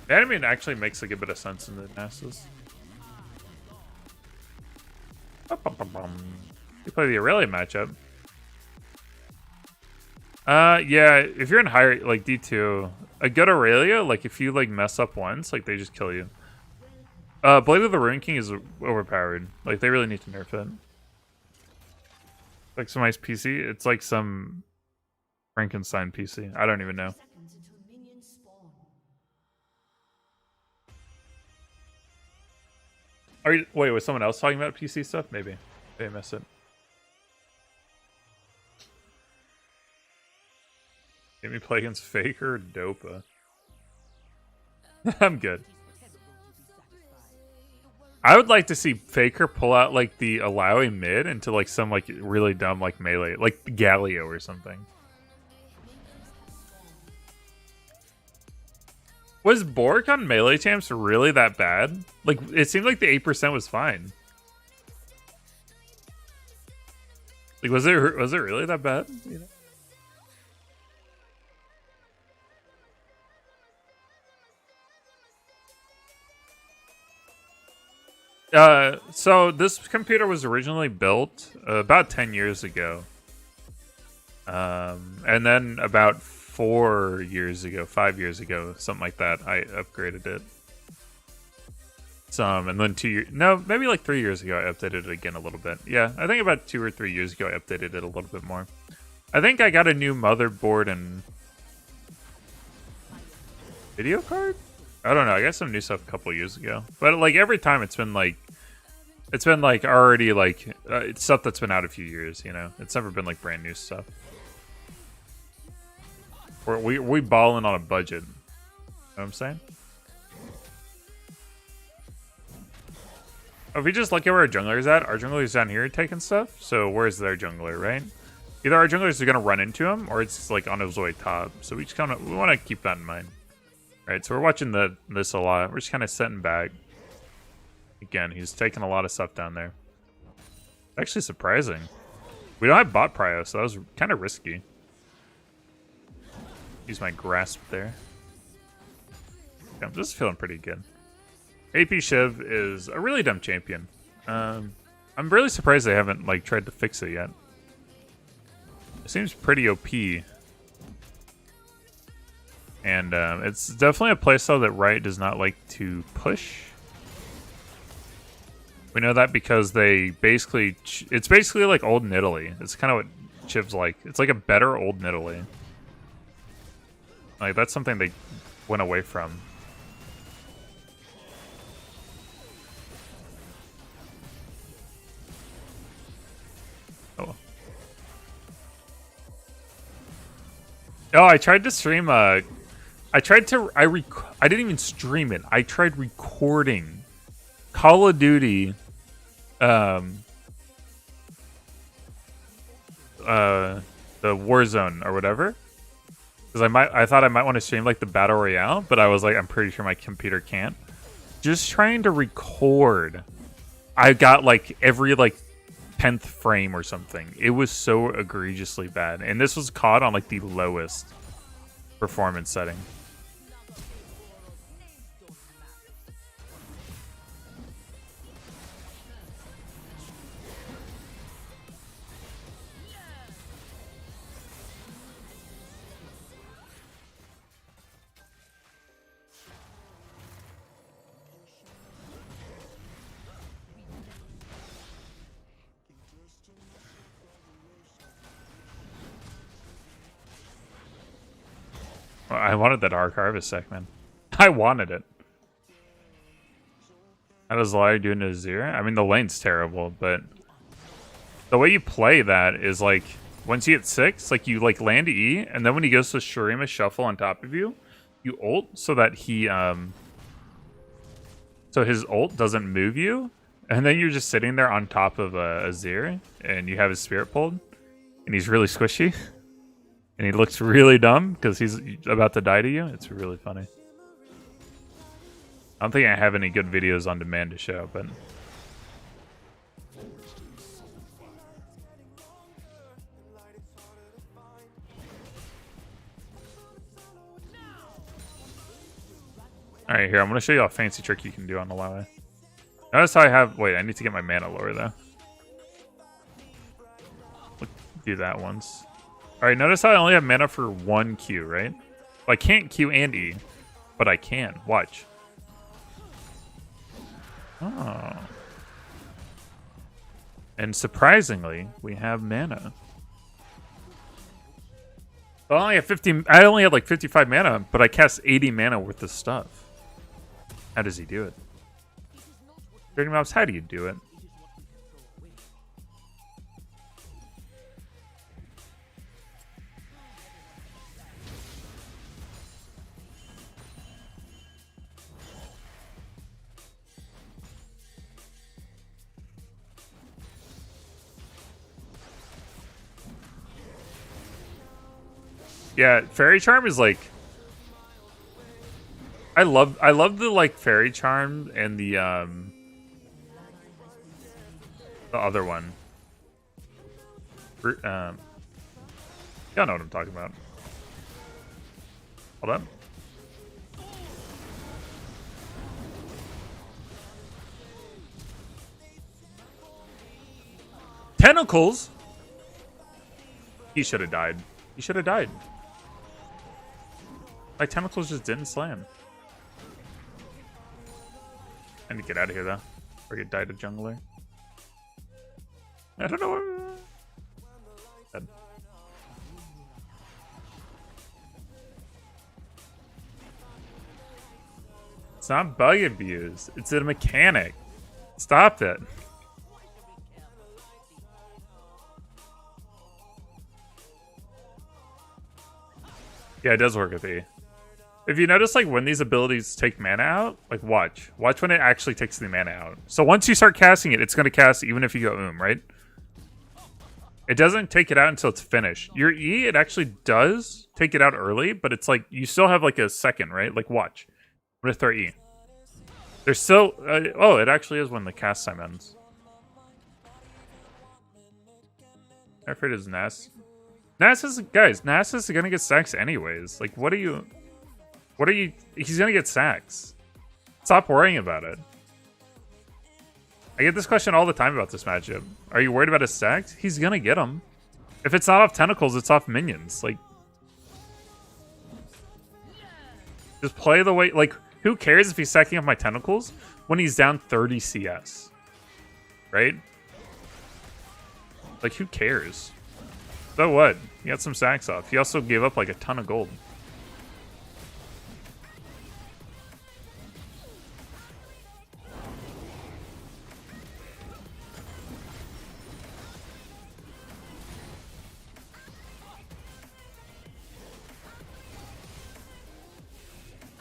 Man immune actually makes a good bit of sense in the Nasus. You play the Aurelia matchup. Yeah, if you're in higher, like D2, a good Aurelia, like if you like mess up once, like they just kill you. Blade of the Ruin King is overpowered. Like they really need to nerf it. Like some nice PC. It's like some Frankenstein PC. I don't even know. Wait, was someone else talking about PC stuff? Maybe. Maybe I missed it. Get me play against Faker or Dopa. I'm good. I would like to see Faker pull out like the Illaoi mid into like some like really dumb like melee, like Galio or something. Was Bork on melee champs really that bad? Like, it seemed like the 8% was fine. Like, was it really that bad? You know? So this computer was originally built about 10 years ago. And then about 5 years ago, something like that, I upgraded it. And then maybe like 3 years ago, I updated it again a little bit. Yeah, I think about 2 or 3 years ago, I updated it a little bit more. I think I got a new motherboard and video card? I don't know, I got some new stuff a couple years ago. But like every time it's been like already like, it's stuff that's been out a few years, you know? It's never been like brand new stuff. We balling on a budget. You know what I'm saying? Oh, if we just look at where our jungler's at, our jungler's down here taking stuff. So where's their jungler, right? Either our junglers are gonna run into him, or it's like on his way top. So we just we want to keep that in mind. Right, so we're watching this a lot. We're just kind of sitting back. Again, he's taking a lot of stuff down there. Actually surprising. We don't have bot prio, so that was kind of risky. Use my grasp there. Okay, I'm just feeling pretty good. AP Shiv is a really dumb champion. I'm really surprised they haven't like tried to fix it yet. It seems pretty OP. And it's definitely a playstyle that Riot does not like to push. We know that because they basically... It's basically like old Nidalee. It's kind of what Shiv's like. It's like a better old Nidalee. Like, that's something they went away from. Oh. Oh, I tried to stream I tried to I didn't even stream it. I tried recording Call of Duty the Warzone or whatever. Because I thought I might want to stream like the Battle Royale, but I was like, I'm pretty sure my computer can't. Just trying to record. I got like every like 10th frame or something. It was so egregiously bad. And this was caught on like the lowest performance setting. I wanted that Arc Harvest sec, man. I wanted it. How does Illaoi do in Azir? I mean, the lane's terrible, but the way you play that is like, once you hit 6, like you like land E, and then when he goes to Shurima Shuffle on top of you, you ult so that he, so his ult doesn't move you, and then you're just sitting there on top of Azir, and you have his spirit pulled, and he's really squishy. And he looks really dumb because he's about to die to you. It's really funny. I don't think I have any good videos on demand to show, but... Alright, here, I'm going to show you a fancy trick you can do on the Illaoi. Notice how I have... Wait, I need to get my mana lower, though. Do that once. Alright, notice how I only have mana for 1 Q, right? Well, I can't Q and E, but I can. Watch. Oh. And surprisingly, we have mana. Well, I only had like 55 mana, but I cast 80 mana worth of stuff. How does he do it? DirtyMobs, how do you do it? Yeah, Fairy Charm is like... I love the like Fairy Charm and the other one. Y'all know what I'm talking about. Hold on. Tentacles? He should have died. He should have died. My tentacles just didn't slam. I need to get out of here, though. Or get died a jungler. I don't know where... Dead. It's not bug abuse. It's a mechanic. Stop it. Yeah, it does work with E. If you notice, like, when these abilities take mana out, like, watch. Watch when it actually takes the mana out. So once you start casting it, it's going to cast even if you go right? It doesn't take it out until it's finished. Your E, it actually does take it out early, but it's like, you still have, like, a second, right? Like, watch. I'm going to throw E. There's still... oh, it actually is when the cast time ends. I'm afraid it's Nas. Nas is... Guys, Nas is going to get stacks anyways. Like, what are you... He's gonna get sacks. Stop worrying about it. I get this question all the time about this matchup. Are you worried about his sacks? He's gonna get them. If it's not off tentacles, it's off minions. Like, just play the way... Like, who cares if he's sacking off my tentacles when he's down 30 CS? Right? Like, who cares? So what? He got some sacks off. He also gave up, like, a ton of gold.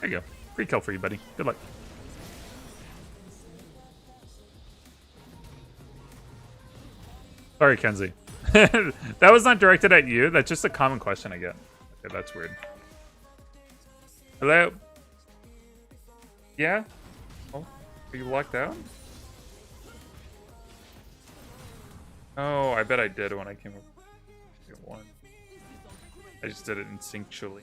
There you go. Free kill for you, buddy. Good luck. Sorry, Kenzie. That was not directed at you. That's just a common question I get. Okay, that's weird. Hello? Yeah? Oh, are you locked out? Oh, I bet I did when I came up. One. I just did it instinctually.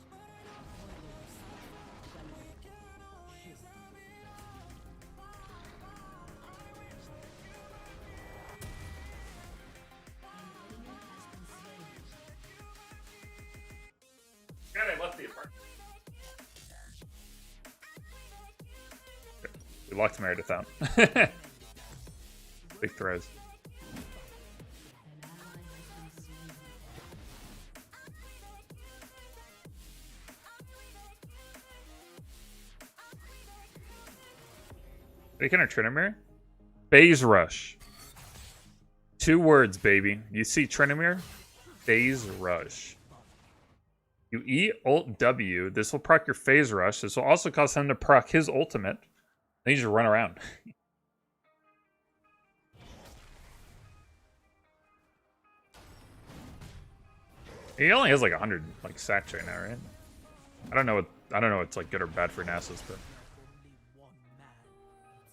God, I left the apartment. Okay. We locked Meredith out. Big throws. Taking a Trinomir? Phase Rush. 2 words, baby. You see Trinomir? Phase Rush. You E, Ult W. This will proc your Phase Rush. This will also cause him to proc his ultimate. Then you just run around. He only has like 100 like sacks right now, right? I don't know what's like good or bad for Nasus, but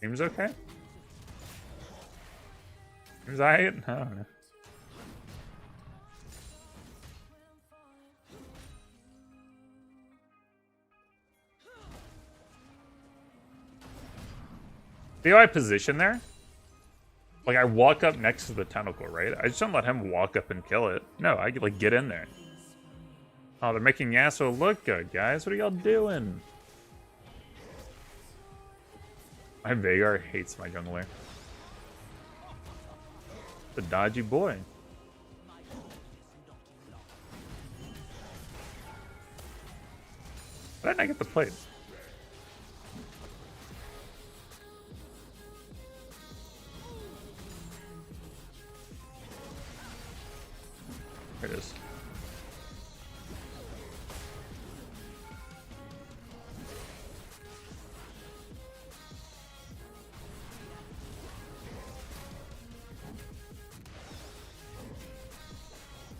seems okay. Seems I don't know. See how I position there? Like I walk up next to the tentacle, right? I just don't let him walk up and kill it. No, I like get in there. Oh, they're making Yasuo look good, guys. What are y'all doing? My Veigar hates my jungler. The dodgy boy. Why didn't I get the plate? There it is.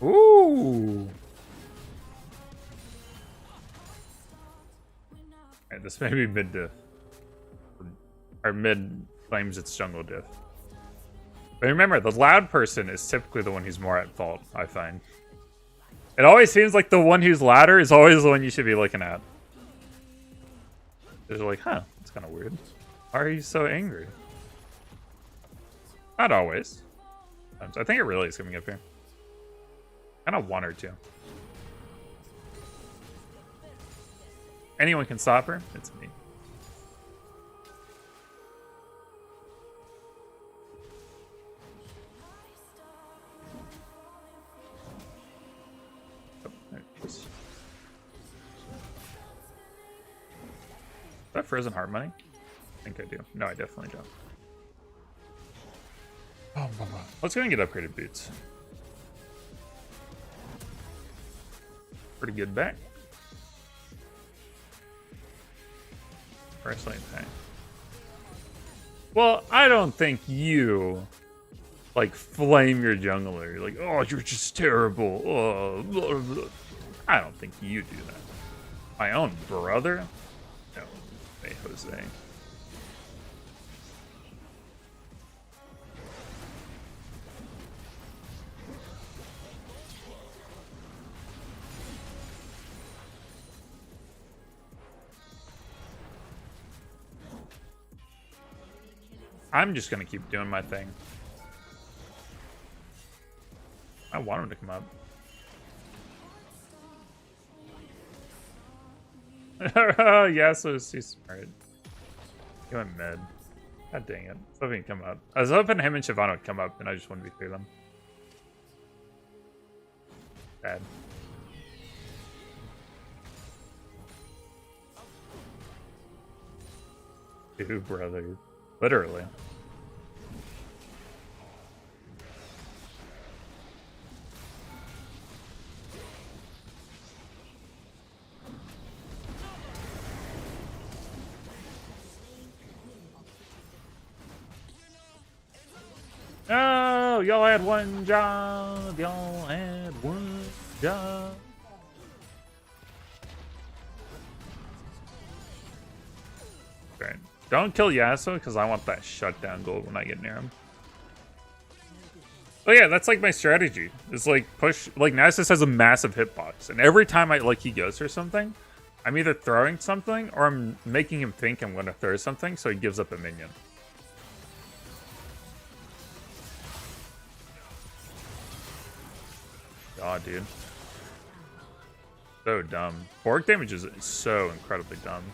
Ooh. Alright, this may be mid diff. Or mid claims it's jungle diff. But remember, the loud person is typically the one who's more at fault, I find. It always seems like the one who's louder is always the one you should be looking at. They're like, huh, that's kind of weird. Why are you so angry? Not always. I think it really is coming up here. Kind of 1 or 2. Anyone can stop her? It's me. Oh, there it is. Is that frozen heart money? I think I do. No, I definitely don't. Oh, let's go and get upgraded boots. Pretty good back. Price lane pay. Well, I don't think you like flame your jungler. You're like, oh, you're just terrible. Oh, blah, blah. I don't think you do that. My own brother? No. Hey, Jose. I'm just gonna keep doing my thing. I want him to come up. Yasuo's too smart. He went mid. God dang it. I was hoping he'd come up. I was hoping him and Shyvana would come up, and I just wouldn't be through them. Bad. Two brothers. Literally. No, y'all had one job. Y'all had one job. Okay. Don't kill Yasuo because I want that shutdown gold when I get near him. Oh yeah, that's like my strategy. It's like push. Like Nasus has a massive hitbox, and every time he goes for something, I'm either throwing something or I'm making him think I'm going to throw something, so he gives up a minion. God, dude. So dumb. Bork damage is so incredibly dumb.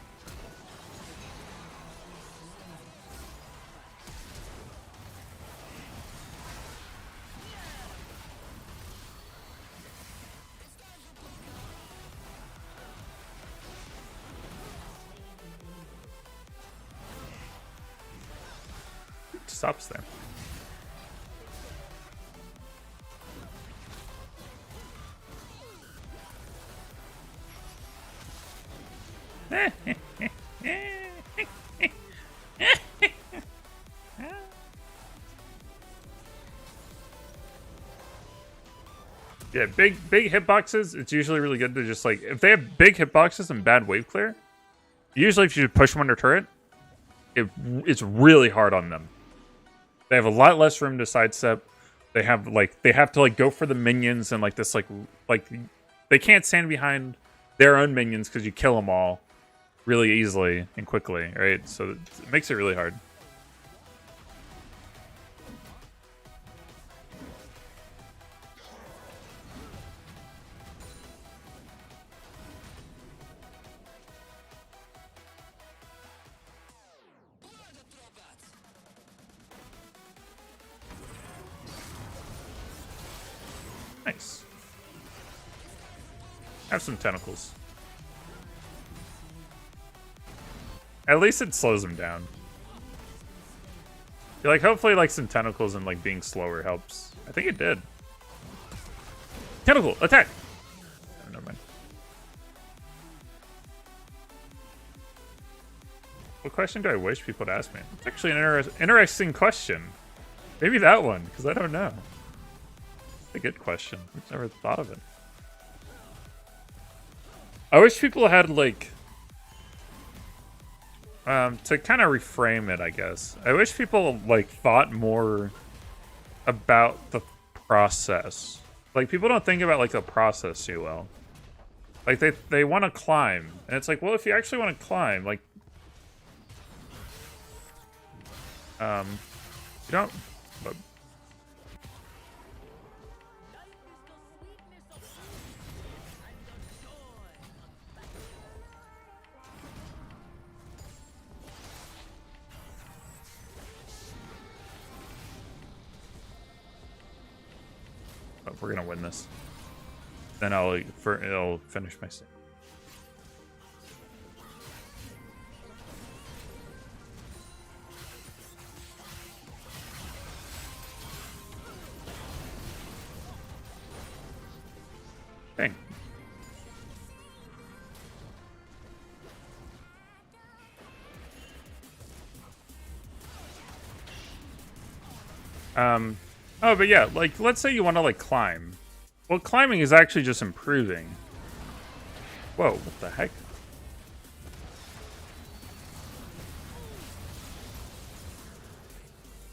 Stops there. Yeah, big hitboxes, it's usually really good to just like, if they have big hitboxes and bad wave clear, usually if you push them under turret, it's really hard on them. They have a lot less room to sidestep. They have to like go for the minions and like this like they can't stand behind their own minions because you kill them all really easily and quickly, right? So it makes it really hard. Nice. Have some tentacles. At least it slows them down. You're like, hopefully like some tentacles and like being slower helps. I think it did. Tentacle, attack! Oh, never mind. What question do I wish people would ask me? It's actually an interesting question. Maybe that one, because I don't know. A good question. I've never thought of it. I wish people had like to kind of reframe it, I guess. I wish people like thought more about the process. Like people don't think about like the process too well. Like they want to climb, and it's like, well, if you actually want to climb, like you don't. But, if we're gonna win this, then it'll finish my set. Dang. Oh, but yeah, like, let's say you want to, like, climb. Well, climbing is actually just improving. Whoa, what the heck?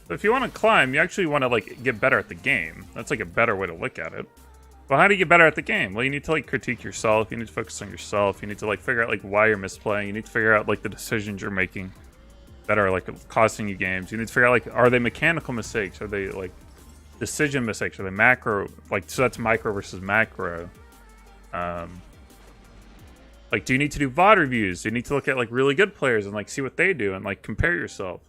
So if you want to climb, you actually want to, like, get better at the game. That's, like, a better way to look at it. Well, how do you get better at the game? Well, you need to, like, critique yourself. You need to focus on yourself. You need to, like, figure out, like, why you're misplaying. You need to figure out, like, the decisions you're making that are, like, costing you games. You need to figure out, like, are they mechanical mistakes? Are they, like, decision mistakes? Are they macro? Like, so that's micro versus macro. Like, do you need to do VOD reviews? Do you need to look at, like, really good players and, like, see what they do and, like, compare yourself,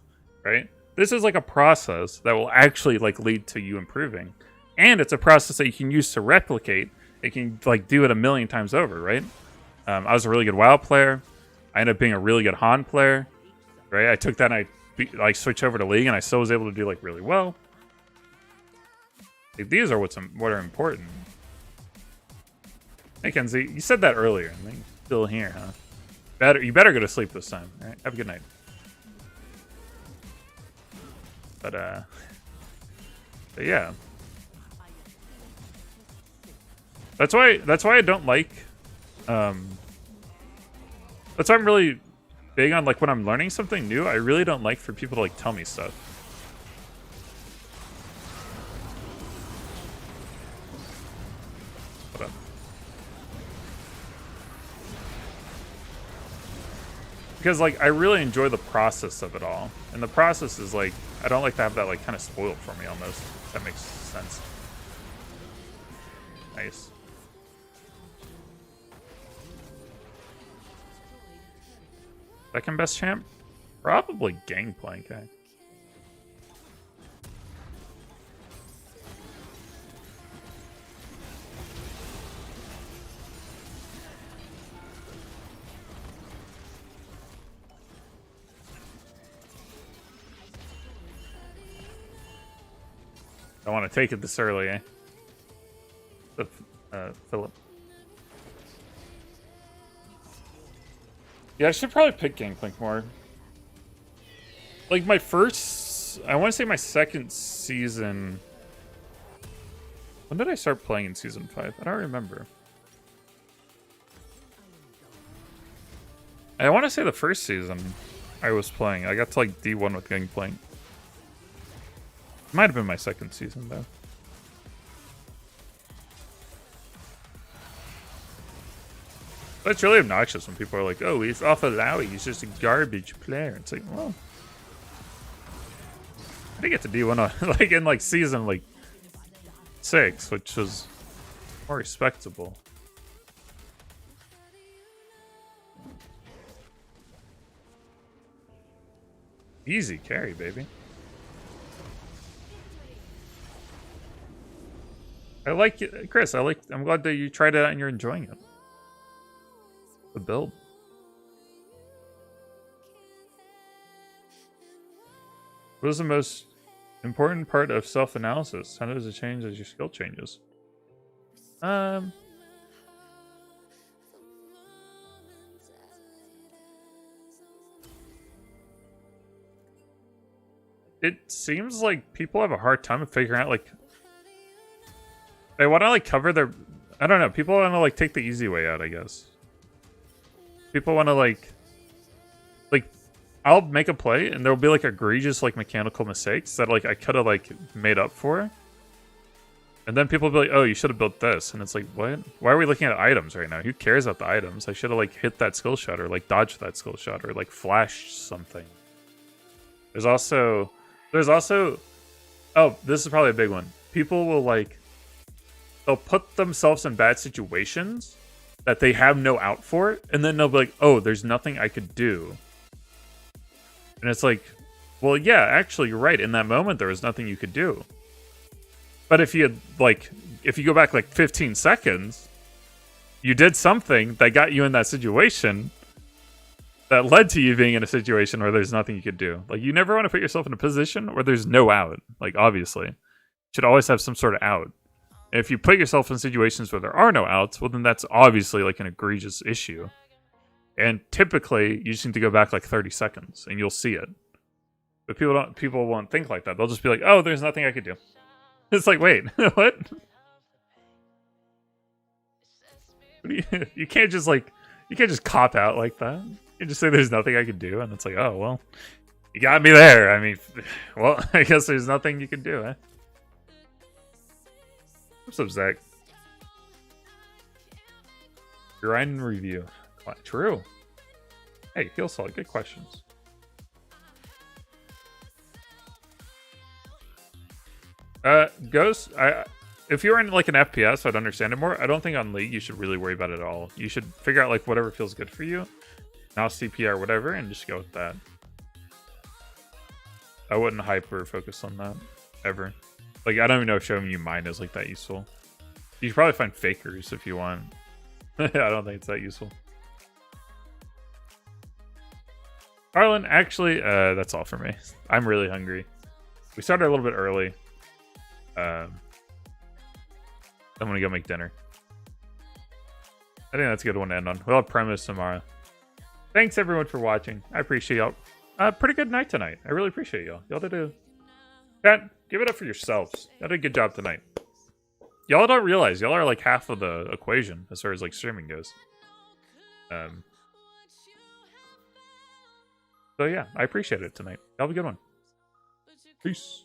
right? This is, like, a process that will actually, like, lead to you improving. And it's a process that you can use to replicate. It can, like, do it a million times over, right? I was a really good WoW player. I ended up being a really good Han player, right? I took that and I switched over to League, and I still was able to do, like, really well. Like, these are what are important. Hey, Kenzie, you said that earlier. I think you're still here, huh? You better go to sleep this time. All right, have a good night. But, But yeah. That's why I don't like that's why I'm really big on, like, when I'm learning something new, I really don't like for people to, like, tell me stuff. Hold on. Because, like, I really enjoy the process of it all. And the process is, like, I don't like to have that, like, kind of spoiled for me almost. If that makes sense. Nice. Second best champ? Probably Gangplank, eh? I want to take it this early, eh? Philip. Yeah, I should probably pick Gangplank more. Like, my first... I want to say my second season... When did I start playing in Season 5? I don't remember. I want to say the first season I was playing. I got to, like, D1 with Gangplank. Might have been my second season, though. But it's really obnoxious when people are like, oh, he's off Illaoi, he's just a garbage player. It's like, well... I didn't get to D1 on, like, in, like, season, like, 6, which was more respectable. Easy carry, baby. I like it, Chris. I'm glad that you tried it out and you're enjoying it. The build. What is the most important part of self-analysis? How does it change as your skill changes? It seems like people have a hard time figuring out, like, they want to, like, cover their... I don't know. People want to, like, take the easy way out, I guess. People want to, like, I'll make a play, and there'll be, like, egregious, like, mechanical mistakes that, like, I could have, like, made up for. And then people will be like, oh, you should have built this. And it's like, what? Why are we looking at items right now? Who cares about the items? I should have, like, hit that skill shot, or, like, dodged that skill shot, or, like, flashed something. There's also... Oh, this is probably a big one. People will, like... They'll put themselves in bad situations that they have no out for, and then they'll be like, oh, there's nothing I could do. And it's like, well, yeah, actually, you're right. In that moment, there was nothing you could do. But if you had, like, if you go back, like, 15 seconds, you did something that got you in that situation that led to you being in a situation where there's nothing you could do. Like, you never want to put yourself in a position where there's no out. Like, obviously. You should always have some sort of out. If you put yourself in situations where there are no outs, well, then that's obviously, like, an egregious issue. And typically, you just need to go back, like, 30 seconds, and you'll see it. But people won't think like that. They'll just be like, oh, there's nothing I could do. It's like, wait, what? You can't just cop out like that. You just say there's nothing I could do, and it's like, oh, well, you got me there. I mean, well, I guess there's nothing you can do, eh? What's up, Zach? Grind review. True. Hey, feel solid. Good questions. Ghost, if you're in, like, an FPS, I'd understand it more. I don't think on League you should really worry about it at all. You should figure out, like, whatever feels good for you. Now CPR, whatever, and just go with that. I wouldn't hyper focus on that ever. Like, I don't even know if showing you mine is, like, that useful. You should probably find fakers if you want. I don't think it's that useful. Arlen, actually, that's all for me. I'm really hungry. We started a little bit early. I'm gonna go make dinner. I think that's a good one to end on. We'll have premise tomorrow. Thanks, everyone, for watching. I appreciate y'all. Pretty good night tonight. I really appreciate y'all. Y'all did a... Chat, Give it up for yourselves. You did a good job tonight. Y'all don't realize y'all are like half of the equation as far as like streaming goes. So yeah, I appreciate it tonight. Y'all have a good one. Peace.